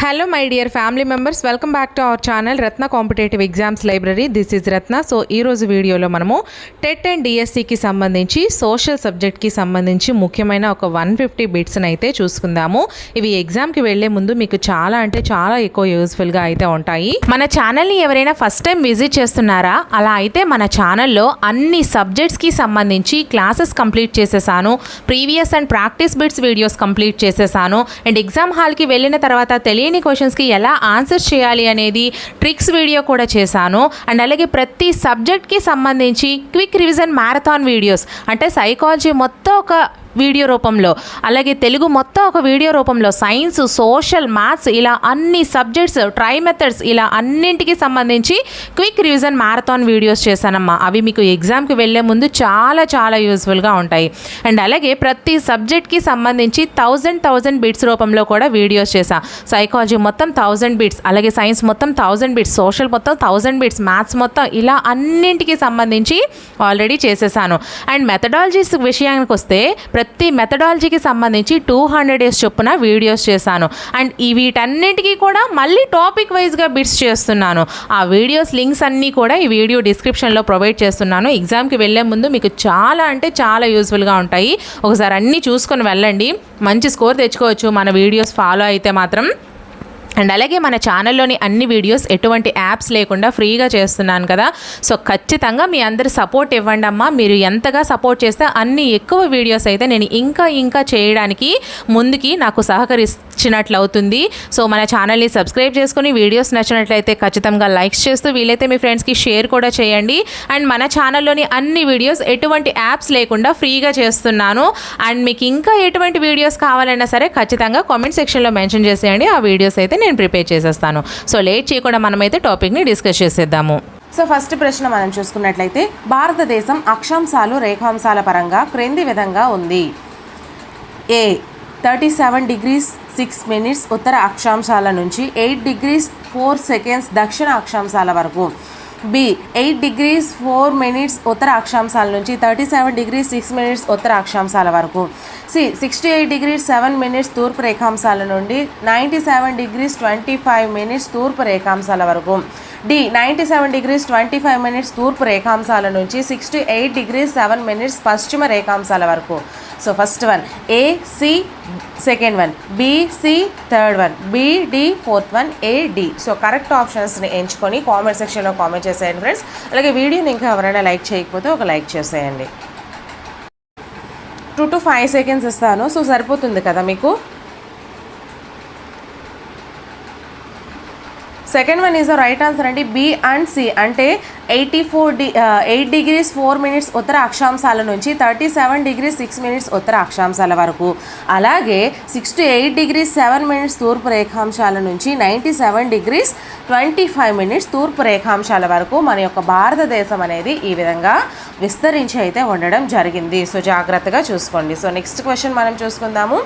Hello my dear family members, welcome back to our channel Ratna Competitive Exams Library. This is Ratna. So ee roju video lo manamu TET and DSC ki sambandhinchi social subject ki sambandhinchi mukyamaina oka 150 bits ni aithe chusukundamu. Ivi exam ki velle mundu meeku chaala ante chaala ekko useful ga aithe untayi. Mana channel ni evaraina first time visit chestunnara ala aithe mana channel lo anni subjects ki sambandhinchi classes complete chesesanu, previous and practice bits videos complete chesesanu and exam hall ki vellina tarvata తెలియని క్వశ్చన్స్కి ఎలా answers చేయాలి అనేది tricks video కూడా చేశాను. And అలాగే ప్రతి సబ్జెక్ట్కి సంబంధించి క్విక్ రివిజన్ మ్యారథాన్ వీడియోస్ అంటే సైకాలజీ మొత్తం ఒక వీడియో రూపంలో, అలాగే తెలుగు మొత్తం ఒక వీడియో రూపంలో, సైన్స్, సోషల్, మ్యాథ్స్ ఇలా అన్ని సబ్జెక్ట్స్, ట్రై మెథడ్స్ ఇలా అన్నింటికి సంబంధించి క్విక్ రివిజన్ మ్యారథాన్ వీడియోస్ చేశానమ్మా. అవి మీకు ఎగ్జామ్కి వెళ్ళే ముందు చాలా చాలా యూస్ఫుల్గా ఉంటాయి. అండ్ అలాగే ప్రతి సబ్జెక్ట్కి సంబంధించి 1000 బిట్స్ రూపంలో కూడా వీడియోస్ చేశా. సైకాలజీ మొత్తం 1000 బిట్స్, అలాగే సైన్స్ మొత్తం 1000 బిట్స్, సోషల్ మొత్తం 1000 బిట్స్, మ్యాథ్స్ మొత్తం ఇలా అన్నింటికి సంబంధించి ఆల్రెడీ చేసేసాను. అండ్ మెథడాలజీస్ విషయానికి వస్తే ప్రతి మెథడాలజీకి సంబంధించి 200 డేస్ చొప్పున వీడియోస్ చేశాను. అండ్ వీటన్నిటికీ కూడా మళ్ళీ టాపిక్ వైజ్గా బిట్స్ చేస్తున్నాను. ఆ వీడియోస్ లింక్స్ అన్నీ కూడా ఈ వీడియో డిస్క్రిప్షన్లో ప్రొవైడ్ చేస్తున్నాను. ఎగ్జామ్కి వెళ్ళే ముందు మీకు చాలా అంటే చాలా యూస్ఫుల్గా ఉంటాయి. ఒకసారి అన్నీ చూసుకొని వెళ్ళండి, మంచి స్కోర్ తెచ్చుకోవచ్చు మన వీడియోస్ ఫాలో అయితే మాత్రం. అండ్ అలాగే మన ఛానల్లోని అన్ని వీడియోస్ ఎటువంటి యాప్స్ లేకుండా ఫ్రీగా చేస్తున్నాను కదా. సో ఖచ్చితంగా మీ అందరి సపోర్ట్ ఇవ్వండి అమ్మా. మీరు ఎంతగా సపోర్ట్ చేస్తే అన్ని ఎక్కువ వీడియోస్ అయితే నేను ఇంకా చేయడానికి ముందుకి నాకు సహకరించినట్లు అవుతుంది. సో మన ఛానల్ని సబ్స్క్రైబ్ చేసుకుని వీడియోస్ నచ్చినట్లయితే ఖచ్చితంగా లైక్స్ చేస్తూ వీలైతే మీ ఫ్రెండ్స్కి షేర్ కూడా చేయండి. అండ్ మన ఛానల్లోని అన్ని వీడియోస్ ఎటువంటి యాప్స్ లేకుండా ఫ్రీగా చేస్తున్నాను. అండ్ మీకు ఇంకా ఎటువంటి వీడియోస్ కావాలన్నా సరే ఖచ్చితంగా కామెంట్ సెక్షన్లో మెన్షన్ చేసేయండి. ఆ వీడియోస్ అయితే నేను ప్రిపేర్ చేసేస్తాను. సో లేట్ చేయకుండా మనమైతే టాపిక్ని డిస్కస్ చేసేద్దాము. సో ఫస్ట్ ప్రశ్న మనం చూసుకున్నట్లయితే భారతదేశం అక్షాంశాలు రేఖాంశాల పరంగా క్రింది విధంగా ఉంది. ఏ 37 degrees 6 minutes ఉత్తర అక్షాంశాల నుంచి 8 degrees 4 seconds దక్షిణ అక్షాంశాల వరకు. బి 8 degrees 4 minutes ఉత్తర అక్షాంశాల నుంచి 37 degrees 6 minutes ఉత్తర అక్షాంశాల వరకు. సి 68 degrees 7 minutes తూర్పు రేఖాంశాల నుండి 97 degrees 25 minutes తూర్పు రేఖాంశాల వరకు. డి 97 degrees 25 minutes తూర్పు రేఖాంశాల నుంచి 68 degrees 7 minutes పశ్చిమ రేఖాంశాల వరకు. So first one A C, second one B C, third one B D, fourth one A D. So correct ఆప్షన్స్ని ఎంచుకొని కామెంట్ సెక్షన్లో కామెంట్ చేసేయండి ఫ్రెండ్స్. అలాగే వీడియోని ఇంకా ఎవరైనా లైక్ చేయకపోతే ఒక లైక్ చేసేయండి. 2 to 5 seconds ఇస్తాను. సో సరిపోతుంది కదా మీకు. Second one is the right answer అండి. బి అండ్ సి అంటే 8 degrees 4 minutes ఉత్తర అక్షాంశాల నుంచి 37 degrees 6 minutes ఉత్తర అక్షాంశాల వరకు. అలాగే 68 degrees 7 minutes తూర్పు రేఖాంశాల నుంచి 97 degrees 25 minutes తూర్పు రేఖాంశాల వరకు మన యొక్క భారతదేశం అనేది ఈ విధంగా విస్తరించి అయితే ఉండడం జరిగింది. సో జాగ్రత్తగా చూసుకోండి. సో నెక్స్ట్ క్వశ్చన్ మనం చూసుకుందాము.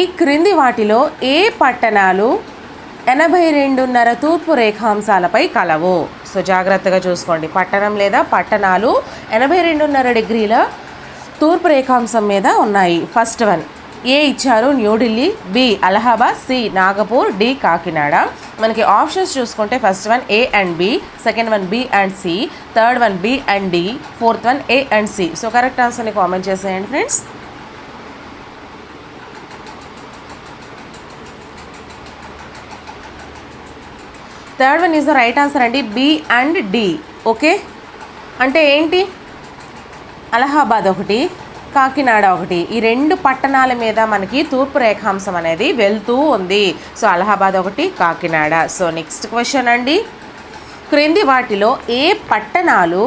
ఈ క్రింది వాటిలో ఏ పట్టణాలు 82.5 తూర్పు రేఖాంశాలపై కలవు? సో జాగ్రత్తగా చూసుకోండి. పట్టణం లేదా పట్టణాలు 82.5 డిగ్రీల తూర్పు రేఖాంశం మీద ఉన్నాయి. ఫస్ట్ వన్ ఏ ఇచ్చారు New Delhi, B Allahabad, C Nagpur, D Kakinada. మనకి ఆప్షన్స్ చూసుకుంటే first one A and B, second one B and C, third one B and D, fourth one A and C. So correct ఆన్సర్ని కామెంట్ చేసేయండి friends. Third one is the right answer అండి. B and D. Okay, అంటే ఏంటి? అలహాబాద్ ఒకటి, కాకినాడ ఒకటి, ఈ రెండు పట్టణాల మీద మనకి తూర్పు రేఖాంశం అనేది వెళ్తూ ఉంది. సో అలహాబాద్ ఒకటి, కాకినాడ. సో నెక్స్ట్ క్వశ్చన్ అండి. క్రింది వాటిలో ఏ పట్టణాలు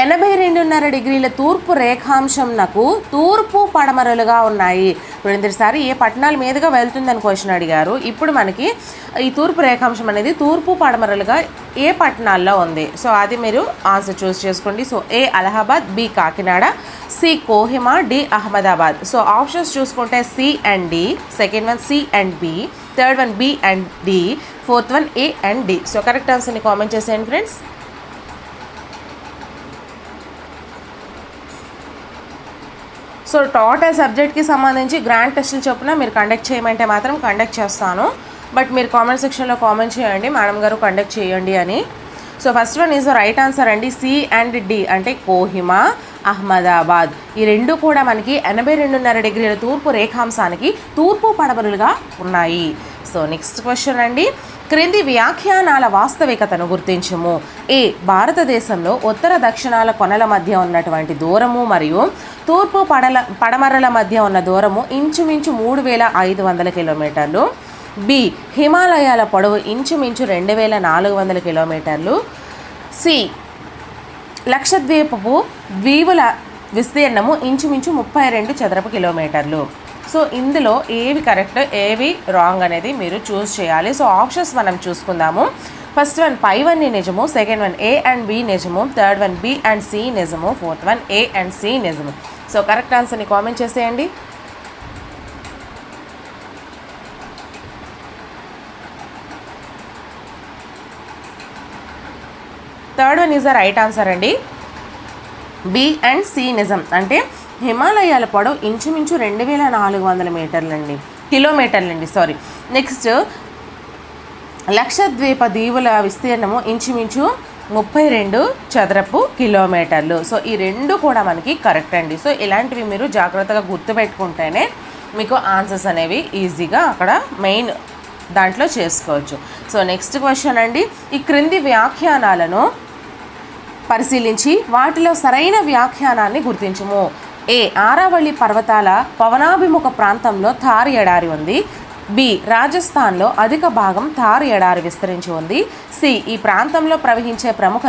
82.5 డిగ్రీల తూర్పు రేఖాంశంనకు తూర్పు పడమరలుగా ఉన్నాయి? రెండుసారి ఏ పట్టణాల మీదుగా వెళ్తుందని క్వశ్చన్ అడిగారు. ఇప్పుడు మనకి ఈ తూర్పు రేఖాంశం అనేది తూర్పు పడమరలుగా ఏ పట్టణాల్లో ఉంది? సో అది మీరు ఆన్సర్ చూస్ చేసుకోండి. So A Allahabad, B Kakinada, C Kohima, D Ahmedabad. So options చూసుకుంటే C and D, second one C and B, third one B and D, fourth one A and D. So correct ఆన్సర్ని కామెంట్ చేసేయండి friends. So total సబ్జెక్ట్కి సంబంధించి grand టెస్టులు చొప్పున మీరు conduct చేయమంటే మాత్రం కండక్ట్ చేస్తాను. బట్ మీరు కామెంట్ సెక్షన్లో కామెంట్ చేయండి మేడం గారు కండక్ట్ చేయండి అని. So first one is right answer అండి. సి అండ్ డి అంటే కోహిమా, అహ్మదాబాద్ ఈ రెండు కూడా మనకి 82.5 డిగ్రీల తూర్పు రేఖాంశానికి తూర్పు పడమరలుగా ఉన్నాయి. సో నెక్స్ట్ క్వశ్చన్ అండి. క్రింది వ్యాఖ్యానాల వాస్తవికతను గుర్తించము. ఏ భారతదేశంలో ఉత్తర దక్షిణాల కొనల మధ్య ఉన్నటువంటి దూరము మరియు తూర్పు పడమరల మధ్య ఉన్న దూరము ఇంచుమించు 3500 కిలోమీటర్లు. బి హిమాలయాల పొడవు ఇంచుమించు 2400 కిలోమీటర్లు. సి లక్షద్వీపపు ద్వీపుల విస్తీర్ణము ఇంచుమించు 32 చదరపు కిలోమీటర్లు. సో ఇందులో ఏవి కరెక్ట్ ఏవి రాంగ్ అనేది మీరు చూస్ చేయాలి. సో ఆప్షన్స్ మనం చూసుకుందాము. ఫస్ట్ వన్ పైవన్నీ నిజము, second one A and B నిజము, third one B and C నిజము, fourth one A and C నిజము. సో కరెక్ట్ ఆన్సర్ని కామెంట్ చేసేయండి. Third one is the right answer అండి. బి అండ్ సి నిజం అంటే హిమాలయాల పొడవు ఇంచుమించు 2400 కిలోమీటర్లండి. సారీ. నెక్స్ట్ లక్షద్వీప దీవుల విస్తీర్ణము ఇంచుమించు 32 చదరపు కిలోమీటర్లు. సో ఈ రెండు కూడా మనకి కరెక్ట్ అండి. సో ఇలాంటివి మీరు జాగ్రత్తగా గుర్తుపెట్టుకుంటేనే మీకు ఆన్సర్స్ అనేవి ఈజీగా అక్కడ మెయిన్ దాంట్లో చేసుకోవచ్చు. సో నెక్స్ట్ క్వశ్చన్ అండి. ఈ క్రింది వ్యాఖ్యానాలను పరిశీలించి వాటిలో సరైన వ్యాఖ్యానాన్ని గుర్తించము. ఏ ఆరావళి పర్వతాల పవనాభిముఖ ప్రాంతంలో థార్ ఎడారి ఉంది. బి రాజస్థాన్లో అధిక భాగం థార్ ఎడారి విస్తరించి ఉంది. సి ఈ ప్రాంతంలో ప్రవహించే ప్రముఖ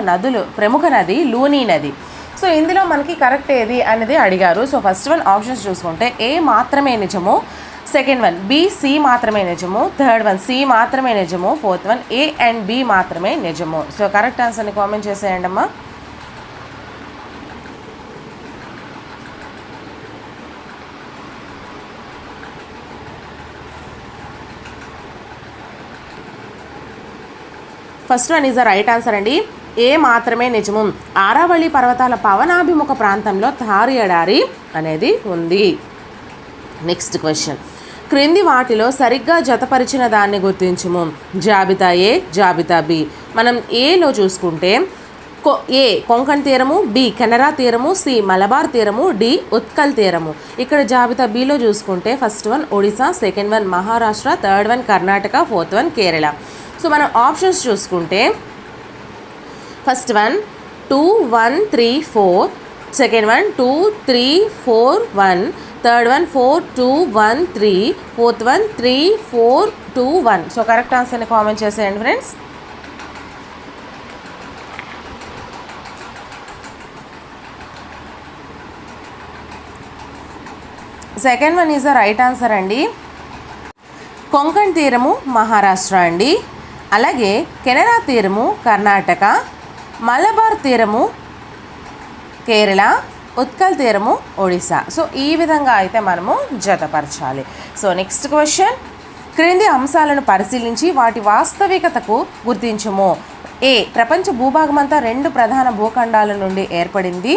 నది లూనీ నది. సో ఇందులో మనకి కరెక్ట్ ఏది అనేది అడిగారు. సో ఫస్ట్ వన్ ఆప్షన్స్ చూసుకుంటే ఏ మాత్రమే నిజము, సెకండ్ వన్ బి సి మాత్రమే నిజము, థర్డ్ వన్ సి మాత్రమే నిజము, fourth one A and B మాత్రమే నిజము. సో కరెక్ట్ ఆన్సర్ని కామెంట్ చేసేయండి అమ్మా. First one is the right answer అండి. ఏ మాత్రమే నిజము. ఆరావళి పర్వతాల పవనాభిముఖ ప్రాంతంలో థార్ ఎడారి అనేది ఉంది. Next question. క్రింది వాటిలో సరిగ్గా జతపరిచిన దాన్ని గుర్తించుము. జాబితా ఏ, జాబితా బి. మనం ఏలో చూసుకుంటే ఏ కొంకణ్ తీరము, బి కెనరా తీరము, సి మలబార్ తీరము, డి ఉత్కల్ తీరము. ఇక్కడ జాబితా బిలో చూసుకుంటే first one Odisha, second one Maharashtra, third one Karnataka, fourth one Kerala. So మనం ఆప్షన్స్ చూసుకుంటే first one 2 1 3 4, second one 2 3 4 1, third one 4 2 1 3, fourth one 3 4 2 1. So correct ఆన్సర్ని కామెంట్ చేసేయండి friends. Second one is the right answer అండి. కొంకణ్ తీరము మహారాష్ట్ర అండి, అలాగే కెనరా తీరము కర్ణాటక, మలబార్ తీరము కేరళ, ఉత్కల్ తీరము ఒడిశా. సో ఈ విధంగా అయితే మనము జతపరచాలి. So next question. క్రింది అంశాలను పరిశీలించి వాటి వాస్తవికతకు గుర్తించుము. ఏ ప్రపంచ భూభాగమంతా 2 ప్రధాన భూఖండాల నుండి ఏర్పడింది.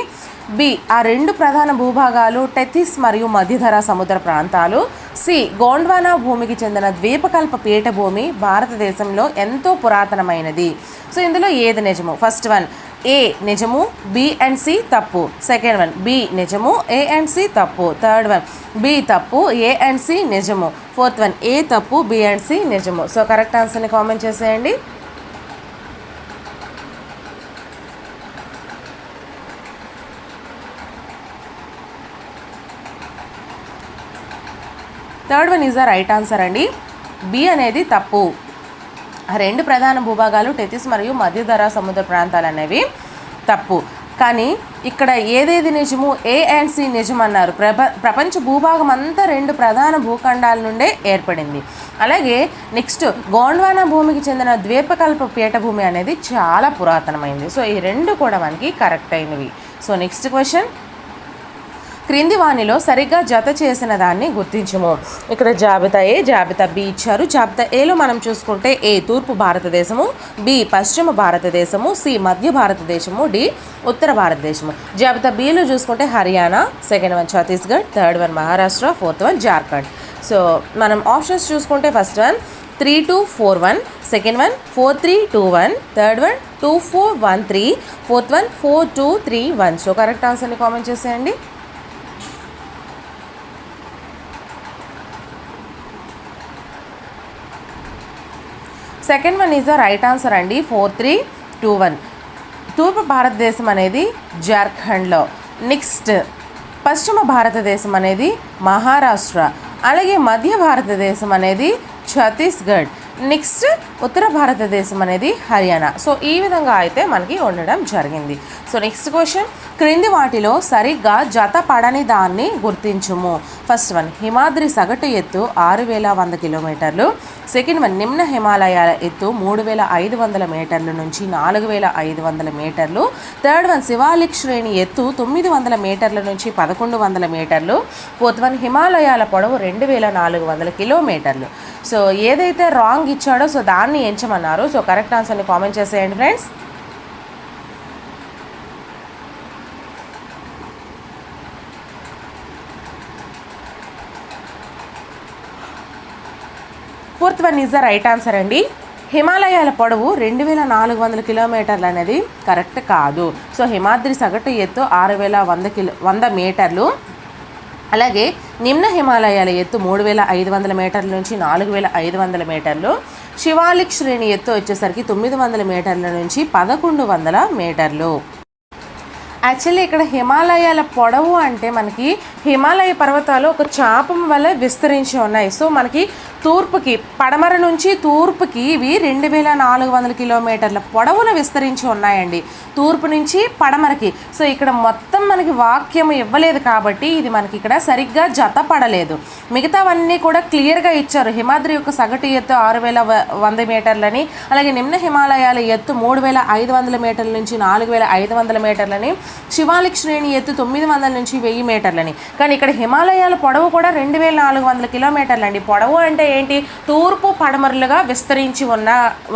బి ఆ 2 ప్రధాన భూభాగాలు టెథిస్ మరియు మధ్యధరా సముద్ర ప్రాంతాలు. సి గోండ్వానా భూమికి చెందిన ద్వీపకల్ప పీఠభూమి భారతదేశంలో ఎంతో పురాతనమైనది. సో ఇందులో ఏది నిజము. ఫస్ట్ వన్ ఏ నిజము, బి అండ్ సి తప్పు, సెకండ్ వన్ బి నిజము, ఏ అండ్ సి తప్పు, థర్డ్ వన్ బి తప్పు, ఏ అండ్ సి నిజము, ఫోర్త్ వన్ ఏ తప్పు, బి అండ్ సి నిజము. సో కరెక్ట్ ఆన్సర్ని కామెంట్ చేసేయండి. Third one is the right answer అండి. బి అనేది తప్పు. 2 ప్రధాన భూభాగాలు టెథిస్ మరియు మధ్యధరా సముద్ర ప్రాంతాలు అనేవి తప్పు. కానీ ఇక్కడ ఏదేది నిజము, ఏ అండ్ సి నిజం అన్నారు. ప్రపంచ భూభాగం అంతా 2 ప్రధాన భూఖండాల నుండే ఏర్పడింది. అలాగే నెక్స్ట్ గోండ్వానా భూమికి చెందిన ద్వీపకల్ప పీఠభూమి అనేది చాలా పురాతనమైంది. సో ఈ 2 కూడా మనకి కరెక్ట్ అయినవి. So next question. క్రింది వానిలో సరిగ్గా జత చేసిన దాన్ని గుర్తించము. ఇక్కడ జాబితా ఏ, జాబితా బి ఇచ్చారు. జాబితా ఏలో మనం చూసుకుంటే ఏ తూర్పు భారతదేశము, బి పశ్చిమ భారతదేశము, సి మధ్య భారతదేశము, డి ఉత్తర భారతదేశము. జాబితా బిలో చూసుకుంటే Haryana, second one Chhattisgarh, third one Maharashtra, fourth one Jharkhand. So మనం ఆప్షన్స్ చూసుకుంటే first one 3241, second one 4321, third one 2413, fourth one 4231. So correct ఆన్సర్ని కామెంట్ చేసేయండి. Second one is the right answer అండి, 4321. తూర్పు భారతదేశం అనేది జార్ఖండ్లో, నెక్స్ట్ పశ్చిమ భారతదేశం అనేది మహారాష్ట్ర, అలాగే మధ్య భారతదేశం అనేది ఛత్తీస్గఢ్, నెక్స్ట్ ఉత్తర భారతదేశం అనేది హర్యానా. సో ఈ విధంగా అయితే మనకి ఉండడం జరిగింది. సో నెక్స్ట్ క్వశ్చన్, క్రింది వాటిలో సరిగ్గా జత పడని దాన్ని గుర్తించుము. ఫస్ట్ వన్ హిమాద్రి సగటు ఎత్తు 6100 కిలోమీటర్లు, సెకండ్ వన్ నిమ్న హిమాలయాల ఎత్తు 3500 మీటర్ల నుంచి 4500 మీటర్లు, థర్డ్ వన్ శివాలిక్ శ్రేణి ఎత్తు 900 మీటర్ల నుంచి 1100 మీటర్లు, ఫోర్త్ వన్ హిమాలయాల పొడవు 2400 కిలోమీటర్లు. సో ఏదైతే రాంగ్ ఇచ్చాడో సో దాన్ని ఎంచమన్నారు. సో కరెక్ట్ ఆన్సర్ని కామెంట్ చేసేయండి friends. Fourth one is the right answer అండి. హిమాలయాల పొడవు 2400 కిలోమీటర్లు అనేది కరెక్ట్ కాదు. సో హిమాద్రి సగటు ఎత్తు 6100 మీటర్లు, అలాగే నిమ్న హిమాలయాల ఎత్తు 3500 మీటర్ల నుంచి 4500 మీటర్లు, శివాలిక్ శ్రేణి ఎత్తు వచ్చేసరికి 900 మీటర్ల నుంచి 1100 మీటర్లు. యాక్చువల్లీ ఇక్కడ హిమాలయాల పొడవు అంటే మనకి హిమాలయ పర్వతాలు ఒక చాపం వల్ల విస్తరించి ఉన్నాయి. సో మనకి తూర్పుకి, పడమర నుంచి తూర్పుకి ఇవి 2400 కిలోమీటర్ల పొడవున విస్తరించి ఉన్నాయండి, తూర్పు నుంచి పడమరకి. సో ఇక్కడ మొత్తం మనకి వాక్యం ఇవ్వలేదు కాబట్టి ఇది మనకి ఇక్కడ సరిగ్గా జత పడలేదు. మిగతావన్నీ కూడా క్లియర్గా ఇచ్చారు. హిమాద్రి యొక్క సగటు ఎత్తు 6100 మీటర్లని, అలాగే నిమ్న హిమాలయాల ఎత్తు 3500 మీటర్ల నుంచి 4500 మీటర్లని, శివాలిక్ శ్రేణి ఎత్తు 900 నుంచి 1000 మీటర్లని. కానీ ఇక్కడ హిమాలయాల పొడవు కూడా 2400 కిలోమీటర్లు అండి. పొడవు అంటే ఏంటి? తూర్పు పడమరలుగా విస్తరించి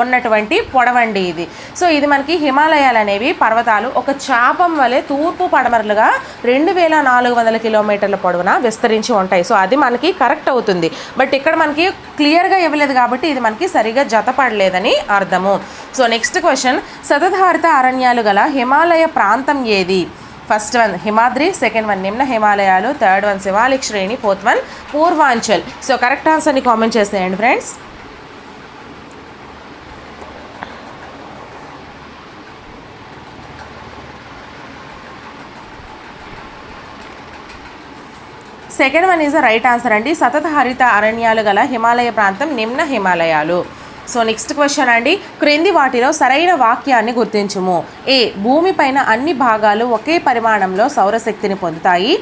ఉన్నటువంటి పొడవండి ఇది. సో ఇది మనకి హిమాలయాలు అనేవి పర్వతాలు ఒక చాపం వలె తూర్పు పడమరలుగా 2400 కిలోమీటర్ల పొడవున విస్తరించి ఉంటాయి. సో అది మనకి కరెక్ట్ అవుతుంది. బట్ ఇక్కడ మనకి క్లియర్గా ఇవ్వలేదు కాబట్టి ఇది మనకి సరిగా జతపడలేదని అర్థము. సో నెక్స్ట్ క్వశ్చన్, సతతహరిత అరణ్యాలు గల హిమాలయ ప్రాంతం ఏది? First one Himadri, second one నిమ్న హిమాలయాలు, థర్డ్ వన్ శివాలిక్ శ్రేణి, fourth one Purvanchal. So correct ఆన్సర్ని కామెంట్ చేసేయండి friends. Second one is the right answer అండి. సతత హరిత అరణ్యాలు గల హిమాలయ ప్రాంతం నిమ్న హిమాలయాలు. సో నెక్స్ట్ క్వశ్చన్ అండి, క్రింది వాటిలో సరైన వాక్యాన్ని గుర్తించుము. ఏ, భూమిపైన అన్ని భాగాలు ఒకే పరిమాణంలో సౌరశక్తిని పొందుతాయి.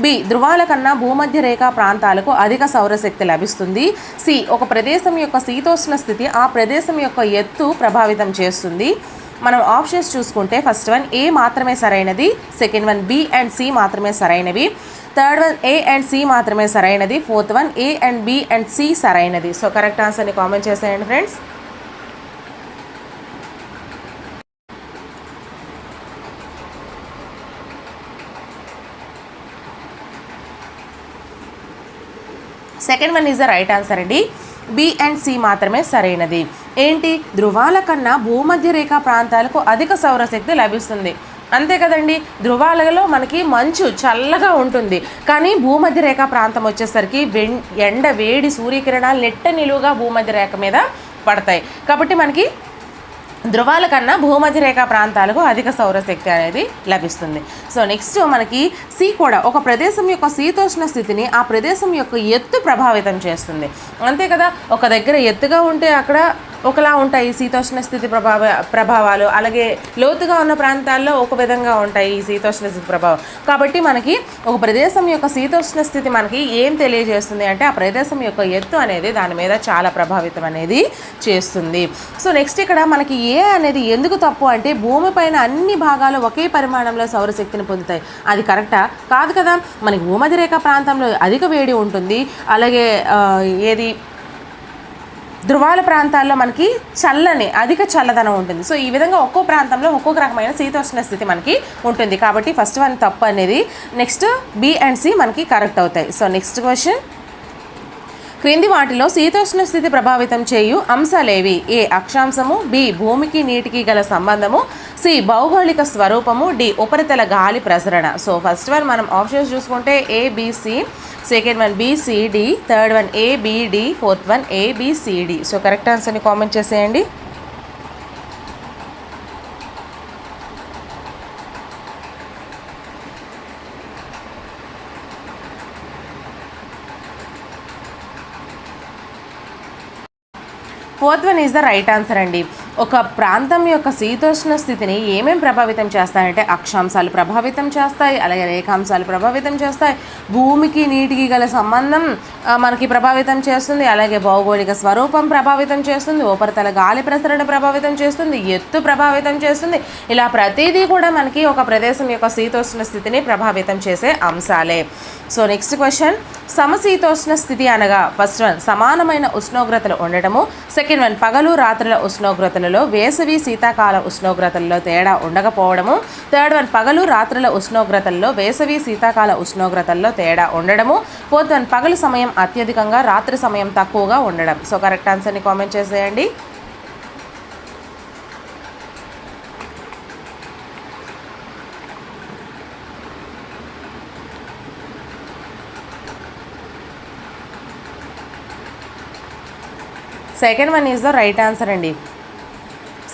బి, ధృవాల కన్నా భూమధ్య రేఖా ప్రాంతాలకు అధిక సౌరశక్తి లభిస్తుంది. సి, ఒక ప్రదేశం యొక్క శీతోష్ణ స్థితి ఆ ప్రదేశం యొక్క ఎత్తు ప్రభావితం చేస్తుంది. మనం ఆప్షన్స్ చూసుకుంటే ఫస్ట్ వన్ ఏ మాత్రమే సరైనది, second one B and C మాత్రమే సరైనవి, third one A and C మాత్రమే సరైనది, fourth one A and B and C సరైనది. సో కరెక్ట్ ఆన్సర్ని కామెంట్ చేసేయండి friends. Second one is the right answer అండి. బి అండ్ సి మాత్రమే సరైనది. ఏంటి? ధృవాల కన్నా భూమధ్య రేఖా ప్రాంతాలకు అధిక సౌరశక్తి లభిస్తుంది. అంతే కదండి, ధృవాలలో మనకి మంచు చల్లగా ఉంటుంది, కానీ భూమధ్య రేఖ ప్రాంతం వచ్చేసరికి ఎండ వేడి సూర్యకిరణాలు నెట్ట నిలువుగా భూమధ్య రేఖ మీద పడతాయి. కాబట్టి మనకి ధృవాల కన్నా భూమధ్య రేఖా ప్రాంతాలకు అధిక సౌరశక్తి అనేది లభిస్తుంది. సో నెక్స్ట్ మనకి సి కూడా ఒక ప్రదేశం యొక్క శీతోష్ణ స్థితిని ఆ ప్రదేశం యొక్క ఎత్తు ప్రభావితం చేస్తుంది. అంతే కదా, ఒక దగ్గర ఎత్తుగా ఉంటే అక్కడ ఒకలా ఉంటాయి శీతోష్ణ స్థితి ప్రభావాలు, అలాగే లోతుగా ఉన్న ప్రాంతాల్లో ఒక విధంగా ఉంటాయి ఈ శీతోష్ణ స్థితి ప్రభావం. కాబట్టి మనకి ఒక ప్రదేశం యొక్క శీతోష్ణ స్థితి మనకి ఏం తెలియజేస్తుంది అంటే ఆ ప్రదేశం యొక్క ఎత్తు అనేది దాని మీద చాలా ప్రభావితం అనేది చేస్తుంది. సో నెక్స్ట్ ఇక్కడ మనకి ఏ అనేది ఎందుకు తప్పు అంటే భూమిపైన అన్ని భాగాలు ఒకే పరిమాణంలో సౌరశక్తిని పొందుతాయి. అది కరెక్టా? కాదు కదా. మనకి భూమధ్య రేఖ ప్రాంతంలో అధిక వేడి ఉంటుంది, అలాగే ఏది ధృవాల ప్రాంతాల్లో మనకి అధిక చల్లదనం ఉంటుంది. సో ఈ విధంగా ఒక్కో ప్రాంతంలో ఒక్కొక్క రకమైన శీతోష్ణ స్థితి మనకి ఉంటుంది. కాబట్టి ఫస్ట్ వన్ తప్పు అనేది. నెక్స్ట్ బి అండ్ సి మనకి కరెక్ట్ అవుతాయి. సో నెక్స్ట్ క్వశ్చన్, క్రింది వాటిలో శీతోష్ణ స్థితి ప్రభావితం చేయు అంశాలేవి? ఏ అక్షాంశము, బి భూమికి నీటికి గల సంబంధము, సి భౌగోళిక స్వరూపము, డి ఉపరితల గాలి ప్రసరణ. సో ఫస్ట్ వన్ మనం ఆప్షన్స్ చూసుకుంటే A B C, second one B C D, third one A B D, fourth one A B C D. So correct ఆన్సర్ని కామెంట్ చేసేయండి. Fourth one is the right answer అండి. ఒక ప్రాంతం యొక్క శీతోష్ణ స్థితిని ఏమేం ప్రభావితం చేస్తాయంటే అక్షాంశాలు ప్రభావితం చేస్తాయి, అలాగే రేఖాంశాలు ప్రభావితం చేస్తాయి, భూమికి నీటికి గల సంబంధం మనకి ప్రభావితం చేస్తుంది, అలాగే భౌగోళిక స్వరూపం ప్రభావితం చేస్తుంది, ఉపరితల గాలి ప్రసరణ ప్రభావితం చేస్తుంది, ఎత్తు ప్రభావితం చేస్తుంది. ఇలా ప్రతిదీ కూడా మనకి ఒక ప్రదేశం యొక్క శీతోష్ణ స్థితిని ప్రభావితం చేసే అంశాలే. సో నెక్స్ట్ క్వశ్చన్, సమశీతోష్ణ స్థితి అనగా ఫస్ట్ వన్ సమానమైన ఉష్ణోగ్రతలు ఉండటము, సెకండ్ వన్ పగలు రాత్రుల ఉష్ణోగ్రతలలో వేసవి శీతాకాల ఉష్ణోగ్రతల్లో తేడా ఉండకపోవడము, థర్డ్ వన్ పగలు రాత్రుల ఉష్ణోగ్రతల్లో వేసవి శీతాకాల ఉష్ణోగ్రతల్లో తేడా ఉండడము, ఫోర్త్ వన్ పగలు సమయం అత్యధికంగా రాత్రి సమయం తక్కువగా ఉండడం. సో కరెక్ట్ ఆన్సర్ని కామెంట్ చేసేయండి. Second one is the right answer అండి.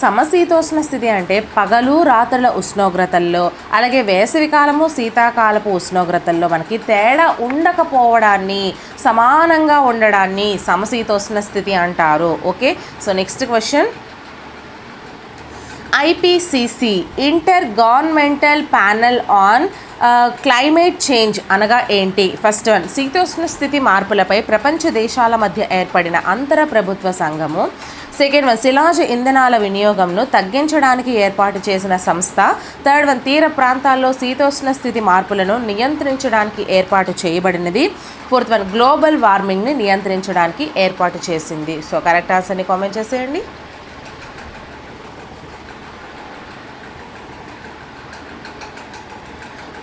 సమశీతోష్ణ స్థితి అంటే పగలు రాత్రుల ఉష్ణోగ్రతల్లో అలాగే వేసవికాలము శీతాకాలపు ఉష్ణోగ్రతల్లో మనకి తేడా ఉండకపోవడాన్ని, సమానంగా ఉండడాన్ని సమశీతోష్ణ స్థితి అంటారు. Okay, so next question, IPCC inter governmental panel on climate change అనగా ఏంటి? ఫస్ట్ వన్ శీతోష్ణ స్థితి మార్పులపై ప్రపంచ దేశాల మధ్య ఏర్పడిన అంతర ప్రభుత్వ సంఘము, సెకండ్ వన్ శిలాజ ఇంధనాల వినియోగంను తగ్గించడానికి ఏర్పాటు చేసిన సంస్థ, థర్డ్ వన్ తీర ప్రాంతాల్లో శీతోష్ణ స్థితి మార్పులను నియంత్రించడానికి ఏర్పాటు చేయబడినది, ఫోర్త్ వన్ గ్లోబల్ వార్మింగ్ని నియంత్రించడానికి ఏర్పాటు చేసింది. సో కరెక్ట్ ఆన్సర్ని కామెంట్ చేసేయండి.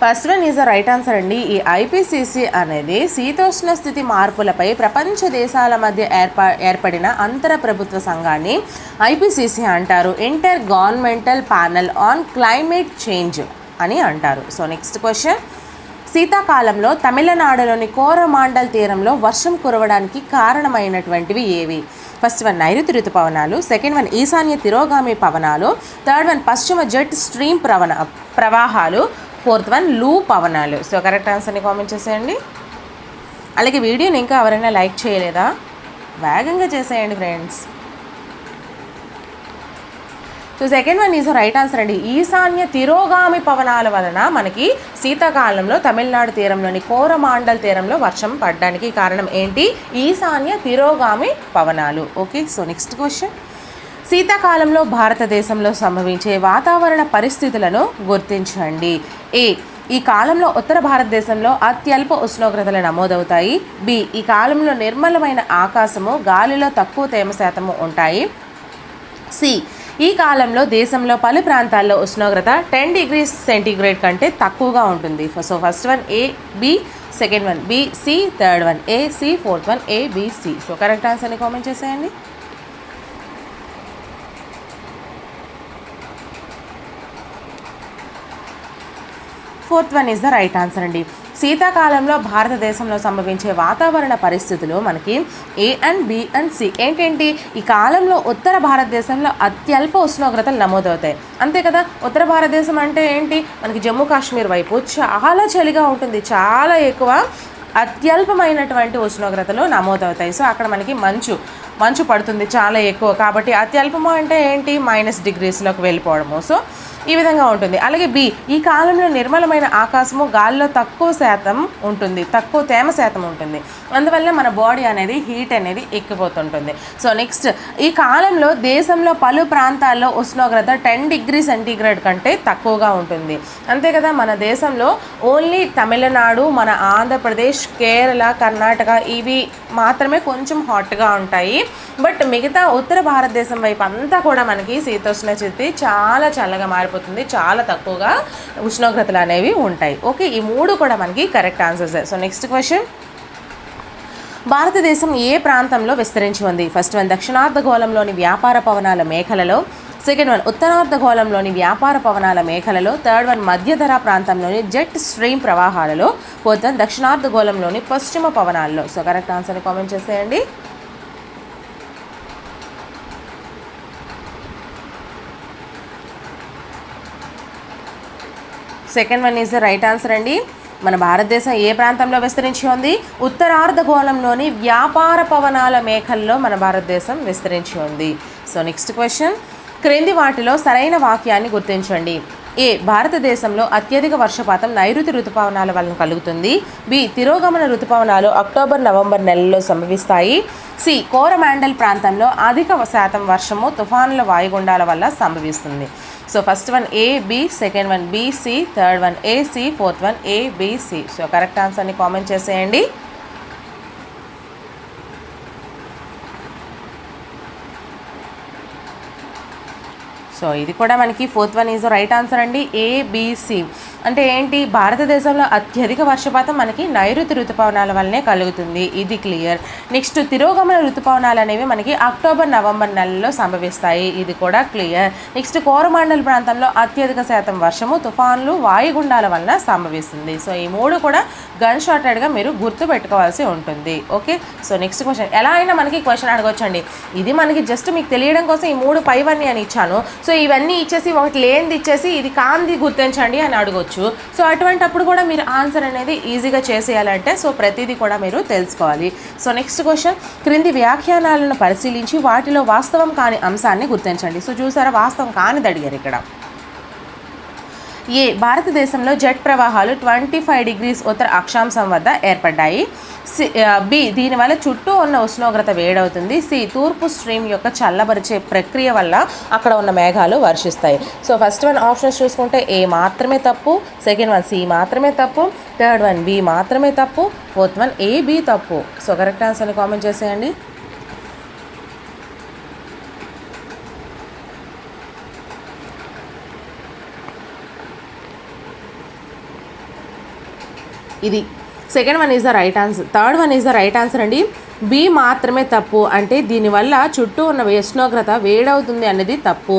First one is the right answer అండి. ఈ ఐపీసీసీ అనేది శీతోష్ణ స్థితి మార్పులపై ప్రపంచ దేశాల మధ్య ఏర్పడిన అంతర ప్రభుత్వ సంఘాన్ని ఐపీసీసీ అంటారు. Inter governmental panel on climate change అని అంటారు. సో నెక్స్ట్ క్వశ్చన్, శీతాకాలంలో తమిళనాడులోని కోరమాండల్ తీరంలో వర్షం కురవడానికి కారణమైనటువంటివి ఏవి? ఫస్ట్ వన్ నైరుతి ఋతుపవనాలు, సెకండ్ వన్ ఈశాన్య తిరోగామి పవనాలు, థర్డ్ వన్ పశ్చిమ జెట్ స్ట్రీమ్ ప్రవాహాలు, ఫోర్త్ వన్ లూ పవనాలు. సో కరెక్ట్ ఆన్సర్ని కామెంట్ చేసేయండి. అలాగే వీడియోని ఇంకా ఎవరైనా లైక్ చేయలేదా? వేగంగా చేసేయండి friends. So second one is right answer అండి. ఈశాన్య తిరోగామి పవనాల వలన మనకి శీతాకాలంలో తమిళనాడు తీరంలోని కోరమాండల్ తీరంలో వర్షం పడడానికి కారణం ఏంటి? ఈశాన్య తిరోగామి పవనాలు. ఓకే, సో నెక్స్ట్ క్వశ్చన్, శీతాకాలంలో భారతదేశంలో సంభవించే వాతావరణ పరిస్థితులను గుర్తించండి. ఏ ఈ కాలంలో ఉత్తర భారతదేశంలో అత్యల్ప ఉష్ణోగ్రతలు నమోదవుతాయి, బి ఈ కాలంలో నిర్మలమైన ఆకాశము గాలిలో తక్కువ తేమ శాతము ఉంటాయి, సి ఈ కాలంలో దేశంలో పలు ప్రాంతాల్లో ఉష్ణోగ్రత 10 degrees సెంటీగ్రేడ్ కంటే తక్కువగా ఉంటుంది. So first one A B, second one B C, third one A C, fourth one A B C. So correct ఆన్సర్ని కామెంట్ చేసేయండి. Fourth one is the right answer అండి. శీతాకాలంలో భారతదేశంలో సంభవించే వాతావరణ పరిస్థితులు మనకి A and B and C ఏంటేంటి? ఈ కాలంలో ఉత్తర భారతదేశంలో అత్యల్ప ఉష్ణోగ్రతలు నమోదవుతాయి. అంతే కదా, ఉత్తర భారతదేశం అంటే ఏంటి? మనకి జమ్మూ కాశ్మీర్ వైపు చాలా చలిగా ఉంటుంది, చాలా ఎక్కువ అత్యల్పమైనటువంటి ఉష్ణోగ్రతలు నమోదవుతాయి. సో అక్కడ మనకి మంచు పడుతుంది చాలా ఎక్కువ, కాబట్టి అత్యల్పము అంటే ఏంటి? -degreesలోకి వెళ్ళిపోవడము. సో ఈ విధంగా ఉంటుంది. అలాగే బి ఈ కాలంలో నిర్మలమైన ఆకాశము గాలిలో తక్కువ తేమ శాతం ఉంటుంది, అందువల్ల మన బాడీ అనేది హీట్ అనేది ఎక్కిపోతుంటుంది. సో నెక్స్ట్, ఈ కాలంలో దేశంలో పలు ప్రాంతాల్లో ఉష్ణోగ్రత 10 degrees సెంటీగ్రేడ్ కంటే తక్కువగా ఉంటుంది. అంతే కదా, మన దేశంలో ఓన్లీ తమిళనాడు, మన ఆంధ్రప్రదేశ్, కేరళ, కర్ణాటక ఇవి మాత్రమే కొంచెం హాట్గా ఉంటాయి. బట్ మిగతా ఉత్తర భారతదేశం వైపు అంతా కూడా మనకి శీతోష్ణ స్థితి చాలా చల్లగా మారిపోతుంది, చాలా తక్కువగా ఉష్ణోగ్రతలు అనేవి ఉంటాయి. ఓకే, ఈ మూడు కూడా మనకి correct answers. So next question, భారతదేశం ఏ ప్రాంతంలో విస్తరించి ఉంది? ఫస్ట్ వన్ దక్షిణార్ధగోళంలోని వ్యాపార పవనాల మేఖలలో, సెకండ్ వన్ ఉత్తరార్ధగోళంలోని వ్యాపార పవనాల మేఖలలో, థర్డ్ వన్ మధ్యధరా ప్రాంతంలోని జెట్ స్ట్రీమ్ ప్రవాహాలలో, ఫోర్త్ వన్ దక్షిణార్ధగోళంలోని పశ్చిమ పవనాల్లో. సో కరెక్ట్ ఆన్సర్ని కామెంట్ చేసేయండి. Second one is the right answer అండి. మన భారతదేశం ఏ ప్రాంతంలో విస్తరించి ఉంది? ఉత్తరార్ధగోళంలోని వ్యాపార పవనాల మేఖల్లో మన భారతదేశం విస్తరించి ఉంది. సో నెక్స్ట్ క్వశ్చన్, క్రింది వాటిలో సరైన వాక్యాన్ని గుర్తించండి. ఏ, భారతదేశంలో అత్యధిక వర్షపాతం నైరుతి ఋతుపవనాల వలన కలుగుతుంది. బి, తిరోగమన ఋతుపవనాలు అక్టోబర్ నవంబర్ నెలల్లో సంభవిస్తాయి. సి, కోరమాండల్ ప్రాంతంలో అధిక శాతం వర్షము తుఫానుల వాయుగుండాల వల్ల సంభవిస్తుంది. So first one A B, second one B C, third one A C, fourth one A B C. So correct ఆన్సర్ని కామెంట్ చేసేయండి. సో ఇది కూడా మనకి fourth one is right answer అండి. ఏబిసి అంటే ఏంటి? భారతదేశంలో అత్యధిక వర్షపాతం మనకి నైరుతి ఋతుపవనాల వల్లనే కలుగుతుంది, ఇది క్లియర్. నెక్స్ట్ తిరోగమన ఋతుపవనాలు అనేవి మనకి అక్టోబర్ నవంబర్ నెలల్లో సంభవిస్తాయి, ఇది కూడా క్లియర్. నెక్స్ట్ కోరమాండల్ ప్రాంతంలో అత్యధిక శాతం వర్షము తుఫాన్లు వాయుగుండాల వలన సంభవిస్తుంది. సో ఈ మూడు కూడా గన్ షార్టెడ్గా మీరు గుర్తు పెట్టుకోవాల్సి ఉంటుంది. ఓకే, సో నెక్స్ట్ క్వశ్చన్ ఎలా అయినా మనకి క్వశ్చన్ అడగొచ్చండి. ఇది మనకి జస్ట్ మీకు తెలియడం కోసం ఈ మూడు పైవన్నీ అని ఇచ్చాను. సో ఇవన్నీ ఇచ్చేసి ఒకటి లేనిది ఇచ్చేసి ఇది కాంది గుర్తించండి అని అడగొచ్చు. సో అటువంటప్పుడు కూడా మీరు ఆన్సర్ అనేది ఈజీగా చేసేయాలంటే సో ప్రతిదీ కూడా మీరు తెలుసుకోవాలి. సో నెక్స్ట్ క్వశ్చన్, క్రింది వ్యాఖ్యానాలను పరిశీలించి వాటిలో వాస్తవం కాని అంశాన్ని గుర్తించండి. సో చూసారా, వాస్తవం కానిది అడిగారు ఇక్కడ. ఏ, భారతదేశంలో జెట్ ప్రవాహాలు 25 డిగ్రీస్ ఉత్తర అక్షాంశం వద్ద ఏర్పడ్డాయి. బి, దీనివల్ల చుట్టూ ఉన్న ఉష్ణోగ్రత వేడవుతుంది. సి, తూర్పు స్ట్రీమ్ యొక్క చల్లబరిచే ప్రక్రియ వల్ల అక్కడ ఉన్న మేఘాలు వర్షిస్తాయి. సో ఫస్ట్ వన్ ఆప్షన్స్ చూసుకుంటే ఏ మాత్రమే తప్పు, సెకండ్ వన్ సి మాత్రమే తప్పు, థర్డ్ వన్ బి మాత్రమే తప్పు, ఫోర్త్ వన్ ఏ బి తప్పు. సో కరెక్ట్ ఆన్సర్ని కామెంట్ చేసేయండి. ఇది second one is the right answer. Third one is the right answer అండి. బి మాత్రమే తప్పు, అంటే దీనివల్ల చుట్టూ ఉన్న ఉష్ణోగ్రత వేడవుతుంది అనేది తప్పు.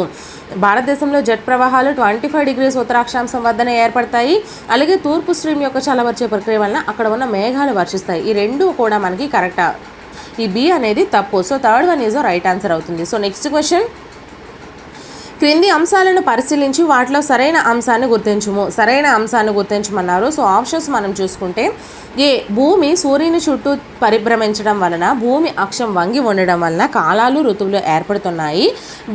భారతదేశంలో జెట్ ప్రవాహాలు 25 డిగ్రీస్ ఉత్తరాక్షాంశం వద్దనే ఏర్పడతాయి. అలాగే తూర్పు స్ట్రీమ్ యొక్క చల్లబరిచే ప్రక్రియ వలన అక్కడ ఉన్న మేఘాలు వర్షిస్తాయి. ఈ రెండు కూడా మనకి కరెక్టా? ఈ బి అనేది తప్పు. So third one is the right answer అవుతుంది. సో నెక్స్ట్ క్వశ్చన్, క్రింది అంశాలను పరిశీలించి వాటిలో సరైన అంశాన్ని గుర్తించుము. సరైన అంశాన్ని గుర్తించమన్నారు. సో ఆప్షన్స్ మనం చూసుకుంటే ఏ, భూమి సూర్యుని చుట్టూ పరిభ్రమించడం వలన భూమి అక్షం వంగి ఉండడం వలన కాలాలు ఋతువులు ఏర్పడుతున్నాయి.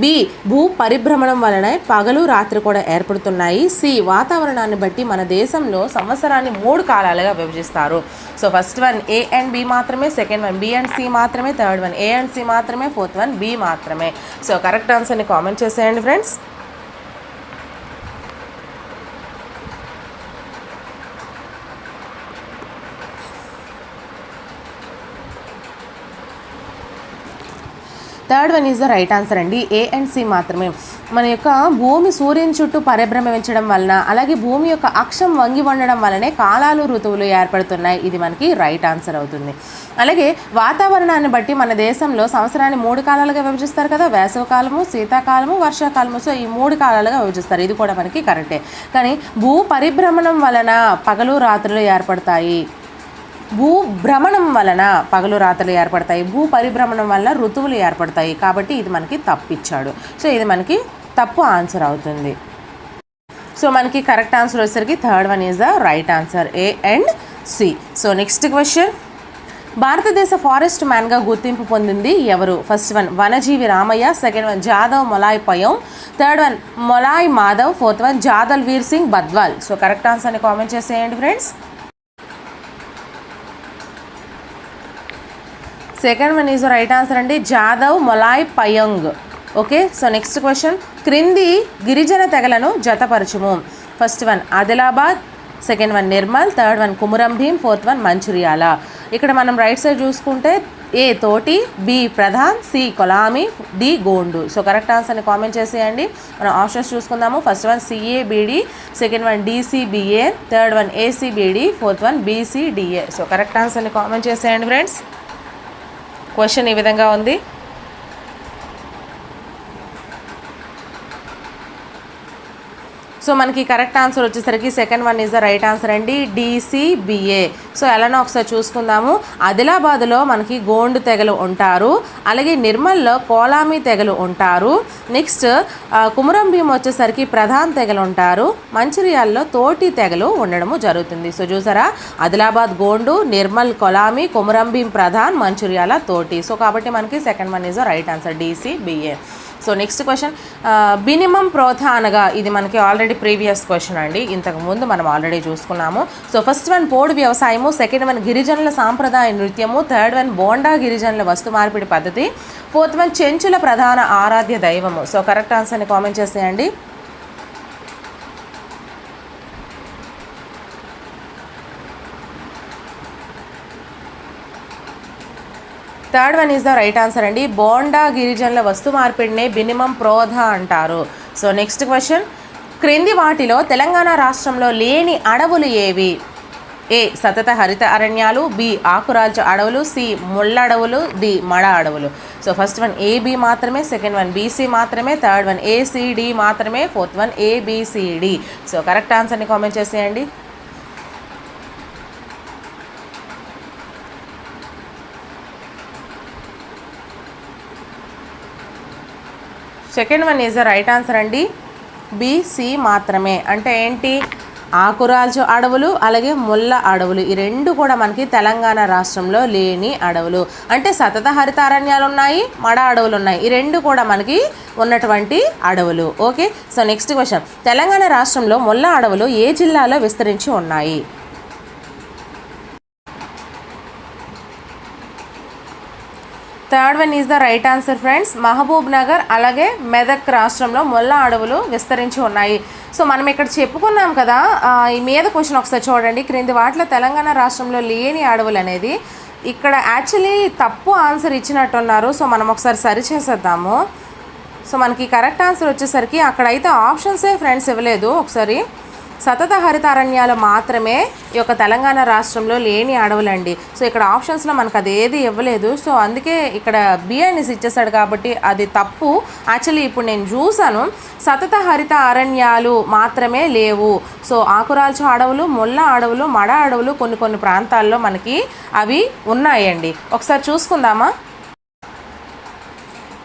బి, భూ పరిభ్రమణం వలన పగలు రాత్రి కూడా ఏర్పడుతున్నాయి. సి, వాతావరణాన్ని బట్టి మన దేశంలో సంవత్సరాన్ని 3 కాలాలుగా విభజిస్తారు. So first one A and B మాత్రమే, second one B and C మాత్రమే, third one A and C మాత్రమే, ఫోర్త్ వన్ బి మాత్రమే. సో కరెక్ట్ ఆన్సర్ని కామెంట్ చేసేయండి friends. Third one is the right answer అండి. ఏ అండ్ సి మాత్రమే. మన యొక్క భూమి సూర్యుని చుట్టూ పరిభ్రమించడం వలన అలాగే భూమి యొక్క అక్షం వంగి ఉండడం వలనే కాలాలు ఋతువులు ఏర్పడుతున్నాయి, ఇది మనకి రైట్ ఆన్సర్ అవుతుంది. అలాగే వాతావరణాన్ని బట్టి మన దేశంలో సంవత్సరాన్ని 3 కాలాలుగా విభజిస్తారు కదా, వేసవకాలము, శీతాకాలము, వర్షాకాలము. సో ఈ 3 కాలాలుగా విభజిస్తారు, ఇది కూడా మనకి కరెక్టే. కానీ భూ పరిభ్రమణం వలన పగలు రాత్రులు ఏర్పడతాయి, భూభ్రమణం వలన పగలు రాత్రులు ఏర్పడతాయి, భూ పరిభ్రమణం వలన ఋతువులు ఏర్పడతాయి. కాబట్టి ఇది మనకి తప్పిచ్చాడు. సో ఇది మనకి తప్పు ఆన్సర్ అవుతుంది. సో మనకి కరెక్ట్ ఆన్సర్ వచ్చేసరికి third one is the right answer, A and C. So next question, భారతదేశ ఫారెస్ట్ మ్యాన్గా గుర్తింపు పొందింది ఎవరు? First one Vanajeevi Ramaiah, second one Jadav Molai Payeng, third one Molai Madhav, fourth one Jadal Veer Singh Badwal. So correct ఆన్సర్ని కామెంట్ చేసేయండి friends. Second one is right answer అండి, Jadav Molai Payeng. Okay, so next question, క్రింది గిరిజన తెగలను జతపరచుము. First one Adilabad, second one Nirmal, third one Kumuram Bheem, fourth one Mancherial. ఇక్కడ మనం రైట్ సైడ్ చూసుకుంటే A Thoti, B Pradhan, C Kolami, D Gond. So correct ఆన్సర్ని కామెంట్ చేసేయండి. మనం ఆప్షన్స్ చూసుకుందాము. First one CABD, second one DCBA, third one A C B D, fourth one B C D A. So correct ఆన్సర్ని comment చేసేయండి friends. Question ఈ విధంగా ఉంది. సో మనకి కరెక్ట్ ఆన్సర్ వచ్చేసరికి second one is the right answer అండి, DCBA. సో ఎలానో ఒకసారి చూసుకుందాము. ఆదిలాబాద్లో మనకి గోండు తెగలు ఉంటారు, అలాగే నిర్మల్లో కోలామి తెగలు ఉంటారు, నెక్స్ట్ కుమురం భీం వచ్చేసరికి ప్రధాన్ తెగలు ఉంటారు, మంచిర్యాలలో తోటి తెగలు ఉండడము జరుగుతుంది. సో చూసారా, ఆదిలాబాద్ గోండు, నిర్మల్ కొలామి, కుమురం భీం ప్రధాన్, మంచిర్యాల తోటి. సో కాబట్టి మనకి second one is the right answer, DCBA. So next question, బినిమం ప్రోథా అనగా, ఇది మనకి ఆల్రెడీ ప్రీవియస్ క్వశ్చన్ అండి, ఇంతకుముందు మనం ఆల్రెడీ చూసుకున్నాము. సో ఫస్ట్ వన్ పోడు వ్యవసాయము, సెకండ్ వన్ గిరిజనుల సాంప్రదాయ నృత్యము, థర్డ్ వన్ బోండా గిరిజనుల వస్తు మార్పిడి పద్ధతి, ఫోర్త్ వన్ చెంచుల ప్రధాన ఆరాధ్య దైవము. సో కరెక్ట్ ఆన్సర్ని కామెంట్ చేసేయండి. Third one is the right answer అండి, బోండా గిరిజనుల వస్తు మార్పిడినే బినిమం ప్రోధ అంటారు. సో నెక్స్ట్ క్వశ్చన్, క్రింది వాటిలో తెలంగాణ రాష్ట్రంలో లేని అడవులు ఏవి? A సతత హరిత అరణ్యాలు, B ఆకురాల్చు అడవులు, C ముళ్ళ అడవులు, D మడ అడవులు. సో ఫస్ట్ వన్ AB మాత్రమే, సెకండ్ వన్ BC మాత్రమే, థర్డ్ వన్ ACD మాత్రమే, fourth one ABCD. So correct ఆన్సర్ని కామెంట్ చేసేయండి. Second one is the right answer అండి, BC మాత్రమే. అంటే ఏంటి, ఆకురాల్చు అడవులు అలాగే ముళ్ళ అడవులు, ఈ రెండు కూడా మనకి తెలంగాణ రాష్ట్రంలో లేని అడవులు. అంటే సతత హరితారణ్యాలు ఉన్నాయి, మడ అడవులు ఉన్నాయి, ఈ రెండు కూడా మనకి ఉన్నటువంటి అడవులు. Okay. So next question, Telangana రాష్ట్రంలో ముళ్ళ అడవులు ఏ జిల్లాలో విస్తరించి ఉన్నాయి? Third one is the right answer friends, Mahabubnagar అలాగే మెదక్ రాష్ట్రంలో ముళ్ళ అడవులు విస్తరించి ఉన్నాయి. సో మనం ఇక్కడ చెప్పుకున్నాం కదా, ఈ మీద క్వశ్చన్ ఒకసారి చూడండి, క్రింది వాటిలో తెలంగాణ రాష్ట్రంలో లేని అడవులు అనేది ఇక్కడ యాక్చువల్లీ తప్పు ఆన్సర్ ఇచ్చినట్టున్నారు. సో మనం ఒకసారి సరి చేసేద్దాము. సో మనకి కరెక్ట్ ఆన్సర్ వచ్చేసరికి అక్కడైతే ఆప్షన్సే ఫ్రెండ్స్ ఇవ్వలేదు. ఒకసారి సతత హరితారణ్యాలు మాత్రమే ఈ యొక్క తెలంగాణ రాష్ట్రంలో లేని అడవులండి. సో ఇక్కడ ఆప్షన్స్లో మనకు అది ఏది ఇవ్వలేదు. సో అందుకే ఇక్కడ బి అనేసి ఇచ్చేసాడు కాబట్టి అది తప్పు. యాక్చువల్లీ ఇప్పుడు నేను చూసాను, సతత హరిత అరణ్యాలు మాత్రమే లేవు. సో ఆకురాల్చు అడవులు, ముళ్ళ అడవులు, మడ అడవులు కొన్ని ప్రాంతాల్లో మనకి అవి ఉన్నాయండి. ఒకసారి చూసుకుందామా.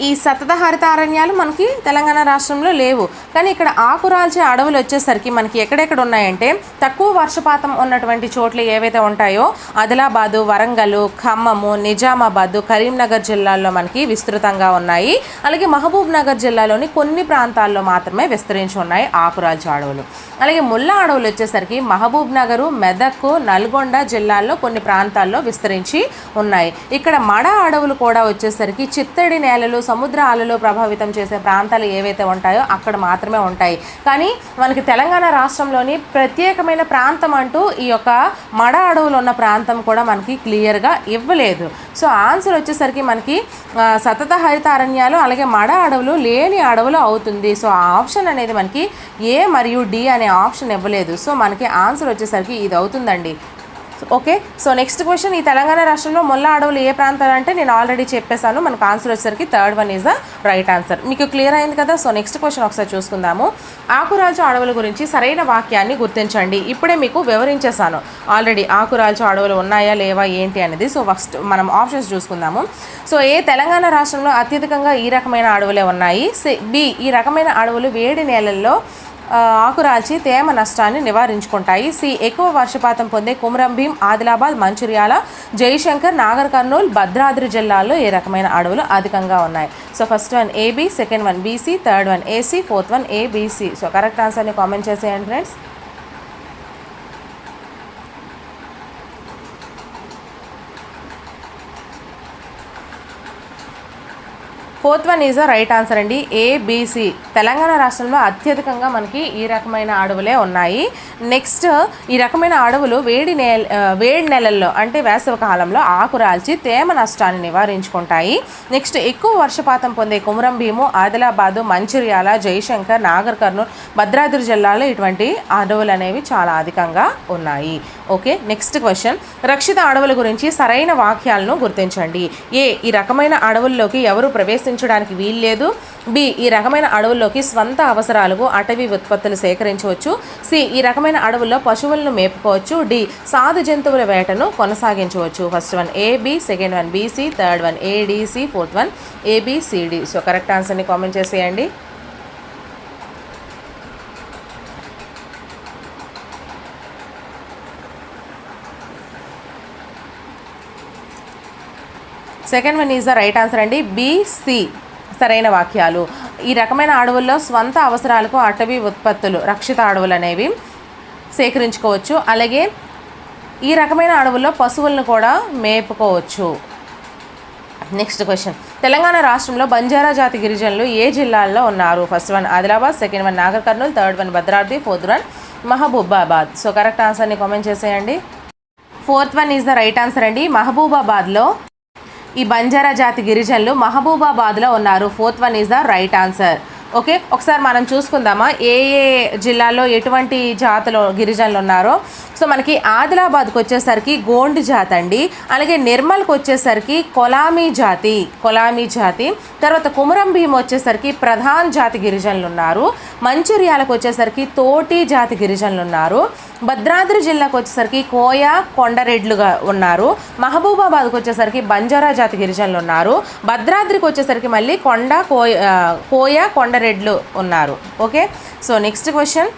ఈ సతత హరిత అరణ్యాలు మనకి తెలంగాణ రాష్ట్రంలో లేవు, కానీ ఇక్కడ ఆకురాల్చే అడవులు వచ్చేసరికి మనకి ఎక్కడెక్కడ ఉన్నాయంటే తక్కువ వర్షపాతం ఉన్నటువంటి చోట్ల ఏవైతే ఉంటాయో ఆదిలాబాదు, వరంగల్, ఖమ్మము, నిజామాబాదు, కరీంనగర్ జిల్లాల్లో మనకి విస్తృతంగా ఉన్నాయి. అలాగే మహబూబ్ నగర్ జిల్లాలోని కొన్ని ప్రాంతాల్లో మాత్రమే విస్తరించి ఉన్నాయి ఆకురాల్చే అడవులు. అలాగే ముళ్ళ అడవులు వచ్చేసరికి మహబూబ్ నగరు, మెదక్, నల్గొండ జిల్లాల్లో కొన్ని ప్రాంతాల్లో విస్తరించి ఉన్నాయి. ఇక్కడ మడ అడవులు కూడా వచ్చేసరికి చిత్తడి నేలలు, సముద్ర అలలు ప్రభావితం చేసే ప్రాంతాలు ఏవైతే ఉంటాయో అక్కడ మాత్రమే ఉంటాయి. కానీ మనకి తెలంగాణ రాష్ట్రంలోని ప్రత్యేకమైన ప్రాంతం అంటూ ఈ యొక్క మడ అడవులు ఉన్న ప్రాంతం కూడా మనకి క్లియర్గా ఇవ్వలేదు. సో ఆన్సర్ వచ్చేసరికి మనకి సతత హరిత అరణ్యాలు అలాగే మడ అడవులు లేని అడవులు అవుతుంది. సో ఆ ఆప్షన్ అనేది మనకి A మరియు D అనే ఆప్షన్ ఇవ్వలేదు. సో మనకి ఆన్సర్ వచ్చేసరికి ఇది అవుతుందండి. ఓకే. సో నెక్స్ట్ క్వశ్చన్, ఈ తెలంగాణ రాష్ట్రంలో ముళ్ళ అడవులు ఏ ప్రాంతాలు అంటే నేను ఆల్రెడీ చెప్పేశాను. మనకు ఆన్సర్ వచ్చేసరికి third one is the right answer. మీకు క్లియర్ అయింది కదా. సో నెక్స్ట్ క్వశ్చన్ ఒకసారి చూసుకుందాము. ఆకురాల్చు అడవుల గురించి సరైన వాక్యాన్ని గుర్తించండి. ఇప్పుడే మీకు వివరించేశాను ఆల్రెడీ ఆకురాల్చు అడవులు ఉన్నాయా లేవా ఏంటి అనేది. సో ఫస్ట్ మనం ఆప్షన్స్ చూసుకుందాము. సో ఏ తెలంగాణ రాష్ట్రంలో అత్యధికంగా ఈ రకమైన అడవులే ఉన్నాయి. B ఈ రకమైన అడవులు వేడి నేలల్లో ఆకురాల్చి తేమ నష్టాన్ని నివారించుకుంటాయి. C ఎక్కువ వర్షపాతం పొందే కుమురం భీం, ఆదిలాబాద్, మంచిర్యాల, జయశంకర్, నాగర్ కర్నూల్, భద్రాద్రి జిల్లాల్లో ఏ రకమైన అడవులు అధికంగా ఉన్నాయి. So first one AB, second one BC, third one AC, fourth one ABC. So correct ఆన్సర్ని కామెంట్ చేసేయండి friends. Fourth one is the right answer అండి, ఏబిసి. తెలంగాణ రాష్ట్రంలో అత్యధికంగా మనకి ఈ రకమైన అడవులే ఉన్నాయి. నెక్స్ట్, ఈ రకమైన అడవులు వేడి నెలల్లో అంటే వేసవి కాలంలో ఆకురాల్చి తేమ నష్టాన్ని నివారించుకుంటాయి. నెక్స్ట్, ఎక్కువ వర్షపాతం పొందే కుమరం భీము, ఆదిలాబాదు, మంచిర్యాల, జయశంకర్, నాగర్ కర్నూలు, భద్రాద్రి జిల్లాలో ఇటువంటి అడవులు అనేవి చాలా అధికంగా ఉన్నాయి. ఓకే, నెక్స్ట్ క్వశ్చన్, రక్షిత అడవుల గురించి సరైన వాక్యాలను గుర్తించండి. ఏ, ఈ రకమైన అడవుల్లోకి ఎవరు ప్రవేశించడానికి వీల్లేదు. బి, ఈ రకమైన అడవుల్లోకి స్వంత అవసరాలకు అటవీ ఉత్పత్తులు సేకరించవచ్చు. సి, ఈ రకమైన అడవుల్లో పశువులను మేపుకోవచ్చు. డి, సాధు జంతువుల వేటను కొనసాగించవచ్చు. First one A B, second one B C, third one A D C, fourth one A B C D. So correct ఆన్సర్ని కామెంట్ చేసేయండి. Second one is the right answer అండి, బిసి సరైన వాక్యాలు. ఈ రకమైన అడవుల్లో స్వంత అవసరాలకు అటవీ ఉత్పత్తులు, రక్షిత అడవులు అనేవి సేకరించుకోవచ్చు. అలాగే ఈ రకమైన అడవుల్లో పశువులను కూడా మేపుకోవచ్చు. నెక్స్ట్ క్వశ్చన్, తెలంగాణ రాష్ట్రంలో బంజారా జాతి గిరిజనులు ఏ జిల్లాల్లో ఉన్నారు? First one Adilabad, second one Nagar Kurnool, third one Bhadradri, fourth one Mahabubabad. So correct ఆన్సర్ని కామెంట్ చేసేయండి. Fourth one is the right answer అండి, మహబూబాబాద్లో ఈ బంజారా జాతి గిరిజనులు మహబూబాబాద్లో ఉన్నారు. Fourth one is the right answer. Okay, ఒకసారి మనం చూసుకుందామా ఏ ఏ జిల్లాల్లో ఎటువంటి జాతులు గిరిజనులు ఉన్నారో. సో మనకి ఆదిలాబాద్కి వచ్చేసరికి గోండ్ జాతి అండి. అలాగే నిర్మల్కి వచ్చేసరికి కొలామీ జాతి. తర్వాత కుమరం భీం వచ్చేసరికి ప్రధాన్ జాతి గిరిజనులు ఉన్నారు. మంచిర్యాలకు వచ్చేసరికి తోటి జాతి గిరిజనులు ఉన్నారు. భద్రాద్రి జిల్లాకు వచ్చేసరికి కోయా కొండరెడ్లుగా ఉన్నారు. మహబూబాబాద్కి వచ్చేసరికి బంజారా జాతి గిరిజనులు ఉన్నారు. భద్రాద్రికి వచ్చేసరికి మళ్ళీ కోయా కొండరెడ్లు ఉన్నారు. ఓకే, సో నెక్స్ట్ క్వశ్చన్,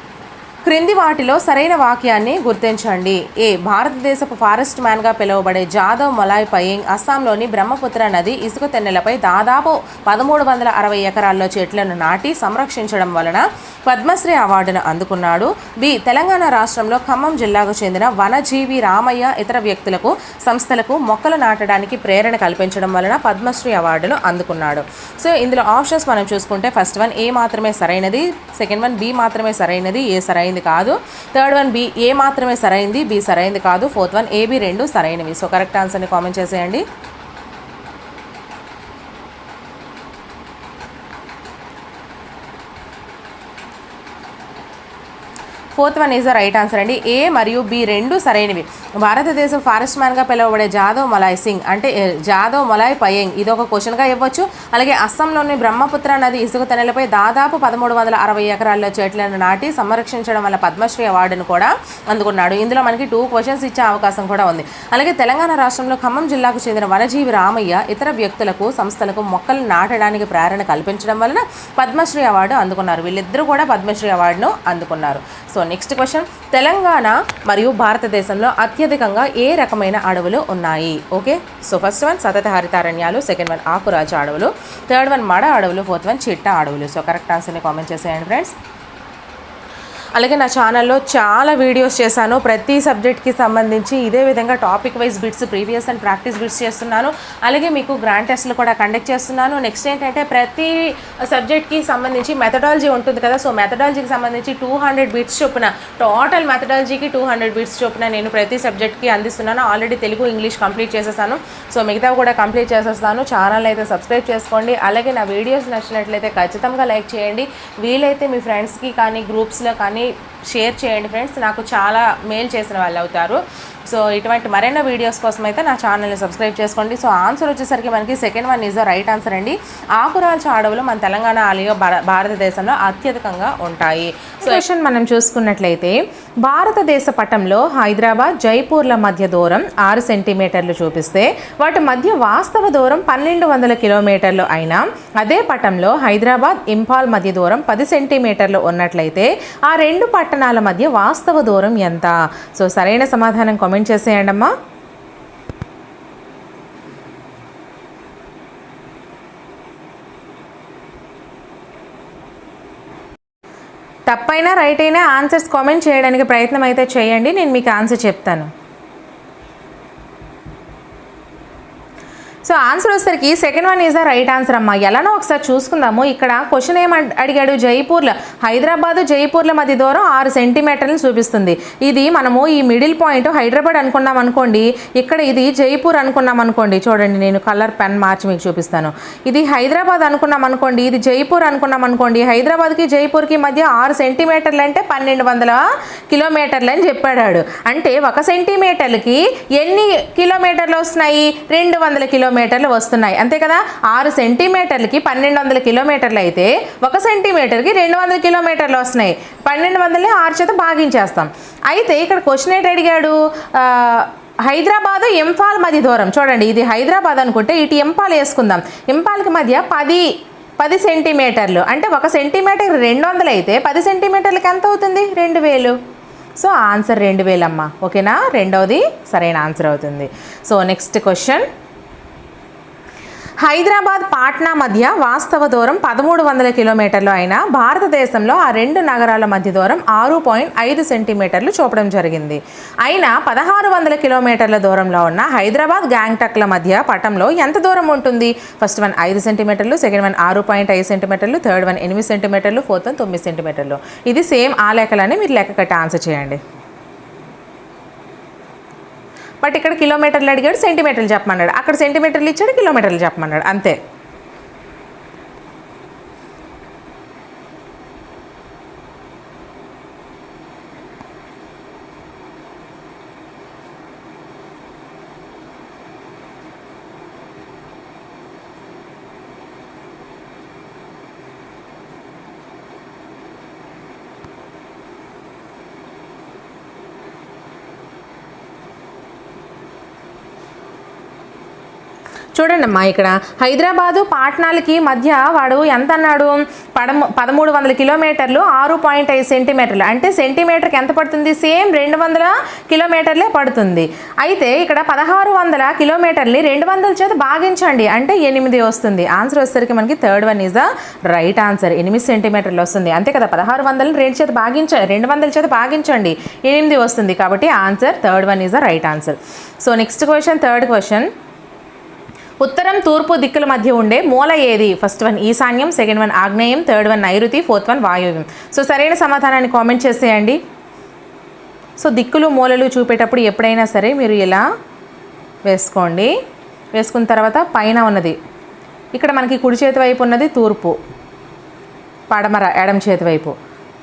క్రింది వాటిలో సరైన వాక్యాన్ని గుర్తించండి. ఏ, భారతదేశపు ఫారెస్ట్ మ్యాన్గా పిలువబడే జాదవ్ మొలాయ్ పయింగ్ అస్సాంలోని బ్రహ్మపుత్ర నది ఇసుక తెన్నెలపై దాదాపు 1360 ఎకరాల్లో చెట్లను నాటి సంరక్షించడం వలన పద్మశ్రీ అవార్డును అందుకున్నాడు. బి, తెలంగాణ రాష్ట్రంలో ఖమ్మం జిల్లాకు చెందిన వనజీవి రామయ్య ఇతర వ్యక్తులకు, సంస్థలకు మొక్కలు నాటడానికి ప్రేరణ కల్పించడం వలన పద్మశ్రీ అవార్డును అందుకున్నాడు. సో ఇందులో ఆప్షన్స్ మనం చూసుకుంటే ఫస్ట్ వన్ ఏ మాత్రమే సరైనది, సెకండ్ వన్ బి మాత్రమే సరైనది, ఏ సరైనది కాదు, థర్డ్ వన్ బి ఏ మాత్రమే సరైనది, బి సరైనది కాదు, ఫోర్త్ వన్ ఏబి రెండు సరైనవి. సో కరెక్ట్ ఆన్సర్ని కామెంట్ చేసేయండి. Fourth one is the right answer అండి, ఏ మరియు బి రెండు సరైనవి. భారతదేశం ఫారెస్ట్ మ్యాన్గా పిలువబడే జాదవ్ మొలాయ్ సింగ్ అంటే జాదవ్ మొలాయ్ పయింగ్ ఇది ఒక క్వశ్చన్గా ఇవ్వచ్చు. అలాగే అస్సాంలోని బ్రహ్మపుత్ర నది ఇసుక తెనెలపై దాదాపు 1360 ఎకరాల్లో చెట్లను నాటి సంరక్షించడం వల్ల పద్మశ్రీ అవార్డును కూడా అందుకున్నాడు. ఇందులో మనకి 2 క్వశ్చన్స్ ఇచ్చే అవకాశం కూడా ఉంది. అలాగే తెలంగాణ రాష్ట్రంలో ఖమ్మం జిల్లాకు చెందిన వనజీవి రామయ్య ఇతర వ్యక్తులకు, సంస్థలకు మొక్కలు నాటడానికి ప్రేరణ కల్పించడం వలన పద్మశ్రీ అవార్డు అందుకున్నారు. వీళ్ళిద్దరూ కూడా పద్మశ్రీ అవార్డును అందుకున్నారు. సో నెక్స్ట్ క్వశ్చన్, తెలంగాణ మరియు భారతదేశంలో అత్యధికంగా ఏ రకమైన అడవులు ఉన్నాయి? ఓకే, సో ఫస్ట్ వన్ సతత హరితారణ్యాలు, సెకండ్ వన్ ఆకురాజు అడవులు, థర్డ్ వన్ మడ అడవులు, ఫోర్త్ వన్ చిట్ట అడవులు. సో కరెక్ట్ ఆన్సర్ని కామెంట్ చేసేయండి ఫ్రెండ్స్. అలాగే నా ఛానల్లో చాలా వీడియోస్ చేశాను ప్రతి సబ్జెక్ట్కి సంబంధించి. ఇదే విధంగా topic wise bits, previous and practice bits చేస్తున్నాను. అలాగే మీకు గ్రాండ్ టెస్ట్లు కూడా కండక్ట్ చేస్తున్నాను. నెక్స్ట్ ఏంటంటే ప్రతి సబ్జెక్ట్కి సంబంధించి మెథడాలజీ ఉంటుంది కదా, సో మెథడాలజీకి సంబంధించి 200 బిట్స్ చొప్పున, టోటల్ మెథడాలజీకి 200 బిట్స్ చొప్పున నేను ప్రతి సబ్జెక్ట్కి అందిస్తున్నాను. ఆల్రెడీ తెలుగు, ఇంగ్లీష్ కంప్లీట్ చేసేసాను. సో మిగతా కూడా కంప్లీట్ చేసేస్తాను. ఛానల్ అయితే సబ్స్క్రైబ్ చేసుకోండి. అలాగే నా వీడియోస్ నచ్చినట్లయితే ఖచ్చితంగా లైక్ చేయండి. వీలైతే మీ ఫ్రెండ్స్కి కానీ, గ్రూప్స్లో కానీ షేర్ చేయండి ఫ్రెండ్స్. నాకు చాలా మేలు చేసిన వాళ్ళు అవుతారు. సో ఇటువంటి మరెన్నో వీడియోస్ కోసం అయితే నా ఛానల్ని సబ్స్క్రైబ్ చేసుకోండి. సో ఆన్సర్ వచ్చేసరికి మనకి second one is the right answer అండి. ఆకురాల్చు అడవులు మన తెలంగాణ అలాగే భారతదేశంలో అత్యధికంగా ఉంటాయి. సో క్వశ్చన్ మనం చూసుకున్నట్లయితే భారతదేశ పటంలో హైదరాబాద్, జైపూర్ల మధ్య దూరం 6 సెంటీమీటర్లు చూపిస్తే వాటి మధ్య వాస్తవ దూరం 1200 కిలోమీటర్లు అయినా అదే పటంలో హైదరాబాద్, ఇంఫాల్ మధ్య దూరం 10 సెంటీమీటర్లు ఉన్నట్లయితే ఆ రెండు పట్టణాల మధ్య వాస్తవ దూరం ఎంత? సో సరైన సమాధానం కామెంట్ చేసేయండి అమ్మా. తప్పైనా రైట్ అయినా ఆన్సర్స్ కామెంట్ చేయడానికి ప్రయత్నం అయితే చేయండి, నేను మీకు ఆన్సర్ చెప్తాను. సో సో ఆన్సర్ వచ్చేసరికి second one is the right answer అమ్మా. ఎలానో ఒకసారి చూసుకుందాము. ఇక్కడ క్వశ్చన్ అడిగాడు, జైపూర్లో హైదరాబాదు జైపూర్ల మధ్య దూరం 6 సెంటీమీటర్లు చూపిస్తుంది. ఇది మనము ఈ మిడిల్ పాయింట్ హైదరాబాద్ అనుకున్నాం అనుకోండి, ఇక్కడ ఇది జైపూర్ అనుకున్నాం అనుకోండి. చూడండి, నేను కలర్ పెన్ మార్చి మీకు చూపిస్తాను. ఇది హైదరాబాద్ అనుకున్నాం అనుకోండి, ఇది జైపూర్ అనుకున్నాం అనుకోండి. హైదరాబాద్కి జైపూర్కి మధ్య 6 సెంటీమీటర్లు అంటే 1200 కిలోమీటర్లు అని చెప్పాడు. అంటే 1 సెంటీమీటర్లకి ఎన్ని కిలోమీటర్లు వస్తున్నాయి? 200 కిలోమీటర్లు వస్తున్నాయి, అంతే కదా. 6 సెంటీమీటర్లకి 1200 కిలోమీటర్లు అయితే 1 సెంటీమీటర్కి 200 కిలోమీటర్లు వస్తున్నాయి. 1200ని 6 చేత భాగించేస్తాం. అయితే ఇక్కడ క్వశ్చన్ ఏంటి అడిగాడు, హైదరాబాదు ఇంఫాల్ మధ్య దూరం. చూడండి, ఇది హైదరాబాద్ అనుకుంటే ఇటు ఇంఫాల్ వేసుకుందాం. ఇంఫాల్కి మధ్య 10 సెంటీమీటర్లు అంటే 1 సెంటీమీటర్ 200 అయితే 10 సెంటీమీటర్లకి ఎంత అవుతుంది? 2000. సో ఆన్సర్ 2000 అమ్మ. ఓకేనా, రెండవది సరైన ఆన్సర్ అవుతుంది. So next question, Hyderabad Patna మధ్య వాస్తవ దూరం 1300 కిలోమీటర్లు అయినా భారతదేశంలో ఆ 2 నగరాల మధ్య దూరం 6.5 సెంటీమీటర్లు చూపడం జరిగింది. అయినా 1600 కిలోమీటర్ల దూరంలో ఉన్న హైదరాబాద్ గ్యాంగ్టక్ల మధ్య పటంలో ఎంత దూరం ఉంటుంది? ఫస్ట్ వన్ 5 సెంటీమీటర్లు, సెకండ్ వన్ 6.5 సెంటీమీటర్లు, థర్డ్ వన్ 8 సెంటీమీటర్లు, ఫోర్త్ వన్ 9 సెంటీమీటర్లు. ఇది సేమ్ ఆ లెక్కలని మీరు లెక్క కట్టి ఆన్సర్ చేయండి. బట్ ఇక్కడ కిలోమీటర్లు అడిగాడు, సెంటీమీటర్లు చెప్పమన్నాడు. అక్కడ సెంటీమీటర్లు ఇచ్చాడు, కిలోమీటర్లు చెప్పమన్నాడు, అంతే. చూడండి అమ్మా, ఇక్కడ హైదరాబాదు పాట్నాలకి మధ్య వాడు ఎంత అన్నాడు? 1300 కిలోమీటర్లు 6.5 సెంటీమీటర్లు అంటే సెంటీమీటర్కి ఎంత పడుతుంది? సేమ్ 200 కిలోమీటర్లే పడుతుంది. అయితే ఇక్కడ 1600 కిలోమీటర్ని 200 చేత భాగించండి అంటే 8 వస్తుంది. ఆన్సర్ వచ్చేసరికి మనకి third one is the right answer. 8 సెంటీమీటర్లు వస్తుంది, అంతే కదా. 1600 200 చేత భాగించండి 8 వస్తుంది. కాబట్టి answer third one is the right answer. So next question, third question, ఉత్తరం తూర్పు దిక్కుల మధ్య ఉండే మూల ఏది? ఫస్ట్ వన్ ఈశాన్యం, సెకండ్ వన్ ఆగ్నేయం, థర్డ్ వన్ నైరుతి, ఫోర్త్ వన్ వాయువ్యం. సో సరైన సమాధానాన్ని కామెంట్ చేసేయండి. సో దిక్కులు మూలలు చూపేటప్పుడు ఎప్పుడైనా సరే మీరు ఇలా వేసుకోండి. వేసుకున్న తర్వాత పైన ఉన్నది ఇక్కడ మనకి కుడి చేతి వైపు ఉన్నది తూర్పు, పడమర ఎడమ చేతి వైపు,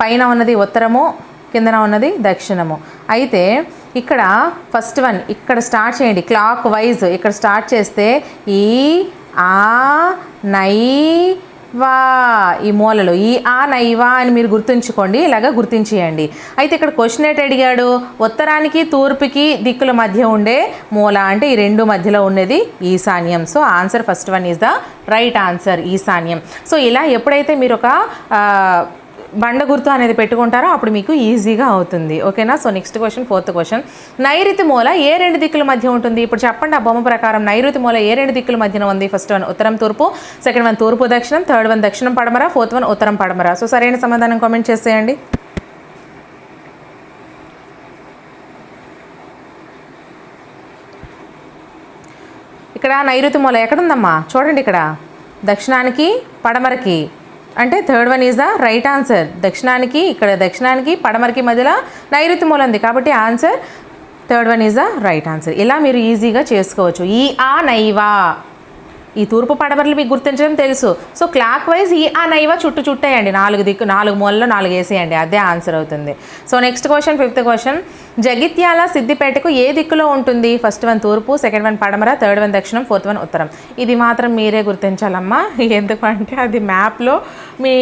పైన ఉన్నది ఉత్తరము, కిందన ఉన్నది దక్షిణము. అయితే ఇక్కడ ఫస్ట్ వన్ ఇక్కడ స్టార్ట్ చేయండి క్లాక్ వైజ్. ఇక్కడ స్టార్ట్ చేస్తే ఈ ఆ నై వా ఈ మూలలు ఈ ఆ నైవా అని మీరు గుర్తుంచుకోండి, ఇలాగా గుర్తించేయండి. అయితే ఇక్కడ క్వశ్చన్ ఏంటి అడిగాడు? ఉత్తరానికి తూర్పుకి దిక్కుల మధ్య ఉండే మూల అంటే ఈ 2 మధ్యలో ఉండేది ఈశాన్యం. So answer first one is the right answer, ఈశాన్యం. సో ఇలా ఎప్పుడైతే మీరు ఒక బండ గుర్తు అనేది పెట్టుకుంటారో అప్పుడు మీకు ఈజీగా అవుతుంది. ఓకేనా. So next question, fourth question, నైరుతి మూల ఏ 2 దిక్కుల మధ్య ఉంటుంది? ఇప్పుడు చెప్పండి ఆ బొమ్మ ప్రకారం నైరుతి మూల ఏ 2 దిక్కుల మధ్యన ఉంది? ఫస్ట్ వన్ ఉత్తరం తూర్పు, సెకండ్ వన్ తూర్పు దక్షిణం, థర్డ్ వన్ దక్షిణం పడమర, ఫోర్త్ వన్ ఉత్తరం పడమర. సో సరైన సమాధానం కామెంట్ చేసేయండి. ఇక్కడ నైరుతి మూల ఎక్కడుందమ్మా? చూడండి, ఇక్కడ దక్షిణానికి పడమరకి అంటే third one is the right answer. దక్షిణానికి ఇక్కడ దక్షిణానికి పడమరకి మధ్యలో నైరుతి మూల ఉంది కాబట్టి answer third one is the right answer. ఇలా మీరు ఈజీగా చేసుకోవచ్చు. ఈ ఆ నైవా ఈ తూర్పు పడమరలు మీకు గుర్తించడం తెలుసు. సో క్లాక్ వైజ్ ఈ ఆ నైవా చుట్టేయండి, 4 మూలలో 4 వేసేయండి, అదే ఆన్సర్ అవుతుంది. So next question, fifth question, Jagtial సిద్దిపేటకు ఏ దిక్కులో ఉంటుంది? ఫస్ట్ వన్ తూర్పు, సెకండ్ వన్ పడమర, థర్డ్ వన్ దక్షిణం, ఫోర్త్ వన్ ఉత్తరం. ఇది మాత్రం మీరే గుర్తించాలమ్మా, ఎందుకంటే అది మ్యాప్లో మీ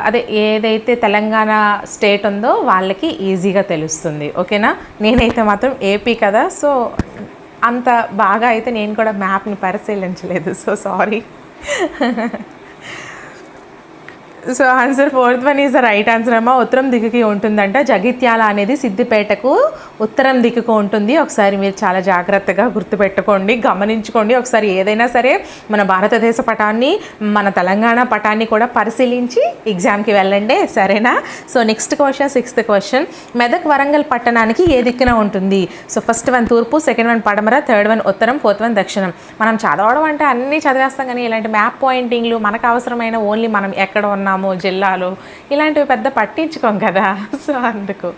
అదే ఏదైతే తెలంగాణ స్టేట్ ఉందో వాళ్ళకి ఈజీగా తెలుస్తుంది. ఓకేనా. నేనైతే మాత్రం ఏపీ కదా, సో అంత బాగా అయితే నేను కూడా మ్యాప్ని పరిశీలించలేదు, so sorry. So answer fourth one is the right answer అమ్మ. ఉత్తరం దిక్కుకి ఉంటుందంట. జగిత్యాల అనేది సిద్దిపేటకు ఉత్తరం దిక్కుకు ఉంటుంది. ఒకసారి మీరు చాలా జాగ్రత్తగా గుర్తుపెట్టుకోండి, గమనించుకోండి. ఒకసారి ఏదైనా సరే మన భారతదేశ పటాన్ని, మన తెలంగాణ పటాన్ని కూడా పరిశీలించి ఎగ్జామ్కి వెళ్ళండి, సరేనా? So next question, sixth question. Medak Warangal పట్టణానికి ఏ దిక్కున ఉంటుంది? సో ఫస్ట్ వన్ తూర్పు, సెకండ్ వన్ పడమర, థర్డ్ వన్ ఉత్తరం, ఫోర్త్ వన్ దక్షిణం. మనం చదవడం అంటే అన్నీ చదివేస్తాం, కానీ ఇలాంటి మ్యాప్ పాయింటింగ్లు మనకు అవసరమైన ఓన్లీ మనం ఎక్కడ ఉన్నాము, జిల్లాలు, ఇలాంటివి పెద్ద పట్టించుకోం కదా. సో అందుకు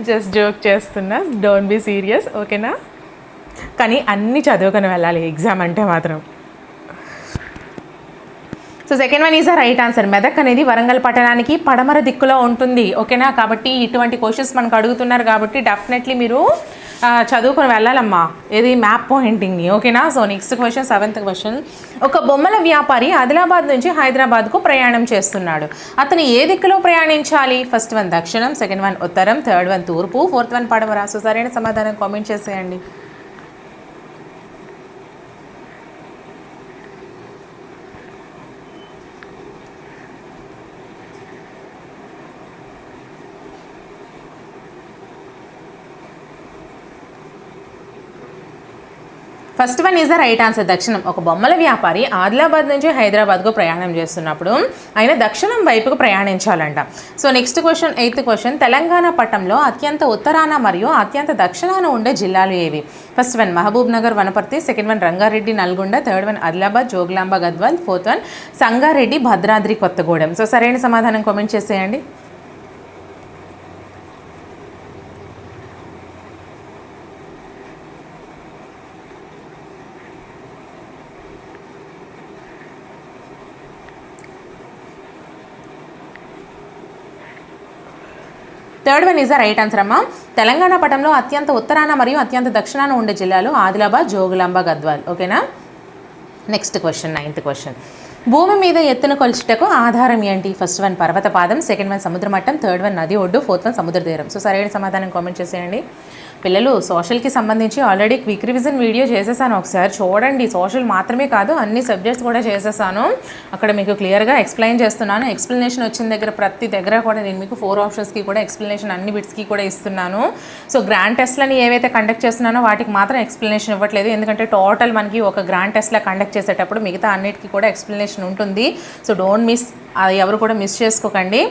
జస్ట్ జోక్ చేస్తున్నా, డోంట్ బీ సీరియస్, ఓకేనా? కానీ అన్నీ చదువుకొని వెళ్ళాలి ఎగ్జామ్ అంటే మాత్రం. So second one is the right answer. Medak అనేది వరంగల్ పట్టణానికి పడమర దిక్కులో ఉంటుంది, ఓకేనా? కాబట్టి ఇటువంటి క్వశ్చన్స్ మనకు అడుగుతున్నారు కాబట్టి డెఫినెట్లీ మీరు చదువుకొని వెళ్ళాలమ్మా, ఇది మ్యాప్ పాయింటింగ్ని, ఓకేనా? So next question, seventh question. ఒక బొమ్మల వ్యాపారి ఆదిలాబాద్ నుంచి హైదరాబాద్కు ప్రయాణం చేస్తున్నాడు. అతను ఏ దిక్కులో ప్రయాణించాలి? ఫస్ట్ వన్ దక్షిణం, సెకండ్ వన్ ఉత్తరం, థర్డ్ వన్ తూర్పు, ఫోర్త్ వన్ పడమర. సో సరైన సమాధానం కామెంట్ చేసేయండి. First one is the right answer, దక్షిణం. ఒక బొమ్మల వ్యాపారి ఆదిలాబాద్ నుంచి హైదరాబాద్కు ప్రయాణం చేస్తున్నప్పుడు ఆయన దక్షిణం వైపుకు ప్రయాణించాలంట. So next question, eighth question. Telangana పట్టంలో అత్యంత ఉత్తరాన మరియు అత్యంత దక్షిణాన ఉండే జిల్లాలు ఏవి? First one Mahabubnagar Wanaparthy, second one Rangareddy Nalgonda, third one Adilabad Jogulamba Gadwal, fourth one Sangareddy Bhadradri Kothagudem. So సరైన సమాధానం కామెంట్ చేసేయండి. Third one is the right answer అమ్మా. తెలంగాణ పటంలో అత్యంత ఉత్తరాన మరియు అత్యంత దక్షిణాన ఉండే జిల్లాలు ఆదిలాబాద్ జోగులాంబ గద్వాల్, ఓకేనా? Next question, ninth question. భూమి మీద ఎత్తును కొలుచుటకు ఆధారం ఏంటి? ఫస్ట్ వన్ పర్వతపాదం, సెకండ్ వన్ సముద్ర మట్టం, థర్డ్ వన్ నది ఒడ్డు, ఫోర్త్ వన్ సముద్ర తీరం. సో సరైన సమాధానం కామెంట్ చేసేయండి. పిల్లలు, సోషల్కి సంబంధించి ఆల్రెడీ క్విక్ రివిజన్ వీడియో చేసేసాను, ఒకసారి చూడండి. సోషల్ మాత్రమే కాదు, అన్ని సబ్జెక్ట్స్ కూడా చేసేసాను. అక్కడ మీకు క్లియర్గా ఎక్స్ప్లెయిన్ చేస్తున్నాను. ఎక్స్ప్లెనేషన్ వచ్చిన దగ్గర ప్రతి దగ్గర కూడా నేను మీకు 4 ఆప్షన్స్కి కూడా ఎక్స్ప్లెనేషన్ అన్ని బిట్స్కి కూడా ఇస్తున్నాను. సో గ్రాండ్ టెస్ట్లని ఏవైతే కండక్ట్ చేస్తున్నానో వాటికి మాత్రం ఎక్స్ప్లెనేషన్ ఇవ్వట్లేదు, ఎందుకంటే టోటల్ మనకి ఒక గ్రాండ్ టెస్ట్లా కండక్ట్ చేసేటప్పుడు మిగతా అన్నిటికీ కూడా ఎక్స్ప్లెనేషన్ ఉంటుంది. సో డోంట్ మిస్, అది ఎవరు కూడా మిస్ చేసుకోకండి.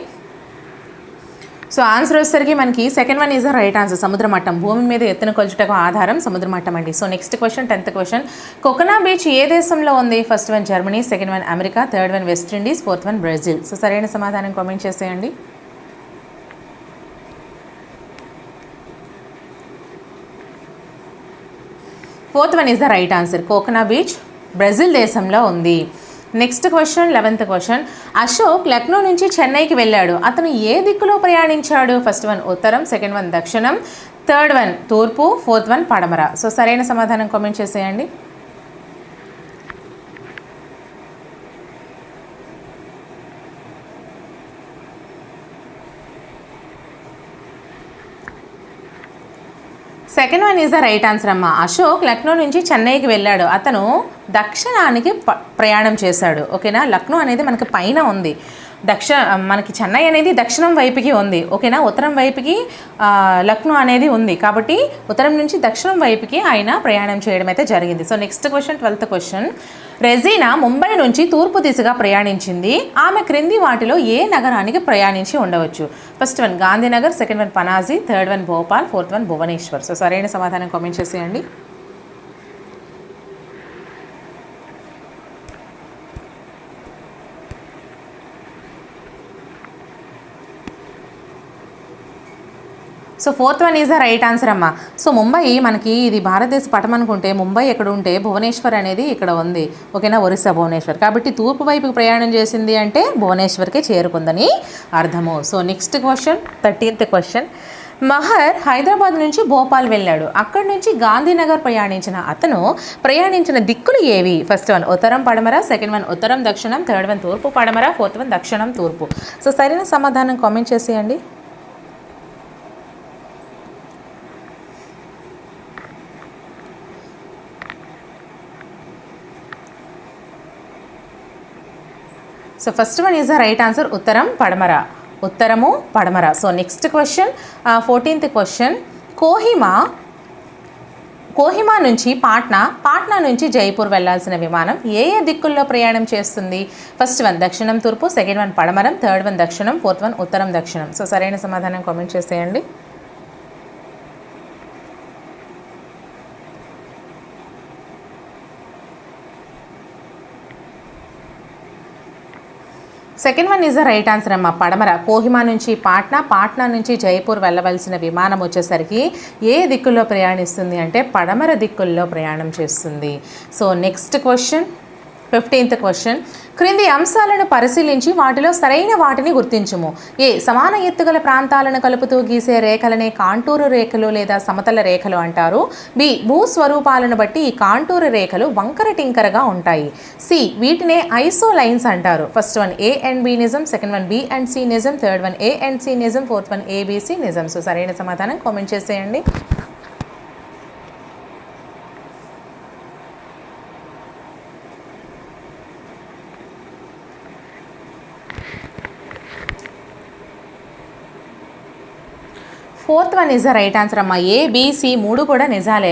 సో ఆన్సర్ వచ్చేసరికి మనకి second one is the right answer, సముద్ర మట్టం. భూమి మీద ఎత్తున కొలుచుటకు ఆధారం సముద్ర మట్టం అండి. So next question, 10th question. కోకోనా బీచ్ ఏ దేశంలో ఉంది? First one Germany, second one America, third one West Indies, fourth one Brazil. So సరైన సమాధానం కామెంట్ చేసేయండి. Fourth one is the right answer, కోకోనా బీచ్ బ్రెజిల్ దేశంలో ఉంది. Next question, 11th question. Ashok Lucknow నుంచి చెన్నైకి వెళ్ళాడు. అతను ఏ దిక్కులో ప్రయాణించాడు? ఫస్ట్ వన్ ఉత్తరం, సెకండ్ వన్ దక్షిణం, థర్డ్ వన్ తూర్పు, ఫోర్త్ వన్ పడమర. సో సరైన సమాధానం కామెంట్ చేసేయండి. Second one is the right answer అమ్మ. అశోక్ లక్నో నుంచి చెన్నైకి వెళ్ళాడు. అతను దక్షిణానికి ప్రయాణం చేశాడు, ఓకేనా? లక్నో అనేది మనకి పైన ఉంది, మనకి చెన్నై అనేది దక్షిణం వైపుకి ఉంది, ఓకేనా? ఉత్తరం వైపుకి లక్నో అనేది ఉంది, కాబట్టి ఉత్తరం నుంచి దక్షిణం వైపుకి ఆయన ప్రయాణం చేయడం అయితే జరిగింది. So next question, 12th question. Regina Mumbai నుంచి తూర్పు దిశగా ప్రయాణించింది. ఆమె క్రింది వాటిలో ఏ నగరానికి ప్రయాణించి ఉండవచ్చు? First one Gandhinagar, second one Panaji, third one Bhopal, fourth one Bhubaneswar. So సరైన సమాధానం కామెంట్ చేసేయండి. So fourth one is the right answer అమ్మ. సో ముంబై మనకి ఇది భారతదేశ పటం అనుకుంటే ముంబై ఎక్కడ ఉంటే భువనేశ్వర్ అనేది ఇక్కడ ఉంది, ఓకేనా? ఒరిస్సా భువనేశ్వర్. కాబట్టి తూర్పు వైపుకి ప్రయాణం చేసింది అంటే భువనేశ్వర్కే చేరుకుందని అర్థము. So next question, 13th question. Mahar Hyderabad నుంచి భోపాల్ వెళ్ళాడు. అక్కడి నుంచి గాంధీనగర్ ప్రయాణించిన అతను ప్రయాణించిన దిక్కులు ఏవి? ఫస్ట్ వన్ ఉత్తరం పడమర, సెకండ్ వన్ ఉత్తరం దక్షిణం, థర్డ్ వన్ తూర్పు పడమర, ఫోర్త్ వన్ దక్షిణం తూర్పు. సో సరైన సమాధానం కామెంట్ చేసేయండి. So first one is the right answer, ఉత్తరం పడమర, ఉత్తరము పడమర. So next question 14th question, Kohima నుంచి పాట్నా నుంచి జైపూర్ వెళ్లాల్సిన విమానం ఏ దిక్కుల్లో ప్రయాణం చేస్తుంది? ఫస్ట్ వన్ దక్షిణం తూర్పు, సెకండ్ వన్ పడమరం, థర్డ్ వన్ దక్షిణం, ఫోర్త్ వన్ ఉత్తరం దక్షిణం. సో సరైన సమాధానం కామెంట్ చేసేయండి. Second one is the right answer అమ్మ, పడమర. కోహిమా నుంచి పాట్నా నుంచి జైపూర్ వెళ్ళవలసిన విమానం వచ్చేసరికి ఏ దిక్కుల్లో ప్రయాణిస్తుంది అంటే పడమర దిక్కుల్లో ప్రయాణం చేస్తుంది. So next question 15th question, క్రింది అంశాలను పరిశీలించి వాటిలో సరైన వాటిని గుర్తించుము. ఏ సమాన ఎత్తుగల ప్రాంతాలను కలుపుతూ గీసే రేఖలనే కాంటూరు రేఖలు లేదా సమతల రేఖలు అంటారు. బి భూస్వరూపాలను బట్టి ఈ కాంటూరు రేఖలు వంకర టింకరగా ఉంటాయి. సి వీటినే ఐసోలైన్స్ అంటారు. First one A and B నిజం, second one B and C నిజం, third one A and C నిజం, ఫోర్త్ వన్ ఏబిసి నిజం. సో సరైన సమాధానం కామెంట్ చేసేయండి. Fourth one is the right answer అమ్మ, ఏబిసి మూడు కూడా నిజాలే.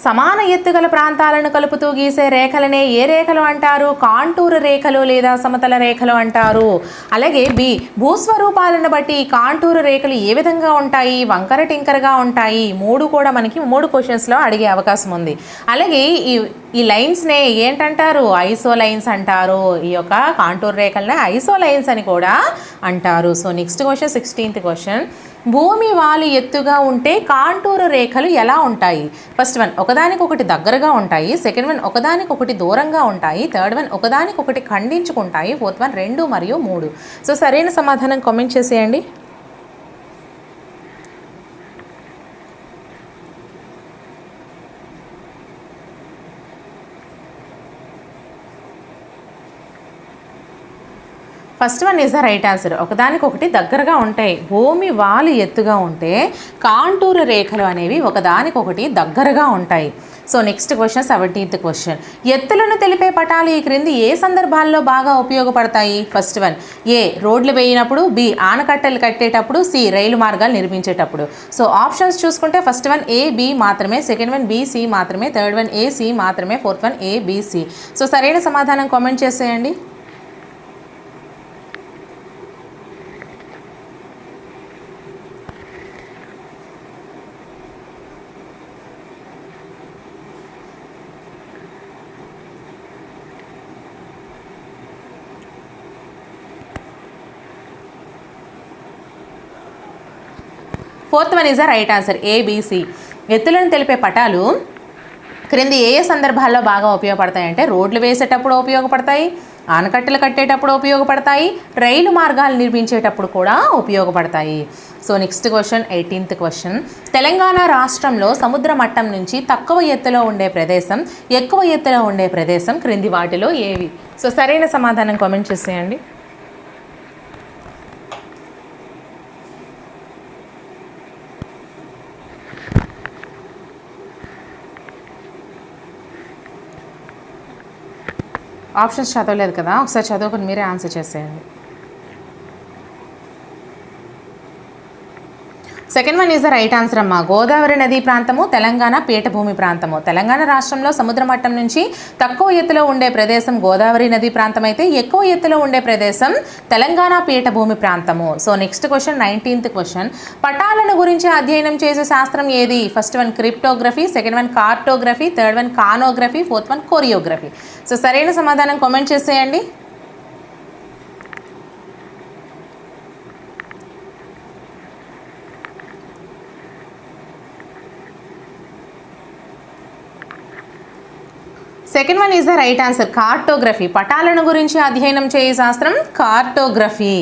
సమాన ఎత్తుగల ప్రాంతాలను కలుపుతూ గీసే రేఖలనే ఏ రేఖలు అంటారు? కాంటూరు రేఖలు లేదా సమతల రేఖలు అంటారు. అలాగే బి భూస్వరూపాలను బట్టి కాంటూరు రేఖలు ఏ విధంగా ఉంటాయి? వంకర టింకరగా ఉంటాయి. మూడు కూడా మనకి 3 క్వశ్చన్స్లో అడిగే అవకాశం ఉంది. అలాగే ఈ లైన్స్నే ఏంటంటారు? ఐసోలైన్స్ అంటారు. ఈ యొక్క కాంటూరు రేఖలనే ఐసోలైన్స్ అని కూడా అంటారు. So next question 16th question, భూమి వాలి ఎత్తుగా ఉంటే కాంటూరు రేఖలు ఎలా ఉంటాయి? ఫస్ట్ వన్ ఒకదానికొకటి దగ్గరగా ఉంటాయి, సెకండ్ వన్ ఒకదానికొకటి దూరంగా ఉంటాయి, థర్డ్ వన్ ఒకదానికొకటి ఖండించుకుంటాయి, ఫోర్త్ వన్ 2 మరియు 3. సో సరైన సమాధానం కామెంట్ చేసేయండి. First one is the right answer, ఒకదానికొకటి దగ్గరగా ఉంటాయి. భూమి వాలి ఎత్తుగా ఉంటే కాంటూరు రేఖలు అనేవి ఒకదానికొకటి దగ్గరగా ఉంటాయి. So next question 17th question, ఎత్తులను తెలిపే పటాలు ఈ క్రింది ఏ సందర్భాల్లో బాగా ఉపయోగపడతాయి? ఫస్ట్ వన్ ఏ రోడ్లు వేయినప్పుడు, బి ఆనకట్టలు కట్టేటప్పుడు, సి రైలు మార్గాలు నిర్మించేటప్పుడు. సో ఆప్షన్స్ చూసుకుంటే ఫస్ట్ వన్ ఏ బి మాత్రమే, సెకండ్ వన్ బి సి మాత్రమే, థర్డ్ వన్ ఏ సి మాత్రమే, fourth one A B C. So సరైన సమాధానం కామెంట్ చేసేయండి. Fourth one is the right answer, A B C. ఎత్తులను తెలిపే పటాలు క్రింది ఏ సందర్భాల్లో బాగా ఉపయోగపడతాయి అంటే రోడ్లు వేసేటప్పుడు ఉపయోగపడతాయి, ఆనకట్టలు కట్టేటప్పుడు ఉపయోగపడతాయి, రైలు మార్గాలు నిర్మించేటప్పుడు కూడా ఉపయోగపడతాయి. So next question 18th question, Telangana రాష్ట్రంలో సముద్ర మట్టం నుంచి తక్కువ ఎత్తులో ఉండే ప్రదేశం, ఎక్కువ ఎత్తులో ఉండే ప్రదేశం క్రింది వాటిలో ఏవి? సో సరైన సమాధానం కామెంట్ చేసేయండి. ఆప్షన్స్ చదవలేదు కదా, ఒకసారి చదువుకొని మీరే ఆన్సర్ చేసేయండి. Second one is the right answer అమ్మ, గోదావరి నదీ ప్రాంతము, తెలంగాణ పీఠభూమి ప్రాంతము. తెలంగాణ రాష్ట్రంలో సముద్ర మట్టం నుంచి తక్కువ ఎత్తులో ఉండే ప్రదేశం గోదావరి నదీ ప్రాంతం అయితే ఎక్కువ ఎత్తులో ఉండే ప్రదేశం తెలంగాణ పీఠభూమి ప్రాంతము. So next question 19th question, పటాలను గురించి అధ్యయనం చేసే శాస్త్రం ఏది? First one cryptography, second one cartography, third one canography, fourth one choreography. So సరైన సమాధానం కామెంట్ చేసేయండి. Second one is the right answer, cartography. పటాలను గురించి అధ్యయనం చేయ శాస్త్రం cartography.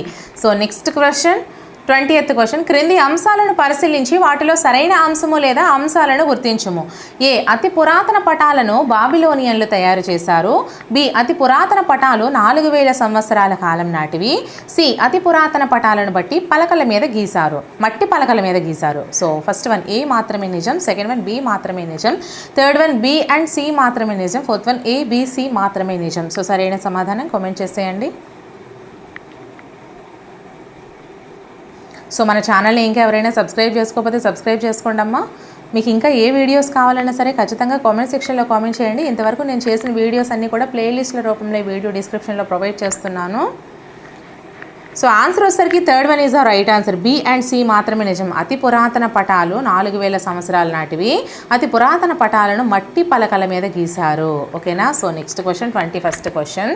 So next question 20th question, క్రింది అంశాలను పరిశీలించి వాటిలో సరైన అంశము లేదా అంశాలను గుర్తించుము. ఏ అతి పురాతన పటాలను బాబిలోనియన్లు తయారు చేశారు, బి అతి పురాతన పటాలు 4000 సంవత్సరాల కాలం నాటివి, సి అతి పురాతన పటాలను బట్టి పలకల మీద గీశారు, మట్టి పలకల మీద గీశారు. సో ఫస్ట్ వన్ ఏ మాత్రమే నిజం, సెకండ్ వన్ బి మాత్రమే నిజం, third one B and C మాత్రమే నిజం, fourth one A B C మాత్రమే నిజం. సో సరైన సమాధానం కామెంట్ చేసేయండి. సో మన ఛానల్ని ఇంకా ఎవరైనా సబ్స్క్రైబ్ చేసుకోకపోతే సబ్స్క్రైబ్ చేసుకోండి అమ్మా. మీకు ఇంకా ఏ వీడియోస్ కావాలన్నా సరే ఖచ్చితంగా కామెంట్ సెక్షన్లో కామెంట్ చేయండి. ఇంతవరకు నేను చేసిన వీడియోస్ అన్నీ కూడా ప్లేలిస్ట్ల రూపంలో వీడియో డిస్క్రిప్షన్లో ప్రొవైడ్ చేస్తున్నాను. సో ఆన్సర్ వచ్చేసరికి third one is the right answer. B and C మాత్రమే నిజం. అతి పురాతన పటాలు 4000 సంవత్సరాల నాటివి. అతి పురాతన పటాలను మట్టి పలకల మీద గీశారు. ఓకేనా. So next question, 21st question.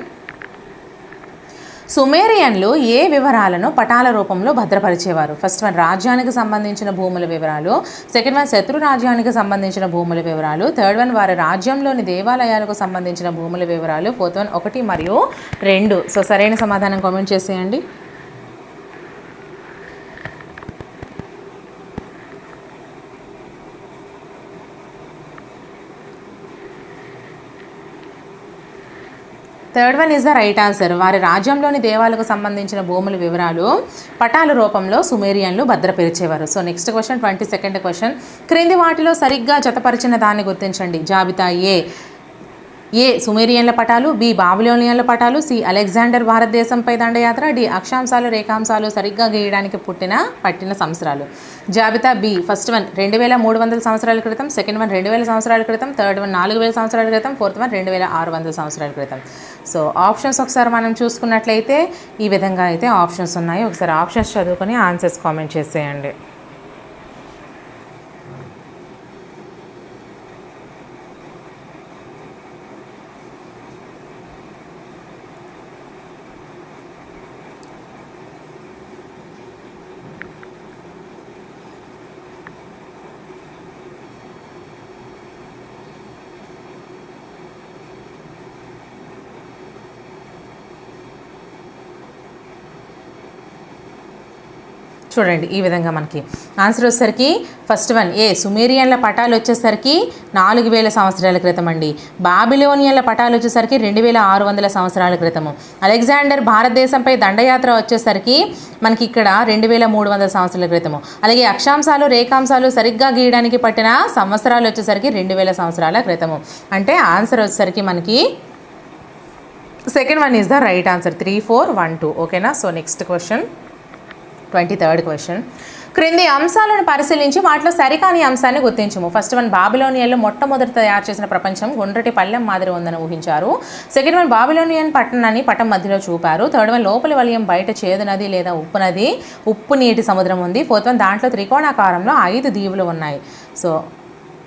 సుమేరియన్లు ఏ వివరాలను పటాల రూపంలో భద్రపరిచేవారు? ఫస్ట్ వన్ రాజ్యానికి సంబంధించిన భూముల వివరాలు, సెకండ్ వన్ శత్రు రాజ్యానికి సంబంధించిన భూముల వివరాలు, థర్డ్ వన్ వారి రాజ్యంలోని దేవాలయాలకు సంబంధించిన భూముల వివరాలు, ఫోర్త్ వన్ 1 మరియు 2. సో సరైన సమాధానం కామెంట్ చేసేయండి. Third one is the right answer. వారి రాజ్యంలోని దేవాలకు సంబంధించిన భూముల వివరాలు పటాల రూపంలో సుమేరియన్లు భద్రపరిచేవారు. So next question, 22nd question. క్రింది వాటిలో సరిగ్గా జతపరిచిన దాన్ని గుర్తించండి. జాబితా ఏ సుమేరియన్ల పటాలు, బి బాబిలోనియన్ల పటాలు, సి అలెగ్జాండర్ భారతదేశంపై దండయాత్ర, డి అక్షాంశాలు రేఖాంశాలు సరిగ్గా గీయడానికి పట్టిన సంవత్సరాలు. జాబితా బి. ఫస్ట్ వన్ 2300 సంవత్సరాల క్రితం, సెకండ్ వన్ 2000 సంవత్సరాల క్రితం, థర్డ్ వన్ 4000 సంవత్సరాల క్రితం, ఫోర్త్ వన్ 2600 సంవత్సరాల క్రితం. సో ఆప్షన్స్ ఒకసారి మనం చూసుకున్నట్లయితే ఈ విధంగా అయితే ఆప్షన్స్ ఉన్నాయి. ఒకసారి ఆప్షన్స్ చదువుకొని ఆన్సర్స్ కామెంట్ చేసేయండి. చూడండి ఈ విధంగా మనకి ఆన్సర్ వచ్చేసరికి ఫస్ట్ వన్ ఏ సుమేరియన్ల పటాలు వచ్చేసరికి 4000 సంవత్సరాల క్రితం అండి. బాబిలోనియన్ల పటాలు వచ్చేసరికి 2600 సంవత్సరాల క్రితము. అలెగ్జాండర్ భారతదేశంపై దండయాత్ర వచ్చేసరికి మనకి ఇక్కడ 2300 సంవత్సరాల క్రితము. అలాగే అక్షాంశాలు రేఖాంశాలు సరిగ్గా గీయడానికి పట్టిన సంవత్సరాలు వచ్చేసరికి 2000 సంవత్సరాల క్రితము. అంటే ఆన్సర్ వచ్చేసరికి మనకి second one is the right answer. 3, 4, 1, 2. ఓకేనా. So next question, 23rd question. క్రింది అంశాలను పరిశీలించి వాటిలో సరికాని అంశాన్ని గుర్తించము. ఫస్ట్ వన్ బాబిలోనియన్లు మొట్టమొదటి తయారు చేసిన ప్రపంచం గుండ్రటి పళ్ళెం మాదిరి ఉందని ఊహించారు. సెకండ్ వన్ బాబిలోనియన్ పట్టణాన్ని పటం మధ్యలో చూపారు. థర్డ్ వన్ లోపలి వలయం బయట చేదు నది లేదా ఉప్పు నీటి సముద్రం ఉంది. ఫోర్త్ వన్ దాంట్లో త్రికోణాకారంలో 5 దీవులు ఉన్నాయి. సో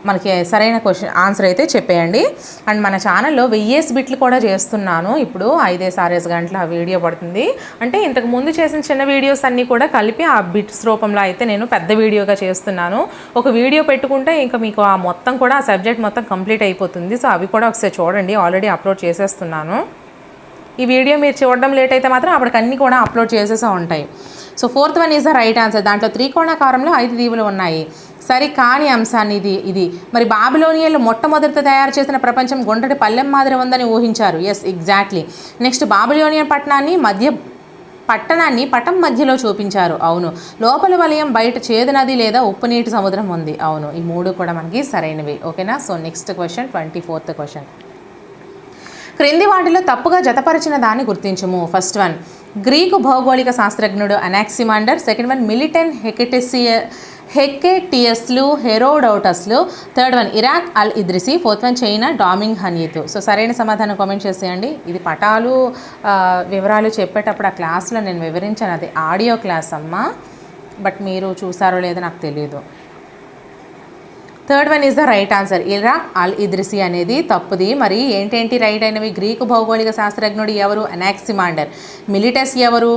మనకి సరైన క్వశ్చన్ ఆన్సర్ అయితే చెప్పేయండి. అండ్ మన ఛానల్లో 1000 బిట్లు కూడా చేస్తున్నాను. ఇప్పుడు 5-6 గంటల ఆ వీడియో పడుతుంది. అంటే ఇంతకు ముందు చేసిన చిన్న వీడియోస్ అన్నీ కూడా కలిపి ఆ బిట్స్ రూపంలో అయితే నేను పెద్ద వీడియోగా చేస్తున్నాను. ఒక వీడియో పెట్టుకుంటే ఇంకా మీకు ఆ మొత్తం కూడా ఆ సబ్జెక్ట్ మొత్తం కంప్లీట్ అయిపోతుంది. సో అవి కూడా ఒకసారి చూడండి, ఆల్రెడీ అప్లోడ్ చేసేస్తున్నాను. ఈ వీడియో మీరు చూడడం లేట్ అయితే మాత్రం అప్పటికి అన్నీ కూడా అప్లోడ్ చేసేసే ఉంటాయి. So fourth one is the right answer. దాంట్లో త్రికోణాకారంలో 5 దీవులు ఉన్నాయి. సరి కాని అంశాన్ని ఇది మరి బాబిలోనియన్లు మొట్టమొదట తయారు చేసిన ప్రపంచం గుండ్రటి పళ్ళెం మాదిరి ఉందని ఊహించారు. Yes, exactly. నెక్స్ట్ బాబిలోనియన్ పట్టణాన్ని పటం మధ్యలో చూపించారు. అవును. లోపల వలయం బయట చేదు నది లేదా ఉప్పు నీటి సముద్రం ఉంది. అవును. ఈ 3 కూడా మనకి సరైనవి. ఓకేనా. So next question, 24th question. క్రింది వాటిలో తప్పుగా జతపరిచిన దాన్ని గుర్తించము. ఫస్ట్ వన్ గ్రీకు భౌగోళిక శాస్త్రజ్ఞుడు అనాక్సిమాండర్, సెకండ్ వన్ మిలిటన్ హెకెటియస్లు హెరోడోటస్లు, third one Iraq Al Idrisi, fourth one China డామింగ్ హనీతు. సో సరైన సమాధానం కామెంట్ చేసేయండి. ఇది పటాలు వివరాలు చెప్పేటప్పుడు ఆ క్లాస్లో నేను వివరించాను, అది ఆడియో క్లాస్ అమ్మ. బట్ మీరు చూసారో లేదో నాకు తెలియదు. Third one is the right answer. Iraq Al Idrisi అనేది తప్పుది. మరి ఏంటేంటి రైట్ అయినవి? గ్రీకు భౌగోళిక శాస్త్రజ్ఞుడు ఎవరు? అనాక్సిమాండర్. మిలిటస్ ఎవరు?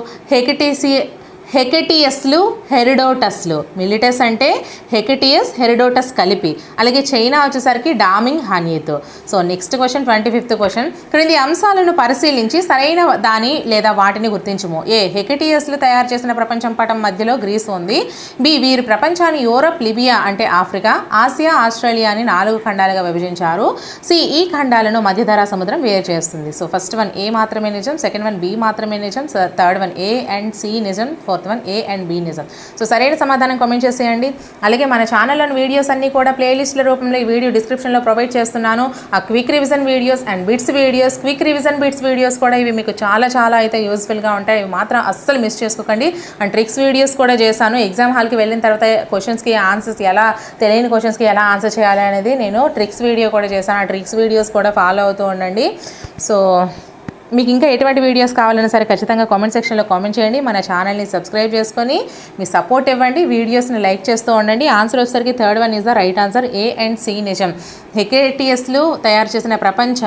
హెకెటియస్లు హెరిడోటస్లు. మిలిటస్ అంటే హెకెటియస్ హెరిడోటస్ కలిపి. అలాగే చైనా వచ్చేసరికి డామింగ్ హనీతు. So next question, 25th question. క్రింది అంశాలను పరిశీలించి సరైన దాని లేదా వాటిని గుర్తించము. ఏ హెకెటియస్లు తయారు చేసిన ప్రపంచం పటం మధ్యలో గ్రీస్ ఉంది. బి వీరు ప్రపంచాన్ని యూరప్, లిబియా అంటే ఆఫ్రికా, ఆసియా, ఆస్ట్రేలియా అని 4 ఖండాలుగా విభజించారు. సి ఈ ఖండాలను మధ్యధరా సముద్రం వేరు చేస్తుంది. సో ఫస్ట్ వన్ ఏ మాత్రమే నిజం, సెకండ్ వన్ బి మాత్రమే నిజం, third one A and C నిజం, fourth one A and B నిజం. సో సరైన సమాధానం కామెంట్ చేసేయండి. అలాగే మన ఛానల్లోని వీడియోస్ అన్నీ కూడా ప్లేలిస్ట్ల రూపంలో ఈ వీడియో డిస్క్రిప్షన్లో ప్రొవైడ్ చేస్తున్నాను. ఆ quick revision videos and bits videos, quick revision bits videos కూడా ఇవి మీకు చాలా చాలా అయితే యూస్ఫుల్గా ఉంటాయి. ఇవి మాత్రం అస్సలు మిస్ చేసుకోకండి. అండ్ ట్రిక్స్ వీడియోస్ కూడా చేశాను. ఎగ్జామ్ హాల్కి వెళ్ళిన తర్వాత క్వశ్చన్స్కి ఆన్సర్స్ ఎలా, తెలియని క్వశ్చన్స్కి ఎలా ఆన్సర్ చేయాలి అనేది నేను ట్రిక్స్ వీడియో కూడా చేశాను. ఆ ట్రిక్స్ వీడియోస్ కూడా ఫాలో అవుతూ ఉండండి. సో మీకు ఇంకా ఎటువంటి వీడియోస్ కావాలన్నా సరే ఖచ్చితంగా కామెంట్ సెక్షన్లో కామెంట్ చేయండి. మన ఛానల్ని సబ్స్క్రైబ్ చేసుకొని మీ సపోర్ట్ ఇవ్వండి. వీడియోస్ని లైక్ చేస్తూ ఉండండి. ఆన్సర్ వచ్చేసరికి third one is the right answer, A and C నిజం. హెకేటియస్లు తయారు చేసిన ప్రపంచ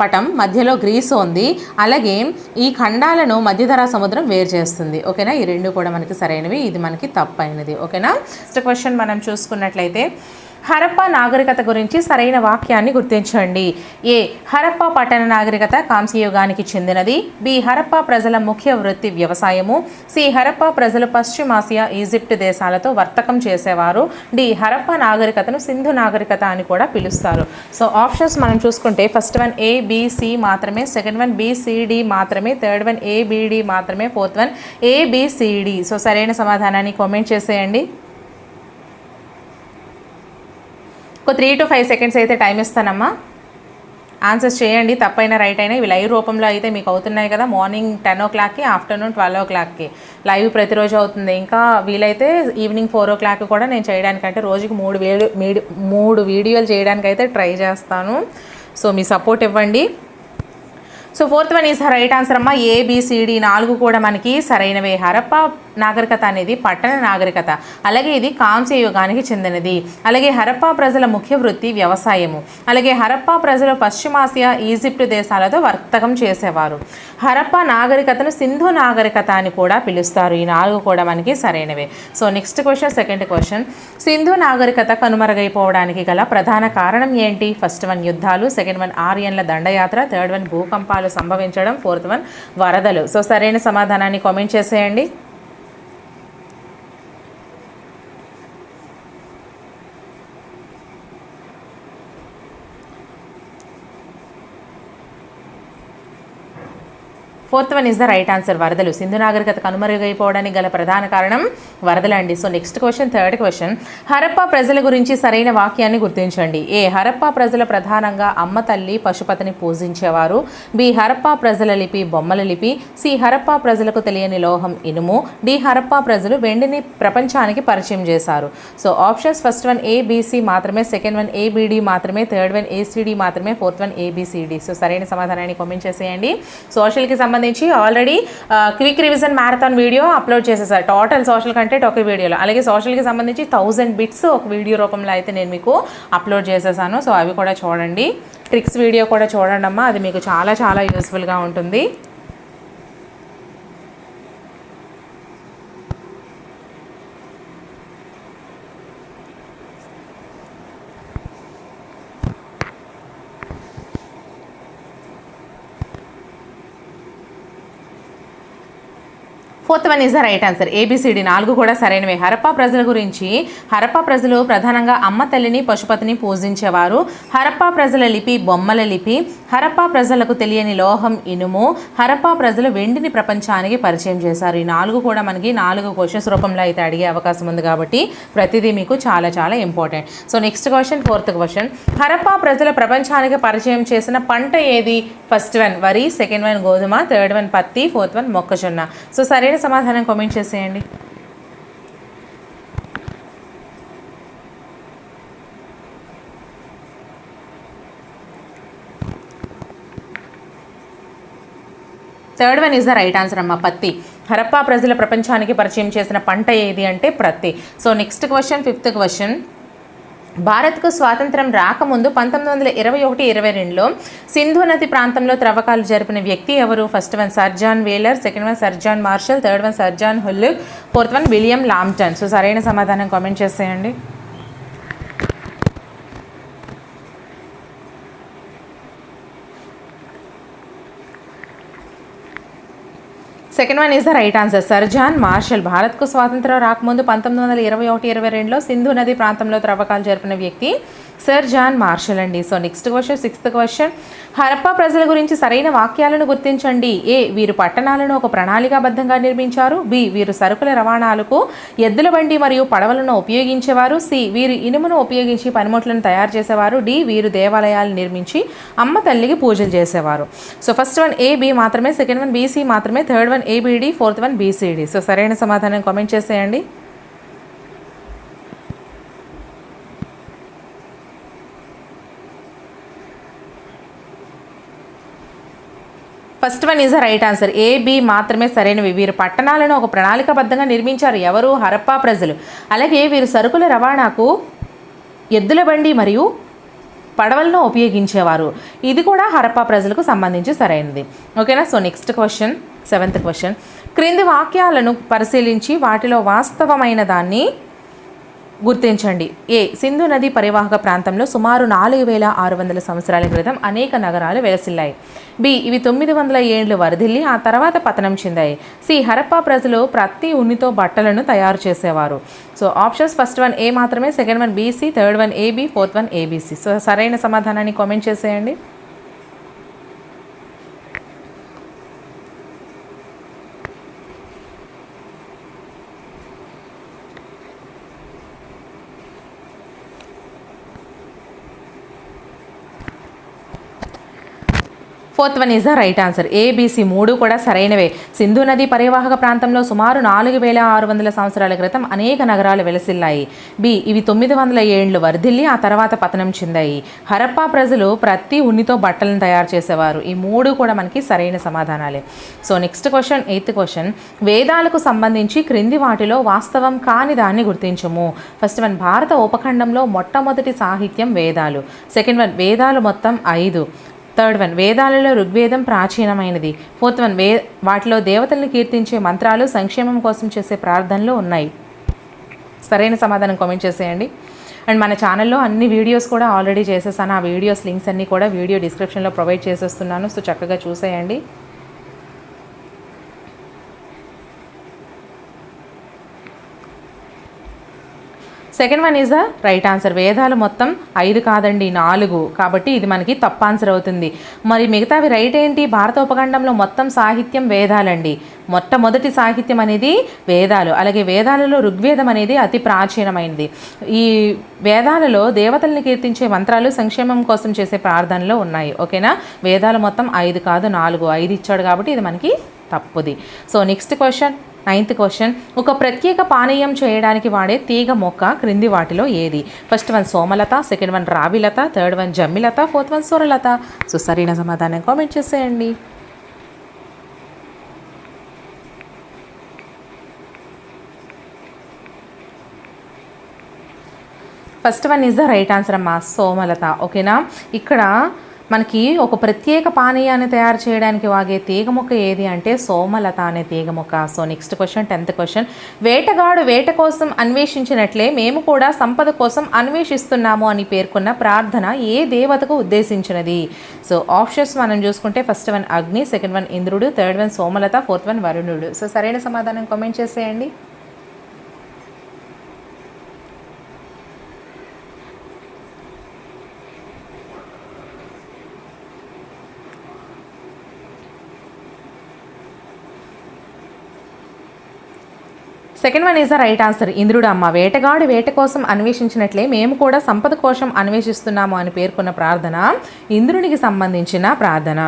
పటం మధ్యలో గ్రీసు ఉంది. అలాగే ఈ ఖండాలను మధ్యధరా సముద్రం వేరు చేస్తుంది. ఓకేనా, ఈ రెండు కూడా మనకి సరైనవి, ఇది మనకి తప్పైనది. ఓకేనా, నెక్స్ట్ క్వశ్చన్ మనం చూసుకున్నట్లయితే హరప్పా నాగరికత గురించి సరైన వాక్యాన్ని గుర్తించండి. ఏ, హరప్పా పట్టణ నాగరికత కాంస్య యుగానికి చెందినది. బి, హరప్పా ప్రజల ముఖ్య వృత్తి వ్యవసాయము. సి, హరప్పా ప్రజలు పశ్చిమాసియా, ఈజిప్ట్ దేశాలతో వర్తకం చేసేవారు. డి, హరప్పా నాగరికతను సింధు నాగరికత అని కూడా పిలుస్తారు. సో ఆప్షన్స్ మనం చూసుకుంటే first one A, B, C మాత్రమే, second one B, C, D మాత్రమే, third one A, B, D మాత్రమే, fourth one A, B, C, D. So సరైన సమాధానాన్ని కామెంట్ చేసేయండి. ఒక 3 to 5 సెకండ్స్ అయితే టైం ఇస్తానమ్మా. ఆన్సర్స్ చేయండి, తప్పైనా రైట్ అయినా. ఇవి లైవ్ రూపంలో అయితే మీకు అవుతున్నాయి కదా. మార్నింగ్ 10 o'clockకి, ఆఫ్టర్నూన్ 12 o'clockకి లైవ్ ప్రతిరోజు అవుతుంది. ఇంకా వీలైతే ఈవినింగ్ 4 o'clock కూడా నేను చేయడానికంటే రోజుకి 3 వీడియోలు చేయడానికైతే ట్రై చేస్తాను. సో మీ సపోర్ట్ ఇవ్వండి. So fourth one is right answer అమ్మా. ఏబిసిడి 4 కూడా మనకి సరైనవే. హరప్పా నాగరికత అనేది పట్టణ నాగరికత, అలాగే ఇది కాంస్య యుగానికి చెందినది. అలాగే హరప్పా ప్రజల ముఖ్య వృత్తి వ్యవసాయము. అలాగే హరప్పా ప్రజలు పశ్చిమాసియా, ఈజిప్ట్ దేశాలతో వర్తకం చేసేవారు. హరప్పా నాగరికతను సింధు నాగరికత అని కూడా పిలుస్తారు. ఈ 4 కూడా మనకి సరైనవే. So next question, second question, Sindhu నాగరికత కనుమరుగైపోవడానికి గల ప్రధాన కారణం ఏంటి? ఫస్ట్ వన్ యుద్ధాలు, సెకండ్ వన్ ఆర్యన్ల దండయాత్ర, థర్డ్ వన్ భూకంపాలు సంభవించడం, ఫోర్త్ వన్ వరదలు. సో సరైన సమాధానాన్ని కామెంట్ చేసేయండి. Fourth one is the right answer, వరదలు. సింధు నాగరికత కనుమరుగైపోవడానికి గల ప్రధాన కారణం వరదలు అండి. So next question, third question, Harappa ప్రజల గురించి సరైన వాక్యాన్ని గుర్తించండి. ఏ, హరప్పా ప్రజలు ప్రధానంగా అమ్మ తల్లి పశుపతిని పూజించేవారు. బి, హరప్పా ప్రజల లిపి బొమ్మల లిపి. సి, హరప్పా ప్రజలకు తెలియని లోహం ఇనుము. డి, హరప్పా ప్రజలు వెండిని ప్రపంచానికి పరిచయం చేశారు. So options first one A B C మాత్రమే, సెకండ్ వన్ ఏబిడి మాత్రమే, థర్డ్ వన్ ఏసిడి మాత్రమే, ఫోర్త్ వన్ ఏబిసిడి. సో సరైన సమాధానాన్ని కామెంట్ చేసేయండి. సోషల్కి సంబంధించి already quick revision marathon video upload చేసేసారు. టోటల్ సోషల్ కంటెంట్ ఒక వీడియోలో, అలాగే సోషల్కి సంబంధించి 1000 బిట్స్ ఒక వీడియో రూపంలో అయితే నేను మీకు అప్లోడ్ చేసేసాను. సో అవి కూడా చూడండి. ట్రిక్స్ వీడియో కూడా చూడండి అమ్మా, అది మీకు చాలా చాలా యూస్ఫుల్గా ఉంటుంది. Fourth one is the right answer, A B C D 4 కూడా సరైనవే. హరప్పా ప్రజల గురించి, హరప్పా ప్రజలు ప్రధానంగా అమ్మ తల్లిని పశుపతిని పూజించేవారు. హరప్పా ప్రజల లిపి బొమ్మల లిపి. హరప్పా ప్రజలకు తెలియని లోహం ఇనుము. హరప్పా ప్రజలు వెండిని ప్రపంచానికి పరిచయం చేశారు. ఈ 4 కూడా మనకి 4 క్వశ్చన్స్ రూపంలో అయితే అడిగే అవకాశం ఉంది కాబట్టి ప్రతిదీ మీకు చాలా చాలా important. So next question, fourth question, Harappa ప్రజల ప్రపంచానికి పరిచయం చేసిన పంట ఏది? ఫస్ట్ వన్ వరి, సెకండ్ వన్ గోధుమ, థర్డ్ వన్ పత్తి, ఫోర్త్ వన్ మొక్కజొన్న. సో సరైన సమాధానం కామెంట్ చేసేయండి. Third one is the right answer అమ్మ, పత్తి. హరప్పా ప్రజల ప్రపంచానికి పరిచయం చేసిన పంట ఏది అంటే పత్తి. So next question, fifth question, భారత్కు స్వాతంత్రం రాకముందు 1921-22లో సింధు నది ప్రాంతంలో త్రవ్వకాలు జరిపిన వ్యక్తి ఎవరు? First one sir John Wheeler, second one sir John Marshall, third one sir John హుల్లుక్, fourth one William Lampton. So సరైన సమాధానం కామెంట్ చేసేయండి. Second one is the right answer. Sir John Marshall. భారత్కు స్వాతంత్రం రాకముందు 1921-22 సింధు నది ప్రాంతంలో త్రవ్వకాలు జరిపిన వ్యక్తి సర్ జాన్ మార్షల్ అండి. So next question, sixth question. Harappa ప్రజల గురించి సరైన వాక్యాలను గుర్తించండి. ఏ, వీరు పట్టణాలను ఒక ప్రణాళికాబద్ధంగా నిర్మించారు. బి, వీరు సరుకుల రవాణాలకు ఎద్దుల బండి మరియు పడవలను ఉపయోగించేవారు. సి, వీరు ఇనుమును ఉపయోగించి పనిముట్లను తయారు చేసేవారు. డి, వీరు దేవాలయాలు నిర్మించి అమ్మ తల్లికి పూజలు చేసేవారు. So first one A, B మాత్రమే, సెకండ్ వన్ బీసీ మాత్రమే, third one A B D, fourth one B C D. So సరైన సమాధానం కామెంట్ చేసేయండి. First one is the right answer. A, B మాత్రమే సరైనవి. వీరు పట్టణాలను ఒక ప్రణాళికాబద్ధంగా నిర్మించారు. ఎవరు? హరప్పా ప్రజలు. అలాగే వీరు సరుకుల రవాణాకు ఎద్దుల బండి మరియు పడవలను ఉపయోగించేవారు. ఇది కూడా హరప్పా ప్రజలకు సంబంధించి సరైనది. ఓకేనా? So next question, seventh question. క్రింది వాక్యాలను పరిశీలించి వాటిలో వాస్తవమైన దాన్ని గుర్తించండి. ఏ, సింధు నది పరివాహక ప్రాంతంలో సుమారు 4600 సంవత్సరాల క్రితం అనేక నగరాలు వెలసిల్లాయి. బి, ఇవి 900 ఏండ్లు వరదిల్లి ఆ తర్వాత పతనం చెందాయి. సి, హరప్పా ప్రజలు ప్రతి ఉన్నితో బట్టలను తయారు చేసేవారు. So options, first one A మాత్రమే, second one B C, third one A B, fourth one A B C. So సరైన సమాధానాన్ని కామెంట్ చేసేయండి. Fourth one is the right answer. A B C మూడు కూడా సరైనవే. సింధు నది పరివాహక ప్రాంతంలో సుమారు 4600 సంవత్సరాల క్రితం అనేక నగరాలు వెలసిల్లాయి. బి, ఇవి 900 ఏండ్లు వరదిల్లి ఆ తర్వాత పతనం చెందాయి. హరప్పా ప్రజలు ప్రతి ఉన్నితో బట్టలను తయారు చేసేవారు. ఈ మూడు కూడా మనకి సరైన సమాధానాలే. So next question, eighth question. వేదాలకు సంబంధించి క్రింది వాటిలో వాస్తవం కాని దాన్ని గుర్తించము. ఫస్ట్ వన్, భారత ఉపఖండంలో మొట్టమొదటి సాహిత్యం వేదాలు. సెకండ్ వన్, వేదాలు మొత్తం 5. థర్డ్ వన్, వేదాలలో ఋగ్వేదం ప్రాచీనమైనది. ఫోర్త్ వన్, వాటిలో దేవతలను కీర్తించే మంత్రాలు సంక్షేమం కోసం చేసే ప్రార్థనలు ఉన్నాయి. సరైన సమాధానం కామెంట్ చేసేయండి. అండ్ మన ఛానల్లో అన్ని వీడియోస్ కూడా ఆల్రెడీ చేసేసాను. ఆ వీడియోస్ లింక్స్ అన్నీ కూడా వీడియో డిస్క్రిప్షన్లో ప్రొవైడ్ చేసేస్తున్నాను. సో చక్కగా చూసేయండి. Second one is the right answer. వేదాలు మొత్తం 5 కాదండి, 4. కాబట్టి ఇది మనకి తప్పు ఆన్సర్ అవుతుంది. మరి మిగతావి రైట్ ఏంటి? భారత ఉపఖండంలో మొత్తం సాహిత్యం వేదాలండి. మొట్టమొదటి సాహిత్యం అనేది వేదాలు. అలాగే వేదాలలో ఋగ్వేదం అనేది అతి ప్రాచీనమైనది. ఈ వేదాలలో దేవతల్ని కీర్తించే మంత్రాలు సంక్షేమం కోసం చేసే ప్రార్థనలు ఉన్నాయి. ఓకేనా? వేదాలు మొత్తం 5 కాదు, 4. 5 ఇచ్చాడు కాబట్టి ఇది మనకి తప్పుది. So next question, ninth question. ఒక ప్రత్యేక పానీయం చేయడానికి వాడే తీగ మొక్క క్రింది వాటిలో ఏది? ఫస్ట్ వన్ సోమలత, సెకండ్ వన్ రావిలత, థర్డ్ వన్ జమ్మిలత, ఫోర్త్ వన్ సూరలత. సో సరైన సమాధానం కామెంట్ చేసేయండి. First one is the right answer అమ్మా, సోమలత. ఓకేనా? ఇక్కడ మనకి ఒక ప్రత్యేక పానీయాన్ని తయారు చేయడానికి వాగే తీగ మొక్క ఏది అంటే సోమలత అనే తీగ మొక్క. So next question, 10th question. వేటగాడు వేట కోసం అన్వేషించినట్లే మేము కూడా సంపద కోసం అన్వేషిస్తున్నాము అని పేర్కొన్న ప్రార్థన ఏ దేవతకు ఉద్దేశించినది? సో ఆప్షన్స్ మనం చూసుకుంటే ఫస్ట్ వన్ అగ్ని, సెకండ్ వన్ ఇంద్రుడు, థర్డ్ వన్ సోమలత, ఫోర్త్ వన్ వరుణుడు. సో సరైన సమాధానం కామెంట్ చేసేయండి. Second one is the right answer. ఇంద్రుడు అమ్మ. వేటగాడు వేట కోసం అన్వేషించినట్లే మేము కూడా సంపద కోసం అన్వేషిస్తున్నాము అని పేర్కొన్న ప్రార్థన ఇంద్రునికి సంబంధించిన ప్రార్థన.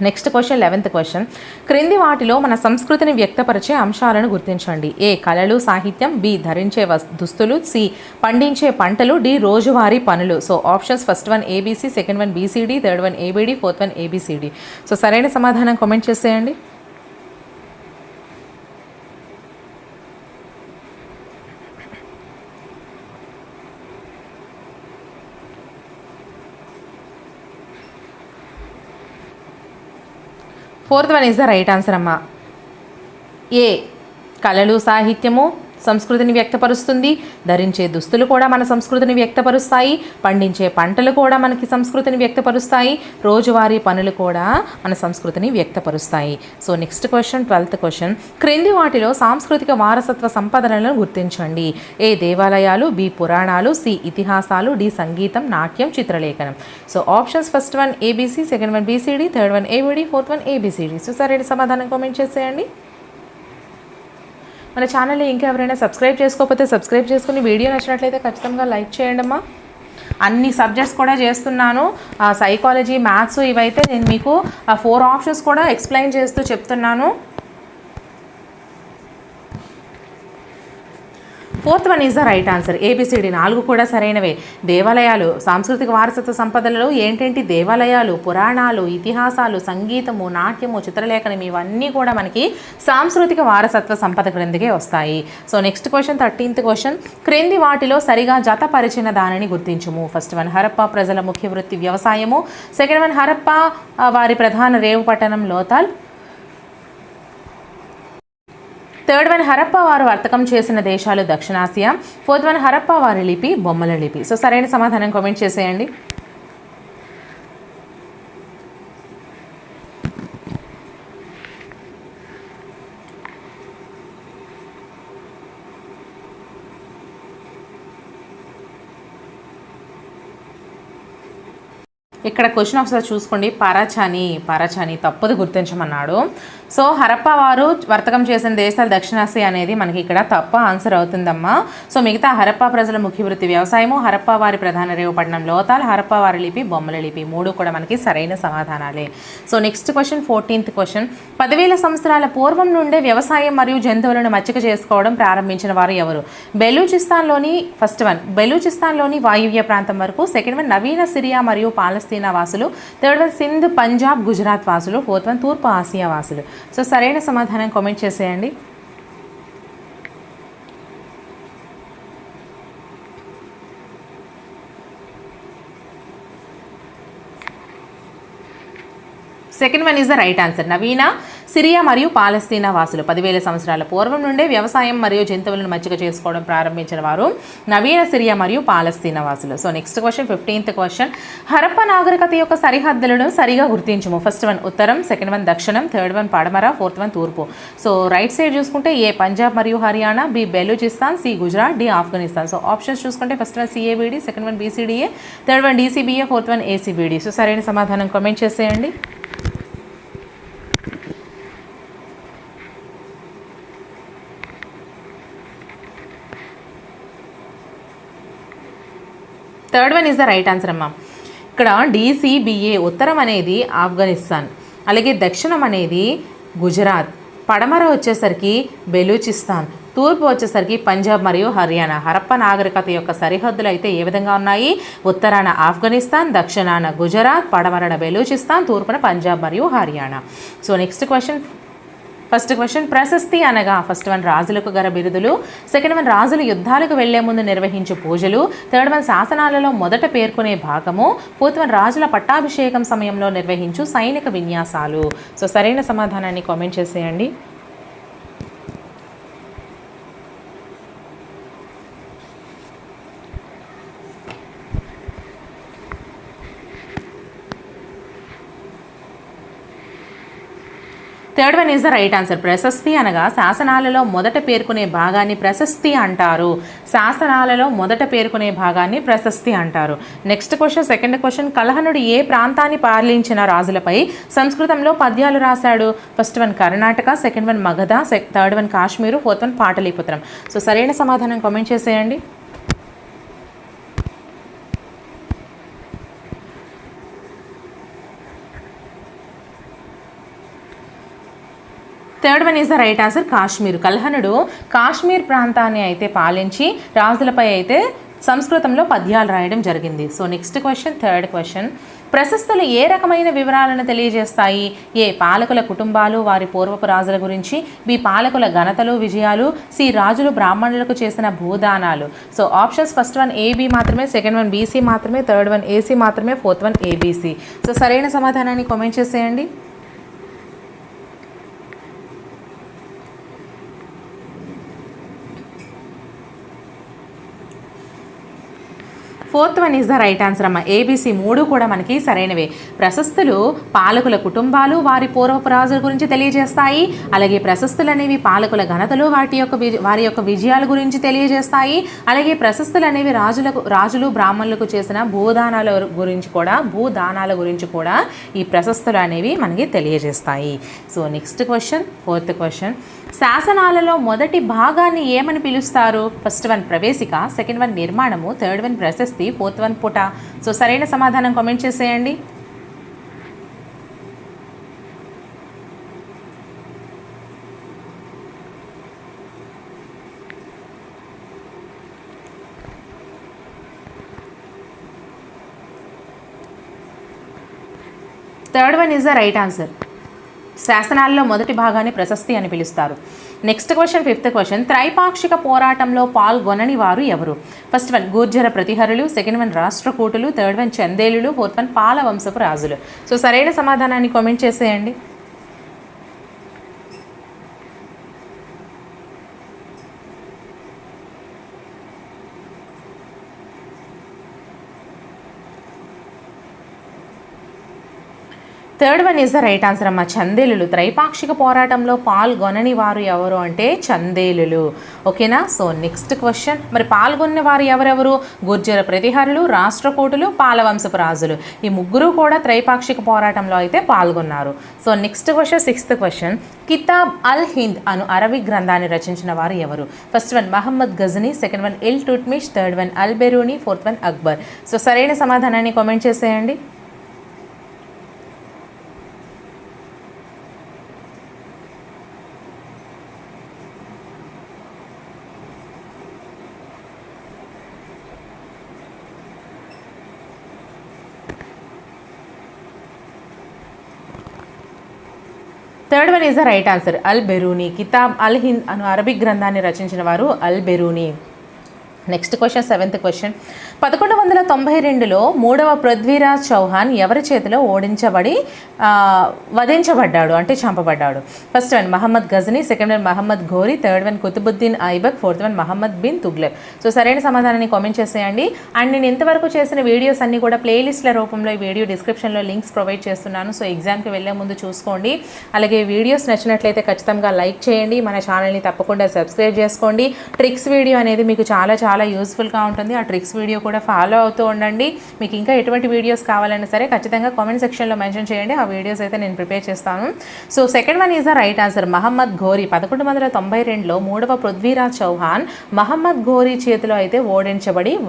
Next question, 11th question. క్రింది వాటిలో మన సంస్కృతిని వ్యక్తపరిచే అంశాలను గుర్తించండి. ఏ, కళలు సాహిత్యం, బి ధరించే దుస్తులు, సి పండించే పంటలు, డి రోజువారీ పనులు. So options first one A B C, second one B C D, third one A B D, fourth one A B C D. So సరైన సమాధానం కామెంట్ చేసేయండి. Fourth one is the right answer అమ్మా. ఏ కళలు సాహిత్యము, సంస్కృతిని వ్యక్తపరుస్తుంది. ధరించే దుస్తులు కూడా మన సంస్కృతిని వ్యక్తపరుస్తాయి. పండించే పంటలు కూడా మనకి సంస్కృతిని వ్యక్తపరుస్తాయి. రోజువారీ పనులు కూడా మన సంస్కృతిని వ్యక్తపరుస్తాయి. So next question, 12th question. క్రింది వాటిలో సాంస్కృతిక వారసత్వ సంపదలను గుర్తించండి. ఏ దేవాలయాలు, బి పురాణాలు, సి ఇతిహాసాలు, డి సంగీతం, నాట్యం, చిత్రలేఖనం. So options, first one A B C, second one B C D, third one A B D, fourth one A B C D. So సరైన సమాధానం కామెంట్ చేసేయండి. మన ఛానల్ని ఇంకా ఎవరైనా సబ్స్క్రైబ్ చేసుకోకపోతే సబ్స్క్రైబ్ చేసుకుని వీడియో నచ్చినట్లయితే ఖచ్చితంగా లైక్ చేయండి అమ్మా. అన్ని సబ్జెక్ట్స్ కూడా చేస్తున్నాను. సైకాలజీ, మ్యాథ్స్ ఇవైతే నేను మీకు 4 ఆప్షన్స్ కూడా ఎక్స్ప్లెయిన్ చేస్తూ చెప్తున్నాను. 4th one is the right answer. A B C D 4 కూడా సరైనవే. దేవాలయాలు, సాంస్కృతిక వారసత్వ సంపదలలో ఏంటంటే దేవాలయాలు, పురాణాలు, ఇతిహాసాలు, సంగీతము, నాట్యము, చిత్రలేఖనం ఇవన్నీ కూడా మనకి సాంస్కృతిక వారసత్వ సంపద క్రిందకే వస్తాయి. So next question, 13th question. క్రింది వాటిలో సరిగా జతపరిచిన దానిని గుర్తించుము. ఫస్ట్ వన్ హరప్పా ప్రజల ముఖ్య వృత్తి వ్యవసాయము, సెకండ్ వన్ హరప్పా వారి ప్రధాన రేవు పట్టణం లోథల్, థర్డ్ వన్ హరప్పా వారు వర్తకం చేసిన దేశాలు దక్షిణాసియా, ఫోర్త్ వన్ హరప్పా వారి లిపి బొమ్మల లిపి. సో సరైన సమాధానం కామెంట్ చేసేయండి. ఇక్కడ క్వశ్చన్ ఒకసారి చూసుకోండి. పరచని తప్పదు గుర్తించమన్నాడు. సో హరప్పా వారు వర్తకం చేసిన దేశాలు దక్షిణాసియా అనేది మనకి ఇక్కడ తప్ప ఆన్సర్ అవుతుందమ్మా. సో మిగతా హరప్పా ప్రజల ముఖ్య వృత్తి వ్యవసాయము, హరప్పా వారి ప్రధాన రేవు పట్టణం లోథల్, హరప్పా వారి లిపి బొమ్మల లిపి 3 కూడా మనకి సరైన సమాధానాలే. So next question, 14th question. 10,000 సంవత్సరాల పూర్వం నుండే వ్యవసాయం మరియు జంతువులను మచ్చిక చేసుకోవడం ప్రారంభించిన వారు ఎవరు? బెలూచిస్తాన్లోని ఫస్ట్ వన్ బెలూచిస్తాన్లోని వాయువ్య ప్రాంతం వరకు, సెకండ్ వన్ నవీన సిరియా మరియు పాలస్తీనా వాసులు, థర్డ్ వన్ సింధ్, పంజాబ్, గుజరాత్ వాసులు, ఫోర్త్ వన్ తూర్పు ఆసియా వాసులు. సో సరైన సమాధానం కామెంట్ చేసేయండి. Second one is the right answer. Naveena Syria మరియు పాలస్తీనా వాసులు 10,000 సంవత్సరాల పూర్వం నుండే వ్యవసాయం మరియు జంతువులను మచ్చిక చేసుకోవడం ప్రారంభించిన వారు నవీన సిరియా మరియు పాలస్తీనా వాసులు. So next question, 15th question. Harappa నాగరికత యొక్క సరిహద్దులను సరిగా గుర్తించము. ఫస్ట్ వన్ ఉత్తరం, సెకండ్ వన్ దక్షిణం, థర్డ్ వన్ పడమర, ఫోర్త్ వన్ తూర్పు. సో రైట్ సైడ్ చూసుకుంటే ఏ పంజాబ్ మరియు Haryana, B Baluchistan, C Gujarat, D Afghanistan. So options చూసుకుంటే first one CABD, second one B C D A, third one D C B A, fourth one A C B D. So సరైన సమాధానం కామెంట్ చేసేయండి. Third one is the right answer అమ్మా. ఇక్కడ DCBA ఉత్తరం అనేది ఆఫ్ఘనిస్తాన్, అలాగే దక్షిణం అనేది గుజరాత్, పడమర వచ్చేసరికి బెలూచిస్తాన్, తూర్పు వచ్చేసరికి పంజాబ్ మరియు హర్యానా. హరప్పా నాగరికత యొక్క సరిహద్దులు అయితే ఏ విధంగా ఉన్నాయి? ఉత్తరాన ఆఫ్ఘనిస్తాన్, దక్షిణాన గుజరాత్, పడమరన బెలూచిస్తాన్, తూర్పున పంజాబ్ మరియు Haryana. So next question, first question. ప్రశస్తి అనగా ఫస్ట్ వన్ రాజులకు గల బిరుదులు, సెకండ్ వన్ రాజులు యుద్ధాలకు వెళ్లే ముందు నిర్వహించే పూజలు, థర్డ్ వన్ శాసనాలలో మొదట పేర్కొనే భాగము, ఫోర్త్ వన్ రాజుల పట్టాభిషేకం సమయంలో నిర్వహించు సైనిక విన్యాసాలు. సో సరైన సమాధానాన్ని కామెంట్ చేసేయండి. Third one is the right answer. ప్రశస్తి అనగా శాసనాలలో మొదట పేర్కొనే భాగాన్ని ప్రశస్తి అంటారు. శాసనాలలో మొదట పేర్కొనే భాగాన్ని ప్రశస్తి అంటారు. Next question, second question. కల్హణుడు ఏ ప్రాంతాన్ని పాలించిన రాజులపై సంస్కృతంలో పద్యాలు రాశాడు? First one Karnataka, second one Magadha, third one Kashmir, fourth one పాటలీపుత్రం. సో సరైన సమాధానం కామెంట్ చేసేయండి. Third one is the right answer. Kashmir. కల్హణుడు కాశ్మీర్ ప్రాంతాన్ని అయితే పాలించి రాజులపై అయితే సంస్కృతంలో పద్యాలు రాయడం జరిగింది. So next question, third question. ప్రశస్తులు ఏ రకమైన వివరాలను తెలియజేస్తాయి? ఏ పాలకుల కుటుంబాలు వారి పూర్వపు రాజుల గురించి, బి పాలకుల ఘనతలు విజయాలు, సి రాజులు బ్రాహ్మణులకు చేసిన భూదానాలు. So options first one A B మాత్రమే, సెకండ్ వన్ బీసీ మాత్రమే, థర్డ్ వన్ ఏసీ మాత్రమే, ఫోర్త్ వన్ ఏబీసీ. సో సరైన సమాధానాన్ని కామెంట్ చేసేయండి. Fourth one is the right answer అమ్మ. ఏబిసి 3 కూడా మనకి సరైనవే. ప్రశస్తులు పాలకుల కుటుంబాలు వారి పూర్వపు రాజుల గురించి తెలియజేస్తాయి. అలాగే ప్రశస్తులు అనేవి పాలకుల ఘనతలు వారి యొక్క విజయాల గురించి తెలియజేస్తాయి. అలాగే ప్రశస్తులు అనేవి రాజులు బ్రాహ్మణులకు చేసిన భూదానాల గురించి కూడా ఈ ప్రశస్తులు అనేవి మనకి తెలియజేస్తాయి. So next question, fourth question, శాసనాలలో మొదటి భాగాన్ని ఏమని పిలుస్తారు? ఫస్ట్ వన్ ప్రవేశిక, సెకండ్ వన్ నిర్మాణము, థర్డ్ వన్ ప్రశస్తి, ఫోర్త్ వన్ పుట. సో సరైన సమాధానం కామెంట్ చేసేయండి. Third one is the right answer. శాసనాల్లో మొదటి భాగాన్ని ప్రశస్తి అని పిలుస్తారు. నెక్స్ట్ క్వశ్చన్, ఫిఫ్త్ క్వశ్చన్, త్రైపాక్షిక పోరాటంలో పాల్గొనని వారు ఎవరు? ఫస్ట్ వన్ గూర్జర ప్రతిహరులు, సెకండ్ వన్ రాష్ట్రకూటులు, థర్డ్ వన్ చందేలులు, ఫోర్త్ వన్ పాల వంశపు రాజులు. సో సరైన సమాధానాన్ని కామెంట్ చేసేయండి. Third one is the right answer అమ్మ. చందేలులు. త్రైపాక్షిక పోరాటంలో పాల్గొనని వారు ఎవరు అంటే చందేలులు. ఓకేనా? సో నెక్స్ట్ క్వశ్చన్, మరి పాల్గొన్న వారు ఎవరెవరు? గుర్జర ప్రతిహారులు, రాష్ట్రకూటులు, పాలవంశపు రాజులు. ఈ ముగ్గురు కూడా త్రైపాక్షిక పోరాటంలో అయితే పాల్గొన్నారు. So next question, sixth question, Kitab al Hind అను అరబిక్ గ్రంథాన్ని రచించిన వారు ఎవరు? First one Mohammed Ghazni, second one Iltutmish, third one Al Biruni, fourth one Akbar. So సరైన సమాధానాన్ని కామెంట్ చేసేయండి. Third one is the right answer, Al Biruni. Kitab al Hind అను Arabic గ్రంథాన్ని రచించిన వారు Al Biruni. Next question, seventh question, 1192లో 3వ పృథ్వీరాజ్ చౌహాన్ ఎవరి చేతిలో వధించబడ్డాడు అంటే చంపబడ్డాడు? First one Mohammed Ghazni, second one Mohammed Ghori, third one Qutbuddin Aibak, fourth one Muhammad bin Tughlaq. So సరైన సమాధానాన్ని కామెంట్ చేసేయండి. అండ్ నేను ఇంతవరకు చేసిన వీడియోస్ అన్నీ కూడా ప్లేలిస్ట్ల రూపంలో ఈ వీడియో డిస్క్రిప్షన్లో లింక్స్ ప్రొవైడ్ చేస్తున్నాను. సో ఎగ్జామ్కి వెళ్ళే ముందు చూసుకోండి. అలాగే వీడియోస్ నచ్చినట్లయితే ఖచ్చితంగా లైక్ చేయండి. మన ఛానల్ని తప్పకుండా సబ్స్క్రైబ్ చేసుకోండి. ట్రిక్స్ వీడియో అనేది మీకు చాలా యూస్ఫుల్గా ఉంటుంది. ఆ ట్రిక్స్ వీడియో కూడా ఫాలో అవుతూ ఉండండి. మీకు ఇంకా ఎటువంటి వీడియోస్ కావాలన్నా సరే ఖచ్చితంగా కామెంట్ సెక్షన్లో మెన్షన్ చేయండి. ఆ వీడియోస్ అయితే నేను ప్రిపేర్ చేస్తాను. So second one is the right answer, Mohammad Ghori. 1192లో 3వ పృథ్వీరాజ్ చౌహాన్ మహమ్మద్ ఘోరీ చేతిలో అయితే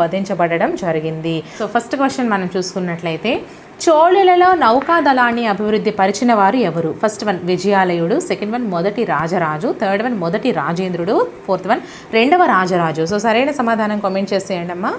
వధించబడడం జరిగింది. సో ఫస్ట్ క్వశ్చన్ మనం చూసుకున్నట్లయితే, చోళులలో నౌకాదళాన్ని అభివృద్ధి పరిచిన వారు ఎవరు? ఫస్ట్ వన్ విజయాలయుడు, సెకండ్ వన్ మొదటి రాజరాజు, థర్డ్ వన్ మొదటి రాజేంద్రుడు, ఫోర్త్ వన్ రెండవ రాజరాజు. సో సరైన సమాధానం కామెంట్ చేసేయండి అమ్మా.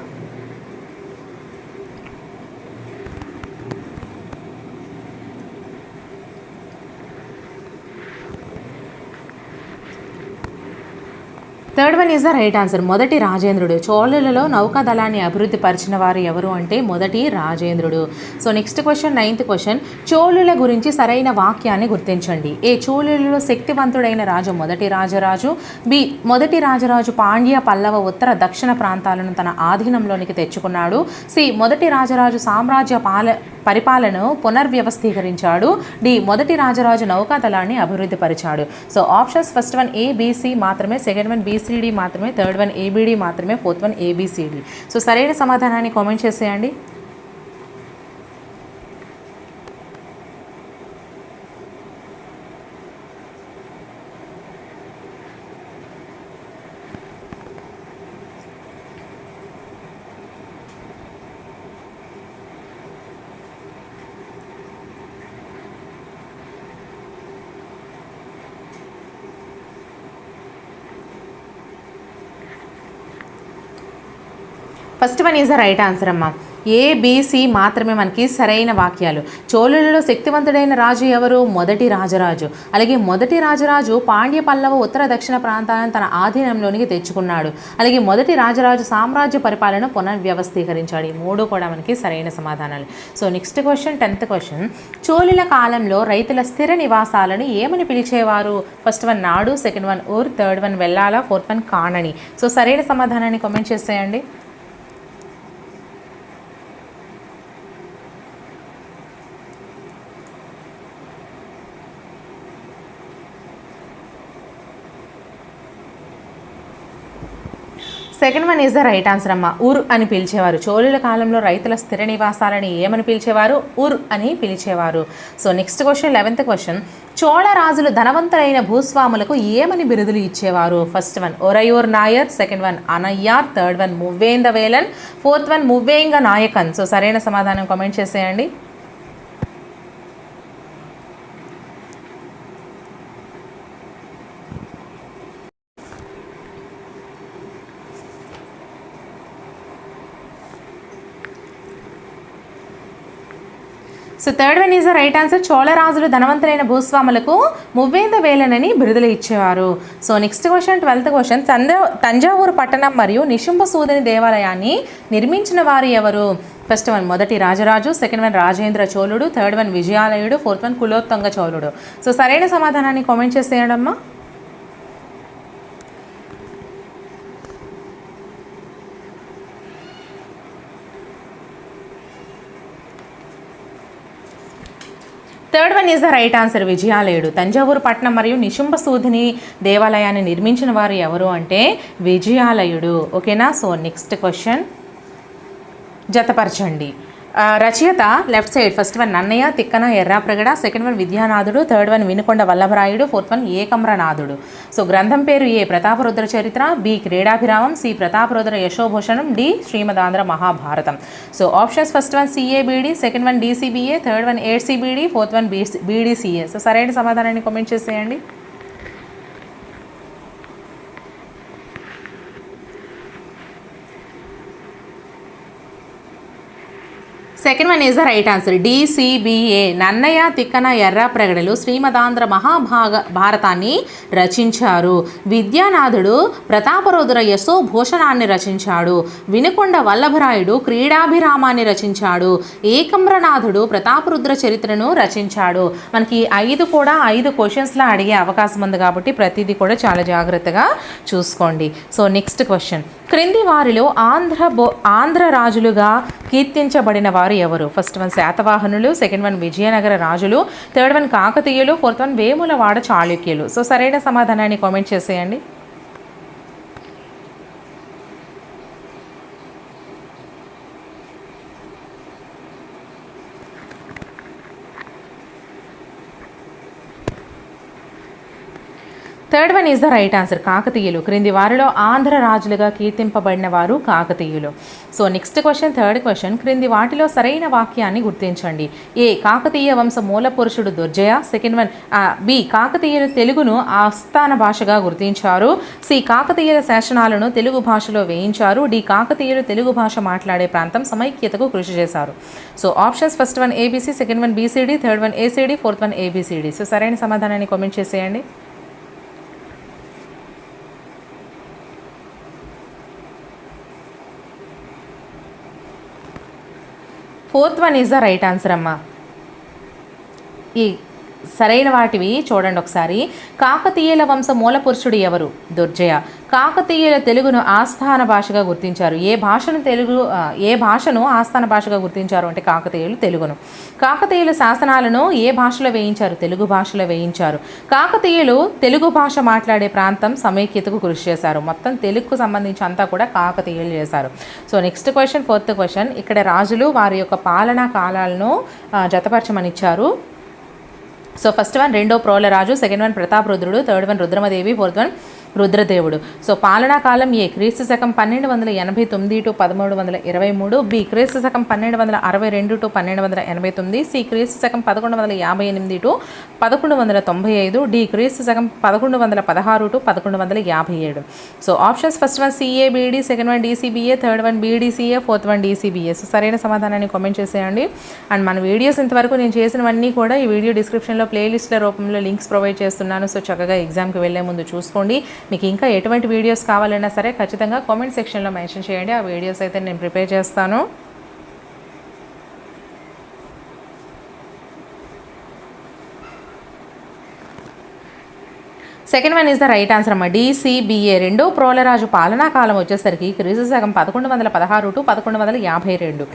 Third one is the right answer, మొదటి రాజేంద్రుడు. చోళులలో నౌకాదళాన్ని అభివృద్ధి పరిచిన వారు ఎవరు అంటే మొదటి రాజేంద్రుడు. So next question, ninth question, చోళుల గురించి సరైన వాక్యాన్ని గుర్తించండి. ఏ చోళులలో శక్తివంతుడైన రాజు మొదటి రాజరాజు, బి మొదటి రాజరాజు పాండ్య పల్లవ ఉత్తర దక్షిణ ప్రాంతాలను తన ఆధీనంలోనికి తెచ్చుకున్నాడు, సి మొదటి రాజరాజు సామ్రాజ్య పరిపాలనను పునర్వ్యవస్థీకరించాడు, డి మొదటి రాజరాజు నౌకాదళాన్ని అభివృద్ధి పరిచాడు. So options first one A B C మాత్రమే, సెకండ్ వన్ బిసిడి మాత్రమే, థర్డ్ వన్ ఏబిడి మాత్రమే, ఫోర్త్ వన్ ఏబిసిడి. సో సరైన సమాధానాన్ని కామెంట్ చేసేయండి. First one is the right answer అమ్మా. ఏబిసి మాత్రమే మనకి సరైన వాక్యాలు. చోళులలో శక్తివంతుడైన రాజు ఎవరు? మొదటి రాజరాజు. అలాగే మొదటి రాజరాజు పాండ్య పల్లవ ఉత్తర దక్షిణ ప్రాంతాలను తన ఆధీనంలోనికి తెచ్చుకున్నాడు. అలాగే మొదటి రాజరాజు సామ్రాజ్య పరిపాలన పునర్వ్యవస్థీకరించాడు. ఈ మూడు కూడా మనకి సరైన సమాధానాలు. So next question, 10th question, చోళుల కాలంలో రైతుల స్థిర నివాసాలను ఏమని పిలిచేవారు? ఫస్ట్ వన్ నాడు, సెకండ్ వన్ ఊర్, third one Vellala, fourth one కాణని. సో సరైన సమాధానాన్ని కామెంట్ చేసేయండి. Second one is the right answer అమ్మ. ఉర్ అని పిలిచేవారు. చోళుల కాలంలో రైతుల స్థిర నివాసాలని ఏమని పిలిచేవారు? ఉర్ అని పిలిచేవారు. So next question, 11th question. Chola రాజులు ధనవంతులైన భూస్వాములకు ఏమని బిరుదులు ఇచ్చేవారు? ఫస్ట్ వన్ ఒరయూర్ నాయర్, సెకండ్ వన్ అనయ్యార్, థర్డ్ వన్ మువ్వేంద వేలన్, ఫోర్త్ వన్ మువ్వేంగ నాయకన్. సో సరైన సమాధానం కామెంట్ చేసేయండి. So third one is the right answer. చోళరాజులు ధనవంతులైన భూస్వాములకు మువ్వేంద వేలనని బిరుదులు ఇచ్చేవారు. So next question, 12th question. Thanjavur పట్టణం మరియు నిశుంభ సూదని దేవాలయాన్ని నిర్మించిన వారు ఎవరు? ఫస్ట్ వన్ మొదటి రాజరాజు, సెకండ్ వన్ రాజేంద్ర చోళుడు, థర్డ్ వన్ విజయాలయుడు, ఫోర్త్ వన్ కులోత్తుంగ చోళుడు. సో సరైన సమాధానాన్ని కామెంట్ చేసేయడమ్మా. Third one is the right answer, విజయాలయుడు. తంజావూరు పట్టణం మరియు నిశుంభ సూధిని దేవాలయాన్ని నిర్మించిన వారు ఎవరు అంటే విజయాలయుడు. ఓకేనా? సో నెక్స్ట్ క్వశ్చన్ జతపరచండి. రచయిత left side first one Nannaya Tikkana Errapragada, second one విద్యానాథుడు, థర్డ్ వన్ వినుకొండ వల్లభరాయుడు, ఫోర్త్ వన్ ఏకమ్రనాథుడు. సో గ్రంథం పేరు A Prataparudra Charitra, B Kridabhiramam, C Prataparudra Yashobhushanam, D Srimadandhra Mahabharatam. So options first one CABD, second one DCBA, third one A D C B D, fourth one B D C A. So సరైన సమాధానాన్ని comment చేసేయండి. Second one is the right answer, D C B A. Nannaya Tikkana ఎర్రాప్రగడలు శ్రీమదాంధ్ర భారతాన్ని రచించారు. విద్యానాథుడు ప్రతాపరుద్ర యశోభూషణాన్ని రచించాడు. వినుకొండ వల్లభరాయుడు క్రీడాభిరామాన్ని రచించాడు. ఏకమ్రనాథుడు ప్రతాపరుద్ర చరిత్రను రచించాడు. మనకి 5 క్వశ్చన్స్లో అడిగే అవకాశం ఉంది కాబట్టి ప్రతిదీ కూడా చాలా జాగ్రత్తగా చూసుకోండి. So next question. క్రింది వారిలో ఆంధ్ర రాజులుగా కీర్తించబడిన వారు ఎవరు? ఫస్ట్ వన్ శాతవాహనులు, సెకండ్ వన్ విజయనగర రాజులు, థర్డ్ వన్ కాకతీయులు, ఫోర్త్ వన్ వేములవాడ చాళుక్యులు. సో సరైన సమాధానాన్ని కామెంట్ చేసేయండి. Third one is the right answer, కాకతీయులు. క్రింది వారిలో ఆంధ్ర రాజులుగా కీర్తింపబడిన వారు కాకతీయులు. So next question, third question. క్రింది వాటిలో సరైన వాక్యాన్ని గుర్తించండి. ఏ కాకతీయ వంశ మూల పురుషుడు దుర్జయ, సెకండ్ వన్ బి కాకతీయులు తెలుగును ఆస్థాన భాషగా గుర్తించారు, సి కాకతీయుల శాసనాలను తెలుగు భాషలో వేయించారు, డి కాకతీయులు తెలుగు భాష మాట్లాడే ప్రాంతం సమైక్యతకు కృషి చేశారు. So options first one A B C, second one B C D, third one A C D, fourth one A B C D. So సరైన సమాధానాన్ని కామెంట్ చేసేయండి. Fourth one is the right answer అమ్మా. ఈ సరైన వాటివి చూడండి ఒకసారి. కాకతీయుల వంశ మూల పురుషుడు ఎవరు? దుర్జయ. కాకతీయుల తెలుగును ఆస్థాన భాషగా గుర్తించారు. ఏ భాషను ఆస్థాన భాషగా గుర్తించారు అంటే కాకతీయులు తెలుగును. కాకతీయుల శాసనాలను ఏ భాషలో వేయించారు? తెలుగు భాషలో వేయించారు. కాకతీయులు తెలుగు భాష మాట్లాడే ప్రాంతం సమైక్యతకు కృషి చేశారు. మొత్తం తెలుగుకు సంబంధించి అంతా కూడా కాకతీయులు చేశారు. So next question, fourth question. ఇక్కడ రాజులు వారి యొక్క పాలనా కాలాలను జతపరచమని ఇచ్చారు. సో ఫస్ట్ వన్ రెండో ప్రోలరాజు, సెకండ్ వన్ ప్రతాపరుద్రుడు, third one Rudramadevi, fourth one రుద్రదేవుడు. సో పాలనా కాలం ఏ క్రీస్తు శకం 1289 టు 1323, బి క్రీస్తు శకం 1262 టు 1289, సి క్రీస్తు శకం 1158 టు 1195, డి క్రీస్తు శకం 1116 to 1157. So options first one CABD, second one DCBA, third one BDCA, fourth one DCBA. So సరైన సమాధానాన్ని కామెంట్ చేసేయండి. అండ్ మన వీడియోస్ ఇంతవరకు నేను చేసినవన్నీ కూడా ఈ వీడియో డిస్క్రిప్షన్లో ప్లేలిస్ట్ల రూపంలో లింక్స్ ప్రొవైడ్ చేస్తున్నాను. సో చక్కగా ఎగ్జామ్కి వెళ్ళే ముందు చూసుకోండి. మీకు ఇంకా ఎటువంటి వీడియోస్ కావాలన్నా సరే ఖచ్చితంగా కామెంట్ సెక్షన్లో మెన్షన్ చేయండి. ఆ వీడియోస్ అయితే నేను ప్రిపేర్ చేస్తాను. Second one is the right answer అమ్మ, డిసిబిఏ. రెండో ప్రోలరాజు పాలనా కాలం వచ్చేసరికి క్రీస్తు శకం 1116 టు 1152.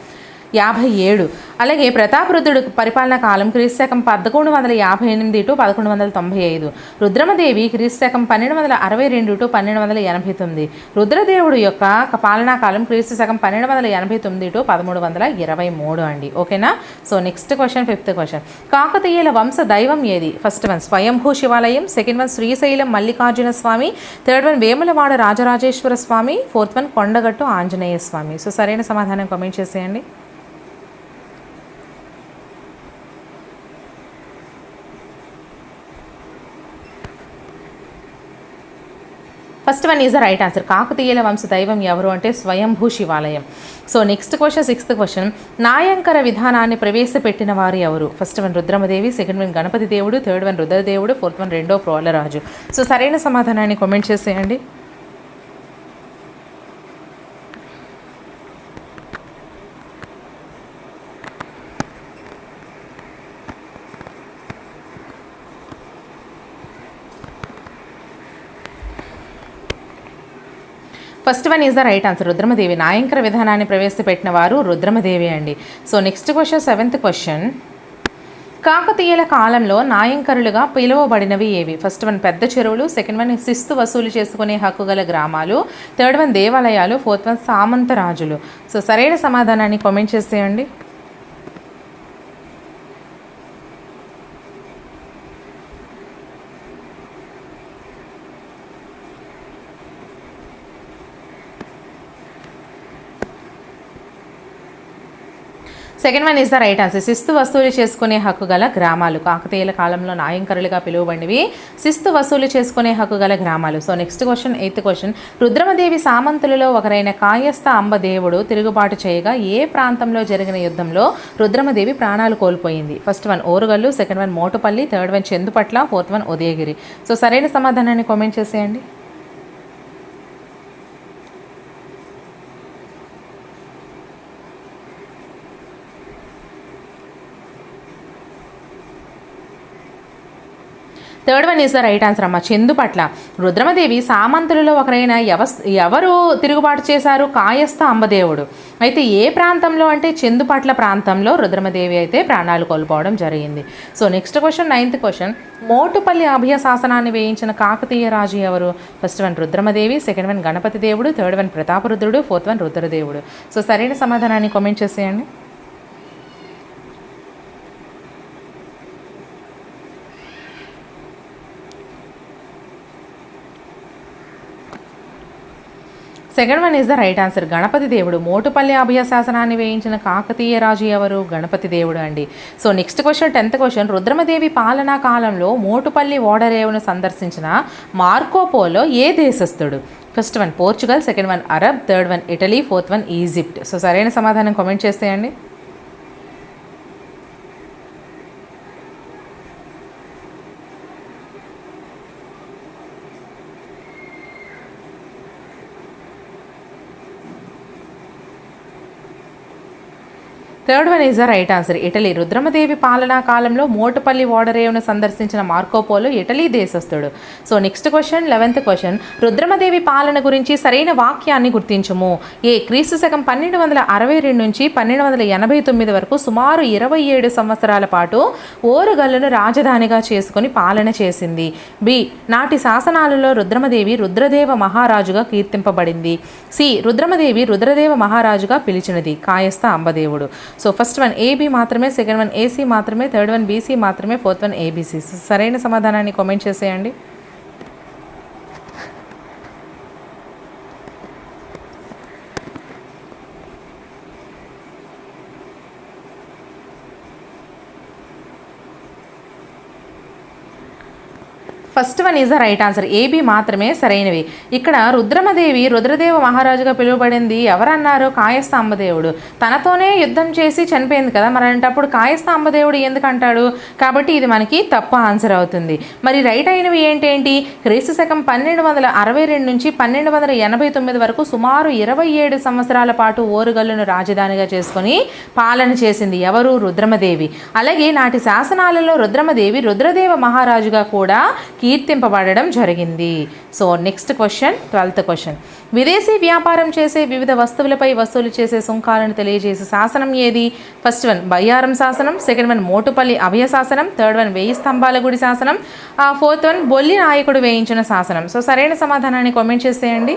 57. అలాగే ప్రతాపరుద్రుడు పరిపాలనా కాలం క్రీస్తు శకం 1158 టు 1195. రుద్రమదేవి క్రీస్తు శకం 1262 టు 1289. రుద్రదేవుడు యొక్క పాలనా కాలం క్రీస్తు శకం 1289 టు 1323 అండి. ఓకేనా? So next question, 5th question. కాకతీయుల వంశ దైవం ఏది? ఫస్ట్ వన్ స్వయంభూ శివాలయం, second one Srisailam Mallikarjuna Swamy, third one Vemulawada Rajarajeshwara Swamy, fourth one Kondagattu Anjaneya Swamy. So సరైన సమాధానం కామెంట్ చేసేయండి. First one is the right answer. కాకతీయుల వంశ దైవం ఎవరు అంటే స్వయంభూ శివాలయం. So next question, 6th question. నాయంకర విధానాన్ని ప్రవేశపెట్టిన వారు ఎవరు? First one Rudramadevi, second one Ganapati దేవుడు, థర్డ్ వన్ రుద్రదేవుడు, ఫోర్త్ వన్ రెండో ప్రోలరాజు. సో సరైన సమాధానాన్ని కామెంట్ చేసేయండి. First one is the right answer. Rudramadevi. నాయంకర విధానాన్ని ప్రవేశపెట్టిన వారు రుద్రమదేవి అండి. So next question, 7th question. కాకతీయుల కాలంలో నాయంకరులుగా పిలువబడినవి ఏవి? ఫస్ట్ వన్ పెద్ద చెరువులు, సెకండ్ వన్ శిస్తు వసూలు చేసుకునే హక్కు గల గ్రామాలు, థర్డ్ వన్ దేవాలయాలు, ఫోర్త్ వన్ సామంత రాజులు. సో సరైన సమాధానాన్ని కామెంట్ చేసేయండి. Second one is the right answer. శిస్తు వసూలు చేసుకునే హక్కు గల గ్రామాలు. కాకతీయుల కాలంలో నాయంకరులుగా పిలువబడినవి శిస్తు వసూలు చేసుకునే హక్కు గల గ్రామాలు. So next question, 8th question. Rudramadevi సామంతులలో ఒకరైన కాయస్థ అంబదేవుడు తిరుగుబాటు చేయగా ఏ ప్రాంతంలో జరిగిన యుద్ధంలో రుద్రమదేవి ప్రాణాలు కోల్పోయింది? First one Orugallu, second one Motupalli, third one Chandupatla, fourth one Udayagiri. So సరైన సమాధానాన్ని కామెంట్ చేసేయండి. Third one is the right answer అమ్మ. చందుపట్ల. రుద్రమదేవి సామంతులలో ఒకరైన ఎవరు తిరుగుబాటు చేశారు? కాయస్థ అంబదేవుడు. అయితే ఏ ప్రాంతంలో అంటే చందుపట్ల ప్రాంతంలో రుద్రమదేవి అయితే ప్రాణాలు కోల్పోవడం జరిగింది. So next question, 9th question. Motupalli అభయ శాసనాన్ని వేయించిన కాకతీయ రాజు ఎవరు? First one Rudramadevi, second one Ganapati దేవుడు, థర్డ్ వన్ ప్రతాపరుద్రుడు, ఫోర్త్ వన్ రుద్రదేవుడు. సో సరైన సమాధానాన్ని కామెంట్ చేసేయండి. Second one is the right answer. Ganapati దేవుడు. మోటుపల్లి అభయ శాసనాన్ని వేయించిన కాకతీయ రాజు ఎవరు? గణపతి దేవుడు అండి. So next question, 10th question. Rudramadevi పాలనా కాలంలో మోటుపల్లి ఓడరేవును సందర్శించిన మార్కోపోలో ఏ దేశస్థుడు? First one Portugal, second one Arab, third one Italy, fourth one Egypt. So సరైన సమాధానం కామెంట్ చేసేయండి. Third one is the right answer. Italy. Rudramadevi పాలనా కాలంలో మోటుపల్లి ఓడరేవును సందర్శించిన మార్కోపోలో ఇటలీ దేశస్థుడు. So next question, 11th question. Rudramadevi పాలన గురించి సరైన వాక్యాన్ని గుర్తించము. ఏ క్రీస్తు శకం 1262 నుంచి 1289 వరకు సుమారు 27 సంవత్సరాల పాటు ఓరుగల్లును రాజధానిగా చేసుకుని పాలన చేసింది. బి నాటి శాసనాలలో రుద్రమదేవి రుద్రదేవ మహారాజుగా కీర్తింపబడింది. సి రుద్రమదేవి రుద్రదేవ మహారాజుగా పిలిచినది. కాయస్థ అంబదేవుడు. సో ఫస్ట్ వన్ ఏబి మాత్రమే, సెకండ్ వన్ ఏసీ మాత్రమే, థర్డ్ వన్ బీసీ మాత్రమే, ఫోర్త్ వన్ ఏబీసీ. సరైన సమాధానాన్ని కామెంట్ చేసేయండి. First one is the right answer. A B మాత్రమే సరైనవి. ఇక్కడ రుద్రమదేవి రుద్రదేవ మహారాజుగా పిలువబడింది ఎవరన్నారు? కాయస్థ అంబదేవుడు. తనతోనే యుద్ధం చేసి చనిపోయింది కదా, మరి అంటప్పుడు కాయస్థ అంబదేవుడు ఎందుకు అంటాడు? కాబట్టి ఇది మనకి తప్పు ఆన్సర్ అవుతుంది. మరి రైట్ అయినవి ఏంటేంటి? క్రీస్తు శకం 1262 నుంచి 1289 వరకు సుమారు 27 సంవత్సరాల పాటు ఓరుగల్లును రాజధానిగా చేసుకొని పాలన చేసింది ఎవరు? రుద్రమదేవి. అలాగే నాటి శాసనాలలో రుద్రమదేవి రుద్రదేవ మహారాజుగా కూడా కీర్తింపబడడం జరిగింది. So next question 12th question. విదేశీ వ్యాపారం చేసే వివిధ వస్తువులపై వసూలు చేసే సుంకాలను తెలియజేసే శాసనం ఏది? ఫస్ట్ వన్ బయ్యారం శాసనం, సెకండ్ వన్ మోటుపల్లి అభయ శాసనం, థర్డ్ వన్ వేయి స్తంభాల గుడి శాసనం, ఫోర్త్ వన్ బొల్లి నాయకుడు వేయించిన శాసనం. సో సరైన సమాధానాన్ని కామెంట్ చేసేయండి.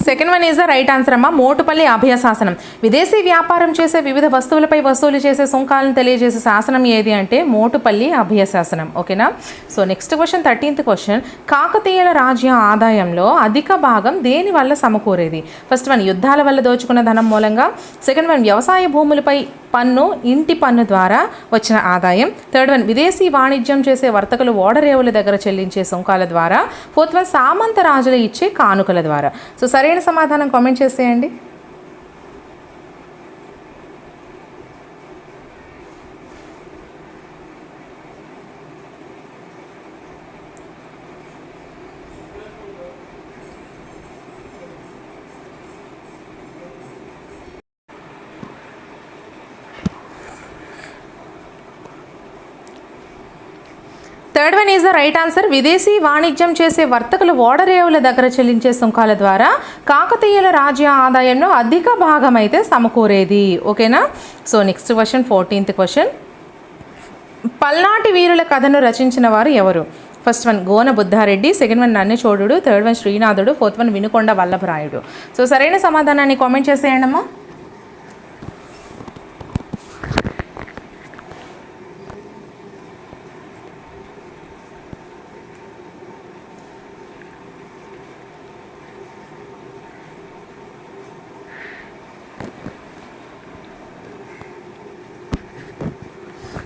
Second one is the right answer అమ్మ. మోటుపల్లి అభయ శాసనం. విదేశీ వ్యాపారం చేసే వివిధ వస్తువులపై వసూలు చేసే సుంకాలను తెలియజేసే శాసనం ఏది అంటే మోటుపల్లి అభయ శాసనం. ఓకేనా. So next question 13th question. కాకతీయుల రాజ్య ఆదాయంలో అధిక భాగం దేని వల్ల సమకూరేది? ఫస్ట్ వన్ యుద్ధాల వల్ల దోచుకున్న ధనం మూలంగా, సెకండ్ వన్ వ్యవసాయ భూములపై పన్ను, ఇంటి పన్ను ద్వారా వచ్చిన ఆదాయం, థర్డ్ వన్ విదేశీ వాణిజ్యం చేసే వర్తకులు ఓడరేవుల దగ్గర చెల్లించే సుంకాల ద్వారా, ఫోర్త్ వన్ సామంత రాజులు ఇచ్చే కానుకల ద్వారా. సో సరైన సమాధానం కామెంట్ చేసేయండి. Third one is the right answer. విదేశీ వాణిజ్యం చేసే వర్తకులు ఓడరేవుల దగ్గర చెల్లించే సుంకాల ద్వారా కాకతీయుల రాజ్య ఆదాయంలో అధిక భాగం అయితే సమకూరేది. ఓకేనా. So next question 14th question. పల్నాటి వీరుల కథను రచించిన వారు ఎవరు? First one Gona Buddhareddy, second one Nanne చోడుడు, థర్డ్ వన్ శ్రీనాథుడు, ఫోర్త్ వన్ వినుకొండ వల్లభరాయుడు. సో సరైన సమాధానాన్ని కామెంట్ చేసేయండి అమ్మా.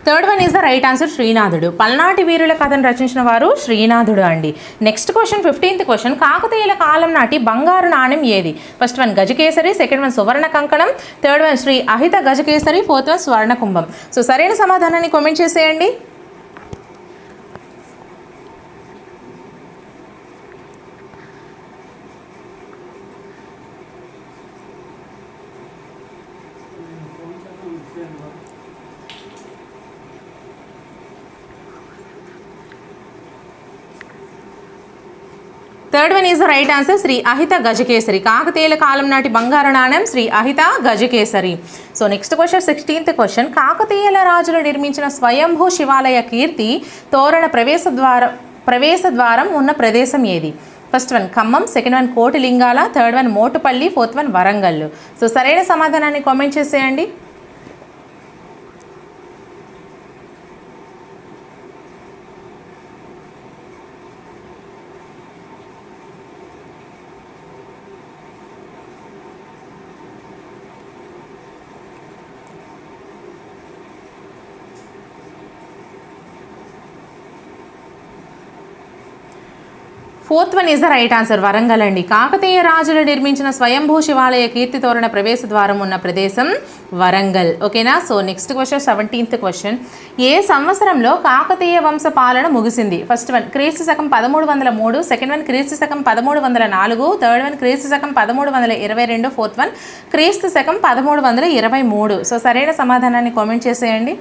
Third one is the right answer శ్రీనాథుడు. పల్నాటి వీరుల కథను రచించిన వారు శ్రీనాథుడు అండి. Next question 15th question. కాకతీయుల కాలం నాటి బంగారు నాణ్యం ఏది? First one Gajakesari, second one సువర్ణ కంకణం, థర్డ్ వన్ శ్రీ అహిత గజకేసరి, ఫోర్త్ వన్ స్వర్ణ కుంభం. సో సరైన సమాధానాన్ని కామెంట్ చేసేయండి. Third one is the right answer Sri Ahita Gajakesari. కాకతీయుల కాలం నాటి బంగారు నాణ్యం Sri Ahita Gajakesari. So next question 16th question. కాకతీయుల రాజులు నిర్మించిన స్వయంభూ శివాలయ కీర్తి తోరణ ప్రవేశ ద్వారం ఉన్న ప్రదేశం ఏది? First one Khammam, second one Kotilingala, third one Motupalli, fourth one Warangal. So సరైన సమాధానాన్ని కామెంట్ చేసేయండి. Fourth one is the right answer Warangal అండి. కాకతీయ రాజులు నిర్మించిన స్వయంభూ శివాలయ కీర్తి తోరణ ప్రవేశ ద్వారం ఉన్న ప్రదేశం వరంగల్. ఓకేనా. So next question 17th question. ఏ సంవత్సరంలో కాకతీయ వంశ పాలన ముగిసింది? ఫస్ట్ వన్ క్రీస్తు శకం 1303, సెకండ్ వన్ క్రీస్తు శకం 1304, థర్డ్ వన్ క్రీస్తు శకం 1322, ఫోర్త్ వన్ క్రీస్తు శకం 1323. సో సరైన సమాధానాన్ని కామెంట్ చేసేయండి.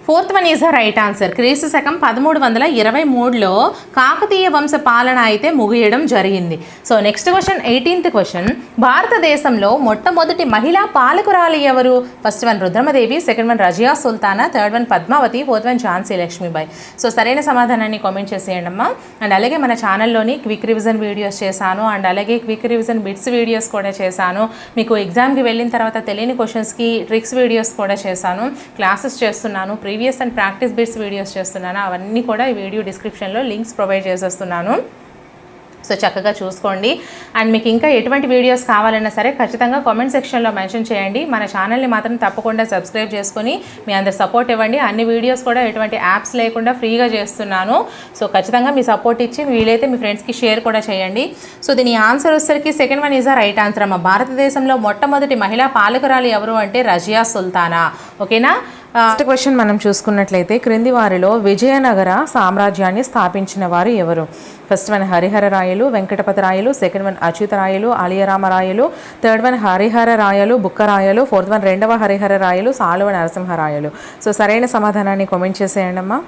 Fourth one is the right answer. క్రీస్తు శకం 1323లో కాకతీయ వంశ పాలన అయితే ముగియడం జరిగింది. So next question 18th question. భారతదేశంలో మొట్టమొదటి మహిళా పాలకురాలు ఎవరు? First one Rudramadevi, second one Razia Sultana, third one Padmavati, fourth one Jhansi Lakshmibai. So సరైన సమాధానాన్ని కామెంట్ చేసేయండి అమ్మా. అండ్ అలాగే మన ఛానల్లోని క్విక్ రివిజన్ వీడియోస్ చేశాను, అండ్ అలాగే క్విక్ రివిజన్ బిట్స్ వీడియోస్ కూడా చేశాను. మీకు ఎగ్జామ్కి వెళ్ళిన తర్వాత తెలియని క్వశ్చన్స్కి ట్రిక్స్ వీడియోస్ కూడా చేశాను, క్లాసెస్ చేస్తున్నాను, previous and practice bits videos చేస్తున్నాను. అవన్నీ కూడా ఈ వీడియో డిస్క్రిప్షన్లో లింక్స్ ప్రొవైడ్ చేసేస్తున్నాను. సో చక్కగా చూసుకోండి. అండ్ మీకు ఇంకా ఎటువంటి వీడియోస్ కావాలన్నా సరే ఖచ్చితంగా కామెంట్ సెక్షన్లో మెన్షన్ చేయండి. మన ఛానల్ని మాత్రం తప్పకుండా సబ్స్క్రైబ్ చేసుకొని మీ అందరు సపోర్ట్ ఇవ్వండి. అన్ని వీడియోస్ కూడా ఎటువంటి యాప్స్ లేకుండా ఫ్రీగా చేస్తున్నాను. సో ఖచ్చితంగా మీ సపోర్ట్ ఇచ్చి వీలైతే మీ ఫ్రెండ్స్కి షేర్ కూడా చేయండి. సో దీని ఆన్సర్ వచ్చేసరికి second one is the right answer అమ్మ. భారతదేశంలో మొట్టమొదటి మహిళా పాలకురాలు ఎవరు అంటే రజియా సుల్తానా. ఓకేనా. నెక్స్ట్ క్వశ్చన్ మనం చూసుకున్నట్లయితే క్రింది వారిలో విజయనగర సామ్రాజ్యాన్ని స్థాపించిన వారు ఎవరు? ఫస్ట్ వన్ హరిహర రాయలు, వెంకటపతి రాయలు, సెకండ్ వన్ అచ్యుత రాయలు, అలియరామ రాయలు, థర్డ్ వన్ హరిహర రాయలు, బుక్కరాయలు, ఫోర్త్ వన్ రెండవ హరిహర రాయలు, సాలువ నరసింహరాయలు. సో సరైన సమాధానాన్ని కామెంట్ చేసేయండి అమ్మా.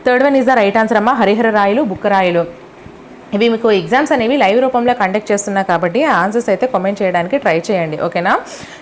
Third one is the right answer అమ్మ. హరిహర రాయలు, బుక్కరాయలు. ఇవి మీకు ఎగ్జామ్స్ అనేవి లైవ్ రూపంలో కండక్ట్ చేస్తున్నా కాబట్టి ఆ ఆన్సర్స్ అయితే కామెంట్ చేయడానికి ట్రై చేయండి. ఓకేనా.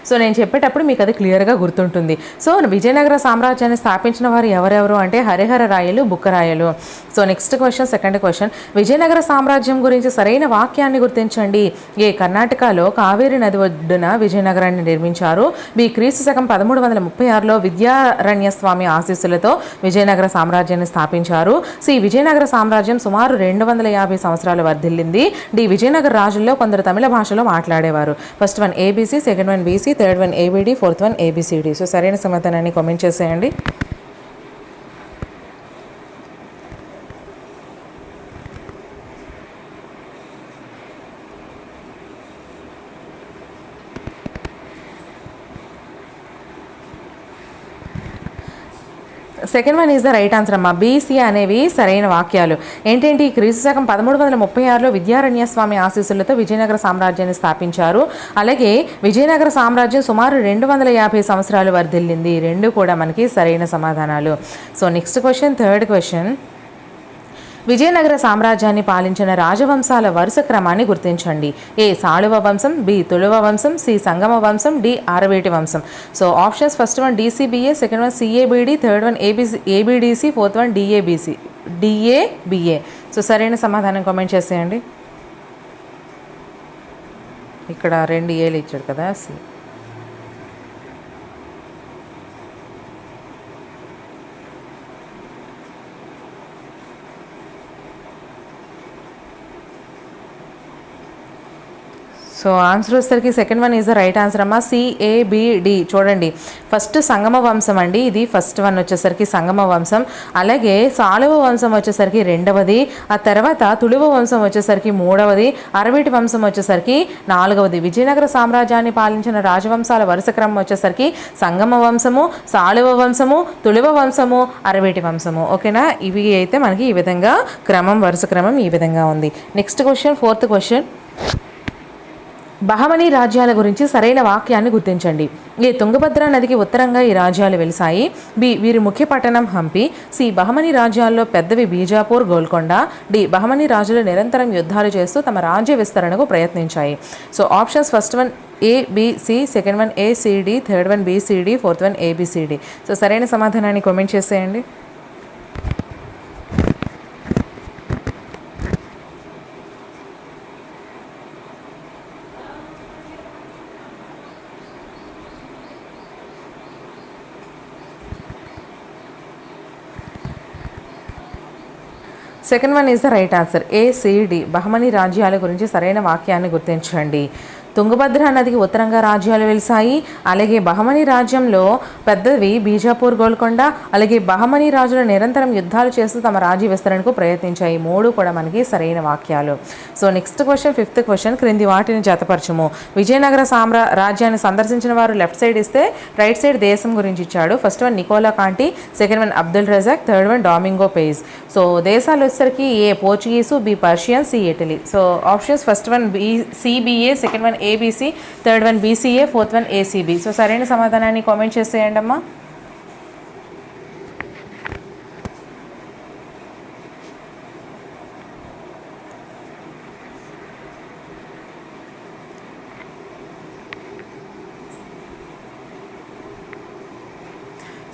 సో నేను చెప్పేటప్పుడు మీకు అది క్లియర్గా గుర్తుంటుంది. సో విజయనగర సామ్రాజ్యాన్ని స్థాపించిన వారు ఎవరెవరు అంటే హరిహర రాయలు, బుక్కరాయలు. So next question, second question, Vijayanagara సామ్రాజ్యం గురించి సరైన వాక్యాన్ని గుర్తించండి. ఏ కర్ణాటకలో కావేరి నది ఒడ్డున విజయనగరాన్ని నిర్మించారు. బి క్రీస్తు శకం 1336లో విద్యారణ్య స్వామి ఆశీస్సులతో విజయనగర సామ్రాజ్యాన్ని స్థాపించారు. సి విజయనగర సామ్రాజ్యం సుమారు 250 సంవత్సరాలు వర్ధిల్లింది. డి విజయనగర రాజుల్లో కొందరు తమిళ భాషలో మాట్లాడేవారు. First one A B C, second one B C, third one A B D, fourth one A B C D. So సరైన సమాధానాన్ని కామెంట్ చేసేయండి. Second one is the right answer అమ్మా. బీసీ అనేవి సరైన వాక్యాలు. ఏంటంటే క్రీస్తు శకం 1336లో విద్యారణ్య స్వామి ఆశీస్సులతో విజయనగర సామ్రాజ్యాన్ని స్థాపించారు. అలాగే విజయనగర సామ్రాజ్యం సుమారు 250 సంవత్సరాలు వర్ధిల్లింది. రెండు కూడా మనకి సరైన సమాధానాలు. So next question, third question, Vijayanagara సామ్రాజ్యాన్ని పాలించిన రాజవంశాల వరుస క్రమాన్ని గుర్తించండి. ఏ సాళువ వంశం, బి తుళువ వంశం, సి సంగమ వంశం, డి ఆరవేటి వంశం. So options first one D C B A, second one C A B D, third one A B D C, fourth one D A B A. So సరైన సమాధానం కామెంట్ చేసేయండి. ఇక్కడ 2 ఏలు ఇచ్చాడు కదా. సి సో ఆన్సర్ వచ్చేసరికి second one is the right answer అమ్మా. సిఏబిడి. చూడండి, ఫస్ట్ సంగమ వంశం అండి, ఇది ఫస్ట్ వన్ వచ్చేసరికి సంగమ వంశం. అలాగే సాళువ వంశం వచ్చేసరికి రెండవది, ఆ తర్వాత తుళువ వంశం వచ్చేసరికి మూడవది, అరవేటి వంశం వచ్చేసరికి నాలుగవది. విజయనగర సామ్రాజ్యాన్ని పాలించిన రాజవంశాల వరుస క్రమం వచ్చేసరికి సంగమ వంశము, సాళువ వంశము, తుళువ వంశము, అరవేటి వంశము. ఓకేనా. ఇవి అయితే మనకి ఈ విధంగా క్రమం, వరుస క్రమం ఈ విధంగా ఉంది. Next question, fourth question, Bahmani రాజ్యాల గురించి సరైన వాక్యాన్ని గుర్తించండి. ఏ తుంగభద్ర నదికి ఉత్తరంగా ఈ రాజ్యాలు వెలిసాయి. బి వీరి ముఖ్య పట్టణం హంపి. సి బహమనీ రాజ్యాల్లో పెద్దవి బీజాపూర్, గోల్కొండ. డి బహమనీ రాజులు నిరంతరం యుద్ధాలు చేస్తూ తమ రాజ్య విస్తరణకు ప్రయత్నించాయి. So options first one A B C, second one A C D, third one B C D, fourth one A B C D. So సరైన సమాధానాన్ని కామెంట్ చేసేయండి. Second one is the right answer. A C D Bahmani రాజ్యాల గురించి సరైన వాక్యాన్ని గుర్తించండి. తుంగభద్ర నదికి ఉత్తరంగా రాజ్యాలు వెలిసాయి. అలాగే బహమనీ రాజ్యంలో పెద్దవి బీజాపూర్, గోల్కొండ. అలాగే బహమనీ రాజులు నిరంతరం యుద్ధాలు చేస్తూ తమ రాజ్య విస్తరణకు ప్రయత్నించాయి. మూడు కూడా మనకి సరైన వాక్యాలు. So next question, fifth question, క్రింది వాటిని జతపరచుము. విజయనగర రాజ్యాన్ని సందర్శించిన వారు లెఫ్ట్ సైడ్ ఇస్తే రైట్ సైడ్ దేశం గురించి ఇచ్చాడు. First one Nicola Conti, second one Abdul Razzaq, third one Domingo Paes. So దేశాలు వచ్చేసరికి A Portuguese, B Persian, C Italy. So options first one CBA, second one ABC, third one BCA, fourth one ACB. So సరైన సమాధానాన్ని comment చేసేయండి అమ్మా.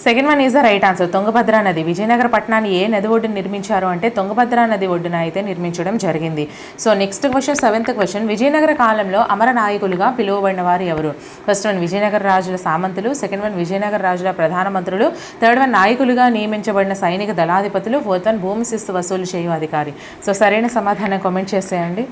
Second one is the right answer. Tungabhadra నది. విజయనగర పట్టణాన్ని ఏ నది ఒడ్డున నిర్మించారు అంటే తుంగభద్ర నది ఒడ్డున అయితే నిర్మించడం జరిగింది. So next question, 7th question. Vijayanagara కాలంలో అమర నాయకులుగా పిలువబడిన వారు ఎవరు? ఫస్ట్ వన్ విజయనగర రాజుల సామంతులు, సెకండ్ వన్ విజయనగర రాజుల ప్రధానమంత్రులు, థర్డ్ వన్ నాయకులుగా నియమించబడిన సైనిక దళాధిపతులు, ఫోర్త్ వన్ భూమి శిస్తు వసూలు చేయు అధికారి. సో సరైన సమాధానం కామెంట్ చేసేయండి.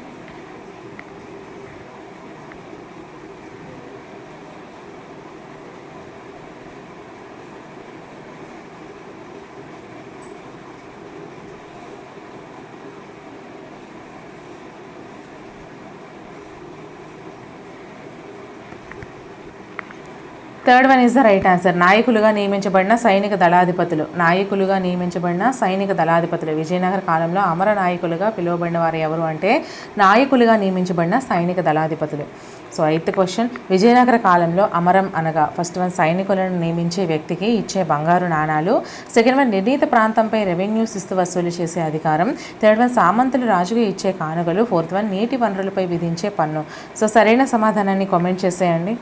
Third one is the right answer. నాయకులుగా నియమించబడిన సైనిక దళాధిపతులు. నాయకులుగా నియమించబడిన సైనిక దళాధిపతులు. విజయనగర కాలంలో అమర నాయకులుగా పిలువబడిన వారు ఎవరు అంటే నాయకులుగా నియమించబడిన సైనిక దళాధిపతులు. So 8th question. విజయనగర కాలంలో అమరం అనగా ఫస్ట్ వన్ సైనికులను నియమించే వ్యక్తికి ఇచ్చే బంగారు నాణాలు, సెకండ్ వన్ నిర్ణీత ప్రాంతంపై రెవెన్యూ శిస్తు వసూలు చేసే అధికారం, థర్డ్ వన్ సామంతులు రాజుకు ఇచ్చే కానుకలు, ఫోర్త్ వన్ నీటి వనరులపై విధించే పన్ను. సో సరైన సమాధానాన్ని కామెంట్ చేసేయండి.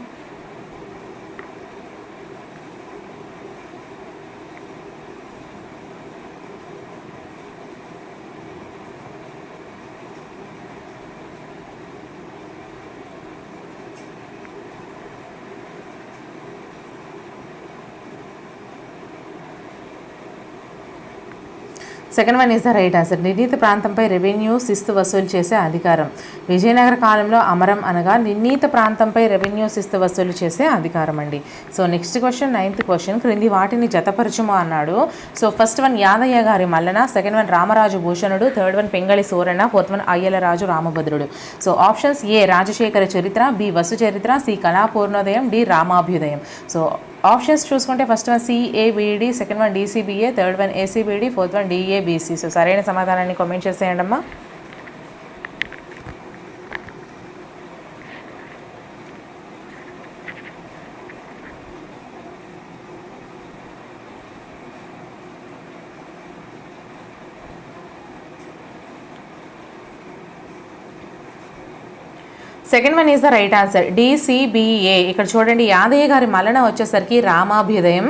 Second one is the right answer. నిర్ణీత ప్రాంతంపై రెవెన్యూ శిస్తు వసూలు చేసే అధికారం. విజయనగర కాలంలో అమరం అనగా నిర్ణీత ప్రాంతంపై రెవెన్యూ శిస్తు వసూలు చేసే అధికారం అండి. So next question, 9th question. క్రింది వాటిని జతపరచుము అన్నాడు. సో ఫస్ట్ వన్ యాదయ్య గారి Mallana, second one Ramaraju Bhushanudu, third one Pingali Surana, fourth one Ayyalaraju Ramabhadrudu. So options: A Rajasekhara Charitra, B Vasu Charitra, C Kalapurnodayam, D Ramabhyudayam. So options చూసుకుంటే first one CABD, second one DCBA, third one ACBD, fourth one DABC. So సరైన సమాధానాన్ని comment చేసేయండి అమ్మా. Second one is the right answer. DCBA. ఇక్కడ చూడండి, యాదయ్య గారి మలన వచ్చేసరికి రామాభ్యుదయం,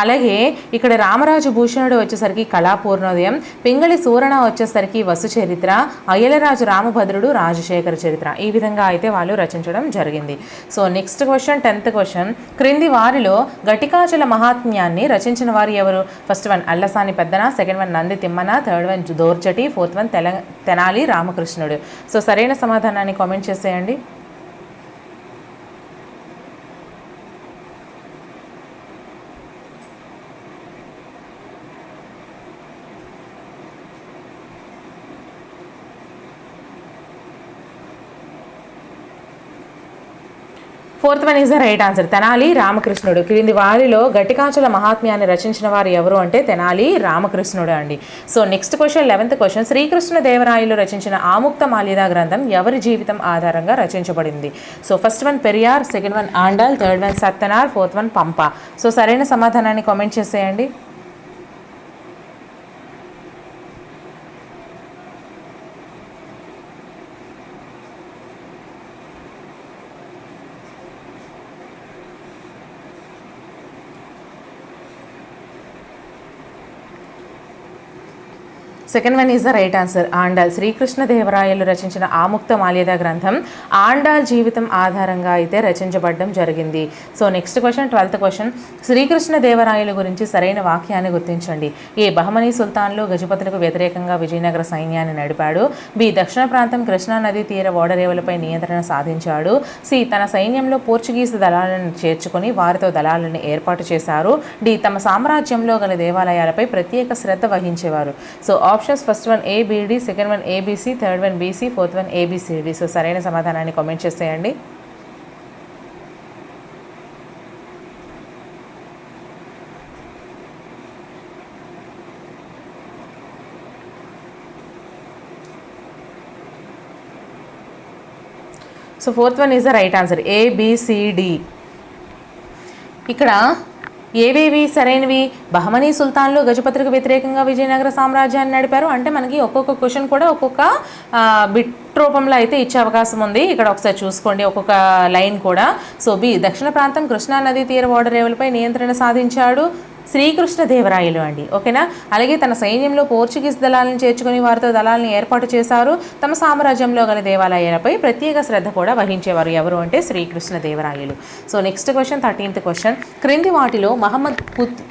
అలాగే ఇక్కడ రామరాజు భూషణుడు వచ్చేసరికి కళాపూర్ణోదయం, పింగళి సూరణ వచ్చేసరికి వసు చరిత్ర, అయ్యలరాజు రామభద్రుడు రాజశేఖర చరిత్ర. ఈ విధంగా అయితే వాళ్ళు రచించడం జరిగింది. So next question, 10th question. క్రింది వారిలో ఘటికాచల మహాత్మ్యాన్ని రచించిన వారు ఎవరు? First one Allasani Peddana, second one Nandi Timmana, third one Dhurjati, fourth one Tenali Ramakrishnudu. So సరైన సమాధానాన్ని కామెంట్ చేసేయండి. Fourth one is the right answer. Tenali Ramakrishnudu. క్రింది వారిలో ఘటికాచల మహాత్మ్యాన్ని రచించిన వారు ఎవరు అంటే తెనాలి రామకృష్ణుడు అండి. So next question, 11th question. Srikrishnadevarayalu రచించిన ఆముక్త మాల్యద గ్రంథం ఎవరి జీవితం ఆధారంగా రచించబడింది? So first one Periyar, second one Andal, third one Sattanar, fourth one Pampa. So సరైన సమాధానాన్ని కామెంట్ చేసేయండి. Second one is the right answer. Andal. Srikrishnadevarayalu రచించిన ఆముక్త మాల్యద గ్రంథం ఆండాల్ జీవితం ఆధారంగా అయితే రచించబడడం జరిగింది. So next question, 12th question. Srikrishnadevarayalu గురించి సరైన వాక్యాన్ని గుర్తించండి. ఏ బహమనీ సుల్తాన్లు గజపతులకు వ్యతిరేకంగా విజయనగర సైన్యాన్ని నడిపాడు, బి దక్షిణ ప్రాంతం కృష్ణా నదీ తీర ఓడరేవులపై నియంత్రణ సాధించాడు, సి తన సైన్యంలో పోర్చుగీసు దళాలను చేర్చుకొని వారితో దళాలను ఏర్పాటు చేశారు, డి తమ సామ్రాజ్యంలో గల దేవాలయాలపై ప్రత్యేక శ్రద్ధ వహించేవారు. So options first one ABD, second one ABC, third one BC, fourth one A B C D. So సరైన సమాధానాన్ని కామెంట్ చేసేయండి. So fourth one is the right answer. ABCD. ఇక్కడ ఏవేవి సరైనవి? బహమనీ సుల్తాన్లు గజపతులకు వ్యతిరేకంగా విజయనగర సామ్రాజ్యాన్ని నడిపారు అంటే మనకి ఒక్కొక్క క్వశ్చన్ కూడా ఒక్కొక్క బిట్ రూపంలో అయితే ఇచ్చే అవకాశం ఉంది. ఇక్కడ ఒకసారి చూసుకోండి ఒక్కొక్క లైన్ కూడా. సో బి దక్షిణ ప్రాంతం కృష్ణా నదీ తీర ఓడరేవులపై నియంత్రణ సాధించాడు, శ్రీకృష్ణదేవరాయలు అండి. ఓకేనా. అలాగే తన సైన్యంలో పోర్చుగీస్ దళాలను చేర్చుకుని వారితో దళాలను ఏర్పాటు చేశారు. తమ సామ్రాజ్యంలో గల దేవాలయాలపై ప్రత్యేక శ్రద్ధ కూడా వహించేవారు. ఎవరు అంటే Srikrishnadevarayalu. So next question, 13th question. క్రింది వాటిలో మహమ్మద్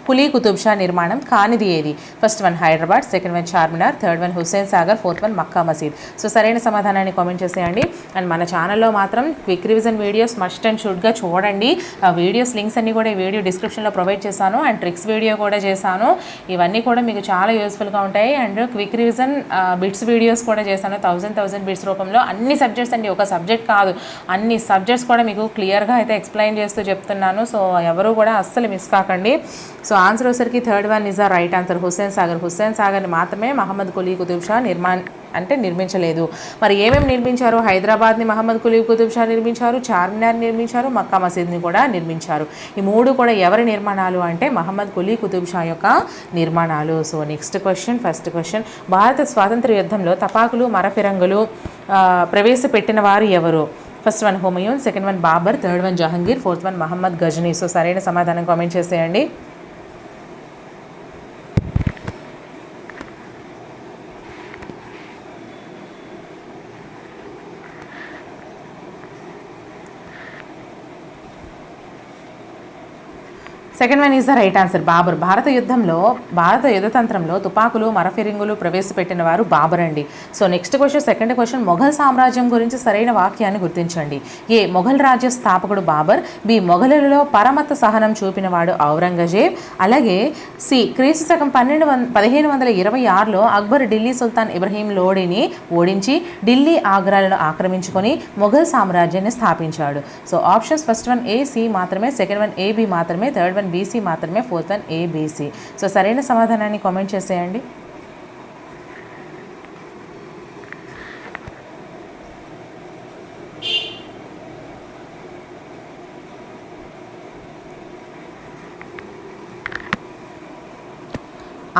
కులీ కుతుబ్ షా నిర్మాణం కానిది ఏది? First one Hyderabad, second one Charminar, third one Hussain Sagar, fourth one Mecca Masjid. So సరైన సమాధానాన్ని కామెంట్ చేసేయండి. అండ్ మన ఛానల్లో మాత్రం quick revision videos must and షుడ్గా చూడండి. ఆ వీడియోస్ లింక్స్ అన్ని కూడా ఈ వీడియో డిస్క్రిప్షన్లో ప్రొవైడ్ చేశాను. అండ్ ట్రిక్స్ వీడియో కూడా చేశాను. ఇవన్నీ కూడా మీకు చాలా యూస్ఫుల్గా ఉంటాయి. And quick revision bits videos కూడా చేశాను 1000 బిట్స్ రూపంలో. అన్ని సబ్జెక్ట్స్ అండి, ఒక సబ్జెక్ట్ కాదు, అన్ని సబ్జెక్ట్స్ కూడా మీకు క్లియర్గా అయితే ఎక్స్ప్లెయిన్ చేస్తూ చెప్తున్నాను. సో ఎవరు కూడా అస్సలు మిస్ కాకండి. సో ఆన్సర్ వచ్చరికి third one is the right answer, Hussain Sagar. Hussain సాగర్ని మాత్రమే మహమ్మద్ కులీ కుతుబ్ షా నిర్మించలేదు. మరి ఏమేమి నిర్మించారు? హైదరాబాద్ని మహమ్మద్ కులీ కుతుబ్ షా నిర్మించారు, చార్మినార్ నిర్మించారు, మక్కా మసీద్ని కూడా నిర్మించారు. ఈ మూడు కూడా ఎవరి నిర్మాణాలు అంటే మహమ్మద్ కులీ కుతుబ్ షా యొక్క నిర్మాణాలు. So next question, first question. భారత స్వాతంత్ర యుద్ధంలో తపాకులు మరఫిరంగులు ప్రవేశపెట్టిన వారు ఎవరు? First one Humayun, second one Babur, third one Jahangir, fourth one Mohammed Ghazni. So సరైన సమాధానం కామెంట్ చేసేయండి. Second one is the right answer, Babur. భారత యుద్ధతంత్రంలో తుపాకులు మరఫిరింగులు ప్రవేశపెట్టిన వారు బాబర్ అండి. So next question, second question. Mughal సామ్రాజ్యం గురించి సరైన వాక్యాన్ని గుర్తించండి. ఏ, మొఘల్ రాజ్య స్థాపకుడు బాబర్. బి, మొఘలులలో పరమత సహనం చూపిన వాడు ఔరంగజేబ్. అలాగే సి, క్రీస్తు శకం 1526లో అక్బర్ ఢిల్లీ సుల్తాన్ ఇబ్రహీం లోడిని ఓడించి ఢిల్లీ ఆగ్రాలను ఆక్రమించుకొని మొఘల్ సామ్రాజ్యాన్ని స్థాపించాడు. So options first one A, C మాత్రమే, సెకండ్ వన్ ఏ, బి మాత్రమే, థర్డ్ వన్ బీసీ మాత్రమే, ఫోర్త్ వన్ ఏబీసీ. సో సరైన సమాధానాన్ని కామెంట్ చేసేయండి.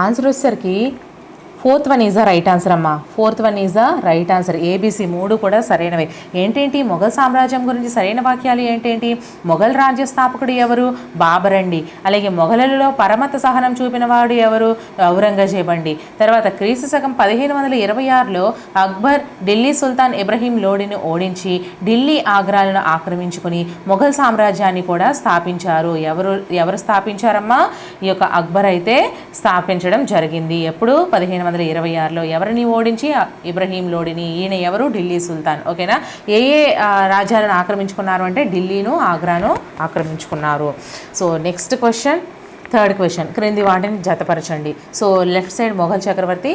ఆన్సర్ వచ్చేసరికి fourth one is the right answer అమ్మా. Fourth one is the right answer. ABC మూడు కూడా సరైనవే. ఏంటేంటి మొఘల్ సామ్రాజ్యం గురించి సరైన వాక్యాలు ఏంటేంటి? మొఘల్ రాజ్య స్థాపకుడు ఎవరు? బాబర్ అండి. అలాగే మొఘలులలో పరమత సహనం చూపిన వాడు ఎవరు? ఔరంగజేబ్ అండి. తర్వాత క్రీస్తు శకం 1526లో అక్బర్ ఢిల్లీ సుల్తాన్ ఇబ్రహీం లోడిని ఓడించి ఢిల్లీ ఆగ్రాలను ఆక్రమించుకుని మొఘల్ సామ్రాజ్యాన్ని కూడా స్థాపించారు. ఎవరు స్థాపించారమ్మా? ఈ యొక్క అక్బర్ అయితే స్థాపించడం జరిగింది. ఎప్పుడు? 1526లో. ఎవరిని ఓడించి? ఇబ్రహీం లోడిని. ఈయన ఎవరు? ఢిల్లీ సుల్తాన్. ఓకేనా. ఏ రాజ్యాలను ఆక్రమించుకున్నారు అంటే ఢిల్లీను, ఆగ్రాను ఆక్రమించుకున్నారు. So next question, third question. క్రింది వాటిని జతపరచండి. సో లెఫ్ట్ సైడ్ మొఘల్ చక్రవర్తి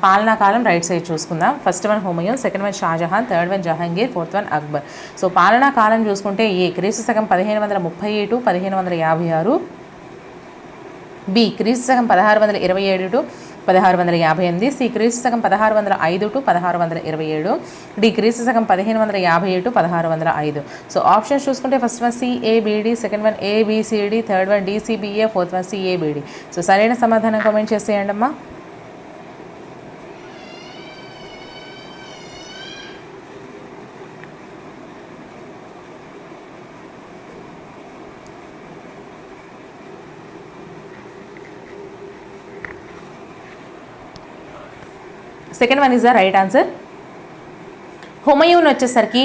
పాలనా కాలం, రైట్ సైడ్ చూసుకుందాం. First one Humayun, second one Shah Jahan, third one Jahangir, fourth one Akbar. So పాలనా కాలం చూసుకుంటే ఏ, క్రీస్తు శకం 1537 to 1556. బి, క్రీస్తు శకం 1627 to 1658. సి, క్రీస్తు శకం 1605 to 1627. డి, క్రీస్తు శకం 1557 to 1605. సో ఆప్షన్స్ చూసుకుంటే first one CABD, second one A B C D, third one D C B A, fourth one C A B D. So సరైన సమాధానం కామెంట్ చేసేయండి అమ్మా. Second one is the right answer. Humayun వచ్చేసరికి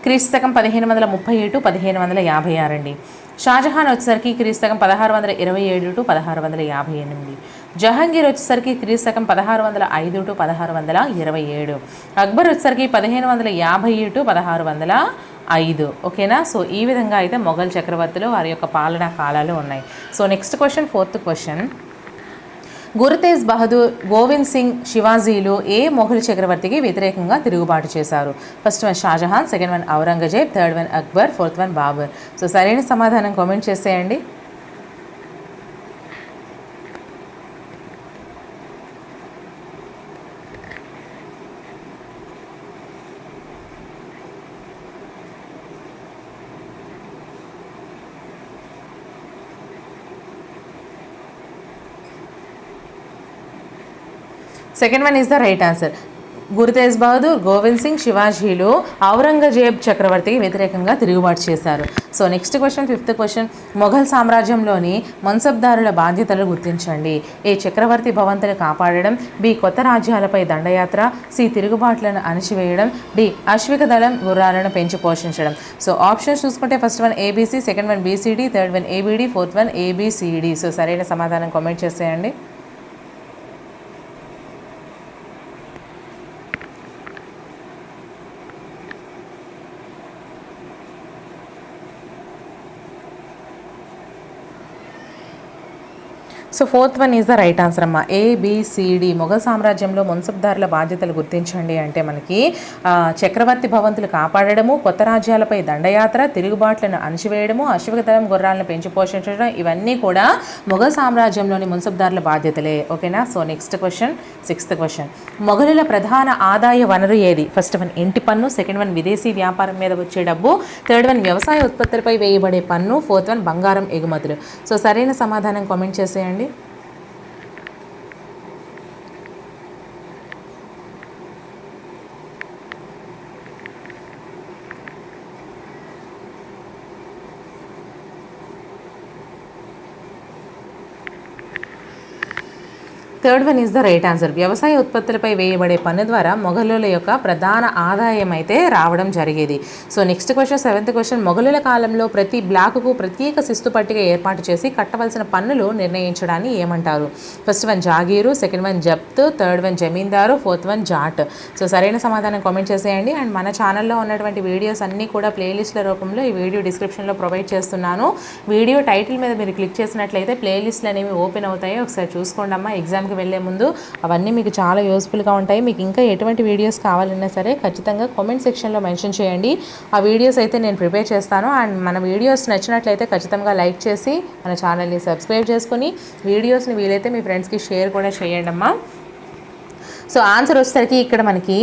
క్రీస్తు శకం 1537 to 1556 అండి. షాజహాన్ వచ్చేసరికి క్రీస్తు శకం 1627 to 1658. జహంగీర్ వచ్చేసరికి క్రీస్తు శకం 1605 to 1627. అక్బర్ వచ్చేసరికి 1550 to 1605. ఓకేనా. సో ఈ విధంగా అయితే మొఘల్ చక్రవర్తులు వారి యొక్క పాలనా కాలాలు ఉన్నాయి. So next question, fourth question. Guru Tegh Bahadur, Gobind Singh, శివాజీలు ఏ మొఘల్ చక్రవర్తికి వ్యతిరేకంగా తిరుగుబాటు చేశారు? First one Shah Jahan, second one Aurangzeb, third one Akbar, fourth one Babur. So సరైన సమాధానం కామెంట్ చేసేయండి. Second one is the right answer. Guru Tegh Bahadur, Gobind Singh, శివాజీలు ఔరంగజేబ్ చక్రవర్తికి వ్యతిరేకంగా తిరుగుబాటు చేశారు. So next question, 5th question, Mughal సామ్రాజ్యంలోని మన్సబ్దారుల బాధ్యతలు గుర్తించండి. ఏ చక్రవర్తి భవంతులు కాపాడడం, బి కొత్త రాజ్యాలపై దండయాత్ర, సి తిరుగుబాట్లను అణిచివేయడం, డి అశ్విక దళం గుర్రాలను పెంచి పోషించడం. సో ఆప్షన్స్ చూసుకుంటే first one A B C, second one B C D, third one A B D, fourth one A B C D. So సరైన సమాధానం కామెంట్ చేసేయండి. So 4th one is the right answer అమ్మా, ఏబిసిడి. మొఘల్ సామ్రాజ్యంలో మున్సబ్దారుల బాధ్యతలు గుర్తించండి అంటే మనకి చక్రవర్తి భవంతులు కాపాడడము, కొత్త రాజ్యాలపై దండయాత్ర, తిరుగుబాట్లను అణిచివేయడము, అశ్విక దళం గుర్రాలను పెంచి పోషించడం, ఇవన్నీ కూడా మొఘల్ సామ్రాజ్యంలోని మున్సబ్దారుల బాధ్యతలే. ఓకేనా. So next question, 6th question, మొఘలుల ప్రధాన ఆదాయ వనరు ఏది? ఫస్ట్ వన్ ఇంటి పన్ను, సెకండ్ వన్ విదేశీ వ్యాపారం మీద వచ్చే డబ్బు, థర్డ్ వన్ వ్యవసాయ ఉత్పత్తులపై వేయబడే పన్ను, ఫోర్త్ వన్ బంగారం ఎగుమతులు. సో సరైన సమాధానం కామెంట్ చేసేయండి. Third one is the right answer. వ్యవసాయ ఉత్పత్తులపై వేయబడే పన్ను ద్వారా మొఘలుల యొక్క ప్రధాన ఆదాయం అయితే రావడం జరిగేది. So next question, 7th question, మొఘలుల కాలంలో ప్రతి బ్లాకుకు ప్రత్యేక శిస్తు పట్టిక ఏర్పాటు చేసి కట్టవలసిన పన్నులు నిర్ణయించడాన్ని ఏమంటారు? ఫస్ట్ వన్ జాగీరు, సెకండ్ వన్ జప్త్, థర్డ్ వన్ జమీందారు, ఫోర్త్ వన్ జాట్. సో సరైన సమాధానం కామెంట్ చేసేయండి. అండ్ మన ఛానల్లో ఉన్నటువంటి వీడియోస్ అన్నీ కూడా ప్లేలిస్ట్ల రూపంలో ఈ వీడియో డిస్క్రిప్షన్లో ప్రొవైడ్ చేస్తున్నాను. వీడియో టైటిల్ మీద మీరు క్లిక్ చేసినట్లయితే ప్లేలిస్ట్లు అనేవి ఓపెన్ అవుతాయి. ఒకసారి చూసుకోండి అమ్మా. ఎగ్జామ్కి వెళ్ళే ముందు అవన్నీ మీకు చాలా యూస్ఫుల్గా ఉంటాయి. మీకు ఇంకా ఎటువంటి వీడియోస్ కావాలన్నా సరే ఖచ్చితంగా కామెంట్ సెక్షన్లో మెన్షన్ చేయండి. ఆ వీడియోస్ అయితే నేను ప్రిపేర్ చేస్తాను. అండ్ మన వీడియోస్ నచ్చినట్లయితే ఖచ్చితంగా లైక్ చేసి మన ఛానల్ని సబ్స్క్రైబ్ చేసుకొని వీడియోస్ని వీలైతే మీ ఫ్రెండ్స్కి షేర్ కూడా చేయండి అమ్మా. సో ఆన్సర్ వచ్చేసరికి ఇక్కడ మనకి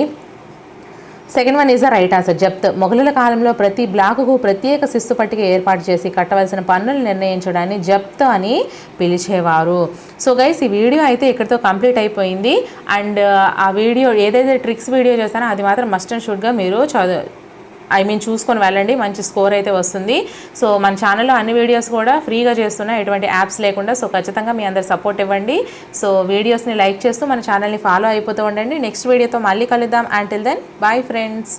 second one is the right answer, జప్త్. మొఘలుల కాలంలో ప్రతి బ్లాకుకు ప్రత్యేక శిస్తు పట్టిక ఏర్పాటు చేసి కట్టవలసిన పన్నులు నిర్ణయించడాన్ని జప్త్ అని పిలిచేవారు. సో గైస్, ఈ వీడియో అయితే ఇక్కడితో కంప్లీట్ అయిపోయింది. అండ్ ఆ వీడియో ఏదైతే ట్రిక్స్ వీడియో చేస్తానో అది మాత్రం మస్ట్ అండ్ షుడ్గా మీరు చూసుకొని వెళ్ళండి. మంచి స్కోర్ అయితే వస్తుంది. సో మన ఛానల్లో అన్ని వీడియోస్ కూడా ఫ్రీగా చేస్తున్నా, ఎటువంటి యాప్స్ లేకుండా. సో ఖచ్చితంగా మీ అందరు సపోర్ట్ ఇవ్వండి. సో వీడియోస్ని లైక్ చేస్తూ మన ఛానల్ని ఫాలో అయిపోతూ ఉండండి. నెక్స్ట్ వీడియోతో మళ్ళీ కలుద్దాం. Until then bye friends.